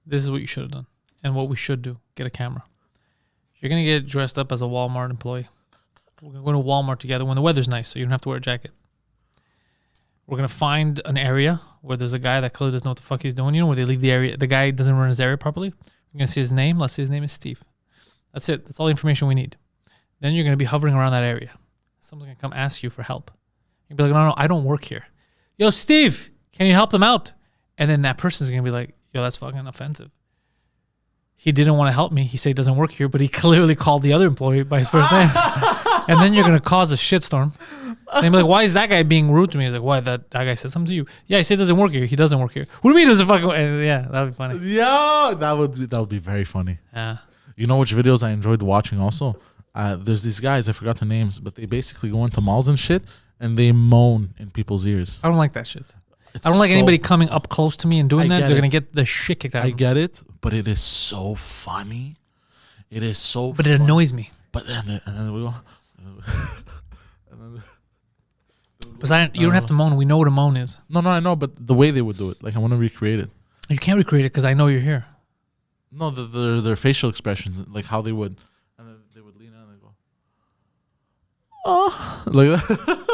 This is what you should have done, and what we should do: get a camera. You're gonna get dressed up as a Walmart employee. We're going to go to Walmart together when the weather's nice, so you don't have to wear a jacket. We're going to find an area where there's a guy that clearly doesn't know what the fuck he's doing. You know, where they leave the area. The guy doesn't run his area properly. We're going to see his name. Let's say his name is Steve. That's it. That's all the information we need. Then you're going to be hovering around that area. Someone's going to come ask you for help. You'll be like, no, I don't work here. Yo, Steve, can you help them out? And then that person's going to be like, yo, that's fucking offensive. He didn't want to help me. He said he doesn't work here, but he clearly called the other employee by his first name. And then you're going to cause a shitstorm. And you'll be like, why is that guy being rude to me? He's like, why? That guy said something to you. Yeah, he said he doesn't work here. He doesn't work here. What do you mean he doesn't fucking work? Yeah, that would be funny. Yeah, that would be very funny. Yeah. You know which videos I enjoyed watching also? There's these guys, I forgot their names, but they basically go into malls and shit, and they moan in people's ears. I don't like that shit. I don't like anybody coming up close to me and doing that. They're going to get the shit kicked out of them. I get it, but it is so funny. It is so But it annoys me. But and then we go... Poseidon, you don't have to moan. We know what a moan is. No, I know, but the way they would do it, like I want to recreate it. You can't recreate it because I know you're here. No, their facial expressions, like how they would, and then they would lean out and go, oh, like that.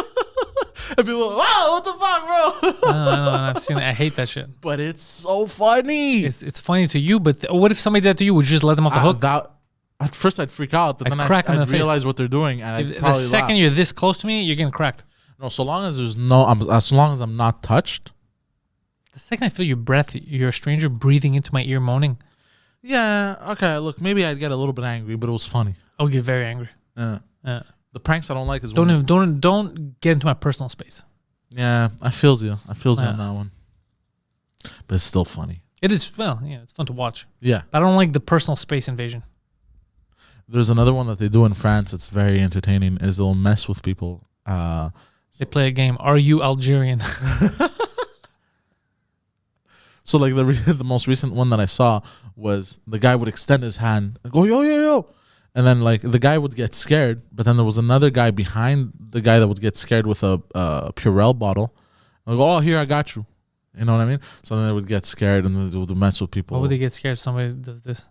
And people, wow, what the fuck, bro? I know, I've seen it. I hate that shit. But it's so funny. It's funny to you, but what if somebody did that to you? Would you just let them off the hook? At first, I'd freak out, but then I'd realize what they're doing, and I'd probably the second you're this close to me, you're getting cracked. No, so long as as long as I'm not touched. The second I feel your breath, you're a stranger breathing into my ear, moaning. Yeah, okay. Look, maybe I'd get a little bit angry, but it was funny. I would get very angry. Yeah. The pranks I don't like is don't get into my personal space. Yeah, I feels you. I feels you on that one. But it's still funny. It is. Well, yeah, it's fun to watch. Yeah, but I don't like the personal space invasion. There's another one that they do in France. It's very entertaining. Is they'll mess with people. They play a game. Are you Algerian? So like the most recent one that I saw was the guy would extend his hand and go yo yo yo, and then like the guy would get scared, but then there was another guy behind the guy that would get scared with a Purell bottle. Like, oh, here, I got you. You know what I mean? So then they would get scared and then they would mess with people. Why would they get scared if somebody does this?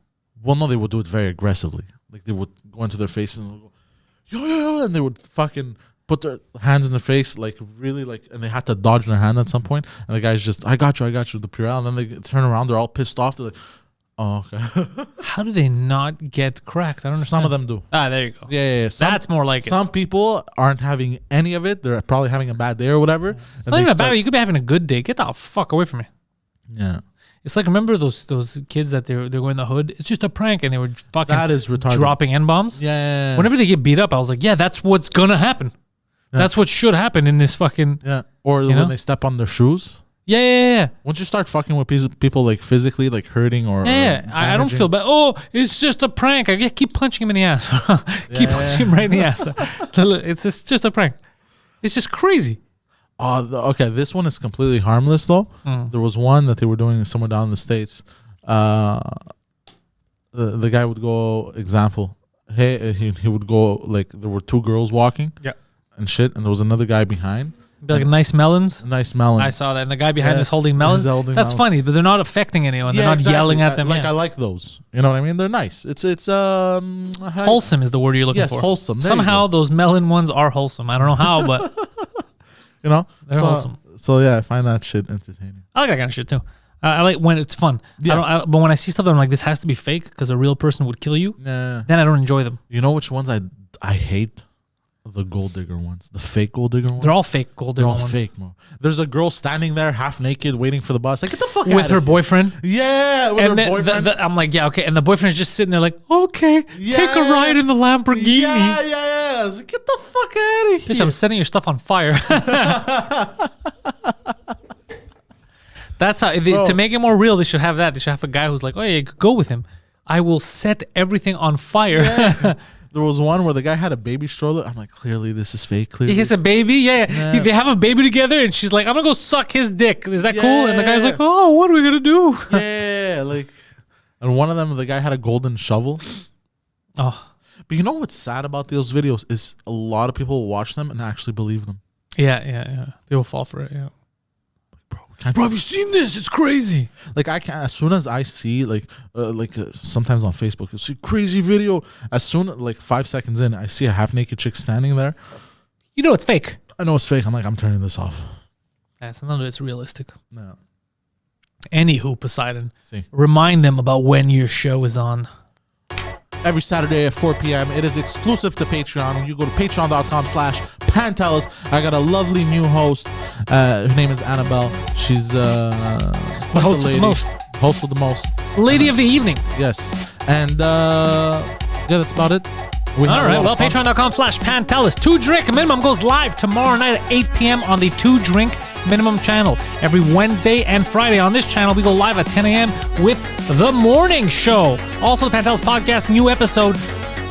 Well, no, they would do it very aggressively. Like they would go into their face and go yo yo yo, and they would fucking put their hands in their face, like really, like, and they had to dodge their hand at some point. And the guy's just, I got you, the Purell. And then they turn around, they're all pissed off. They're like, oh, okay. How do they not get cracked? I don't understand. Some of them do. Ah, there you go. Yeah. That's more like some people aren't having any of it. They're probably having a bad day or whatever. It's not even bad. You could be having a good day. Get the fuck away from me. Yeah. It's like, remember those kids that they're going in the hood? It's just a prank, and they were fucking that is retarded. Dropping N-bombs. Yeah. Whenever they get beat up, I was like, yeah, that's what's gonna happen. Yeah. That's what should happen in this fucking... Yeah. Or when they step on their shoes. Yeah. Once you start fucking with people like physically, like hurting or... Yeah. I don't feel bad. Oh, it's just a prank. I keep punching him in the ass. Keep punching him right in the ass. It's just a prank. It's just crazy. Okay, this one is completely harmless though. There was one that they were doing somewhere down in the States. The guy would go, example, hey, he would go, like, there were two girls walking. Yeah. And shit, and there was another guy behind. Be like nice melons. Nice melons. I saw that, and the guy behind is holding melons. That's funny, but they're not affecting anyone. They're not yelling at them. I like those. You know what I mean? They're nice. It's wholesome is the word you're looking for. Yes, wholesome. Somehow those melon ones are wholesome. I don't know how, but you know, they're wholesome. So yeah, I find that shit entertaining. I like that kind of shit too. I like when it's fun. Yeah. But when I see stuff that I'm like, this has to be fake because a real person would kill you. Nah. Then I don't enjoy them. You know which ones I hate? The gold digger ones, the fake gold digger ones. They're all fake gold digger ones. They're all fake, bro. There's a girl standing there half naked waiting for the bus. Like, get the fuck out with her boyfriend. Yeah, with her boyfriend. I'm like, yeah, okay. And the boyfriend's just sitting there like, okay, take a ride in the Lamborghini. Yeah. Like, get the fuck out of here. Bitch, I'm setting your stuff on fire. That's how, to make it more real, they should have that. They should have a guy who's like, oh yeah, go with him. I will set everything on fire. Yeah. There was one where the guy had a baby stroller. I'm like, clearly this is fake. Clearly he has a baby. Yeah. They have a baby together, and she's like, I'm gonna go suck his dick. Is that cool? And the guy's like, oh, what are we gonna do? Yeah, like, and one of them, the guy had a golden shovel. Oh, but you know what's sad about those videos is a lot of people watch them and actually believe them. Yeah. They will fall for it. Yeah. Bro, Bro, have you seen this? It's crazy. Like I can't. As soon as I see sometimes on Facebook, you see crazy video. As soon 5 seconds in, I see a half naked chick standing there. You know it's fake. I know it's fake. I'm like, I'm turning this off. Yes, none of it's realistic. No. Anywho, Poseidon, See. remind them about when your show is on. Every Saturday at 4 p.m. It is exclusive to Patreon. When you go to patreon.com/Pantelis, I got a lovely new host. Her name is Annabelle. She's The host with the most. Host with the most. Lady of the evening. Yes. And that's about it. All right, well, patreon.com/Pantelis. 2 Drink Minimum goes live tomorrow night at 8 p.m. on the 2 Drink Minimum channel. Every Wednesday and Friday on this channel, we go live at 10 a.m. with The Morning Show. Also, the Pantelis podcast, new episode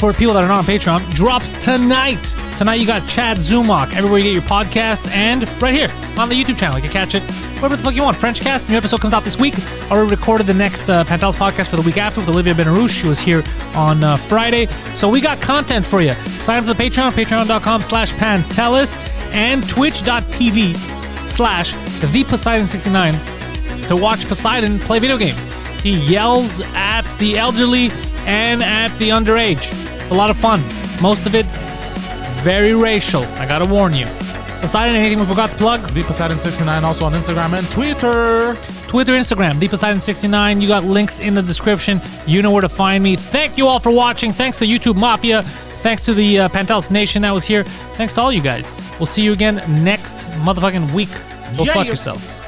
for people that are not on Patreon, drops tonight. Tonight, you got Chad Zumach, everywhere you get your podcasts, and right here on the YouTube channel. You can catch it wherever the fuck you want. Frenchcast, new episode comes out this week. Already recorded the next Pantelis podcast for the week after with Olivia Benarouche. She was here on Friday. So we got content for you. Sign up to the Patreon, patreon.com/Pantelis, and twitch.tv/ThePoseidon69 to watch Poseidon play video games. He yells at the elderly and at the underage. It's a lot of fun. Most of it very racial. I gotta warn you. Poseidon, anything we forgot to plug? ThePoseidon69 also on Instagram and Twitter. Instagram, ThePoseidon69. You got links in the description. You know where to find me. Thank you all for watching. Thanks to YouTube Mafia. Thanks to the Pantelis Nation that was here. Thanks to all you guys. We'll see you again next motherfucking week. Go fuck yourselves.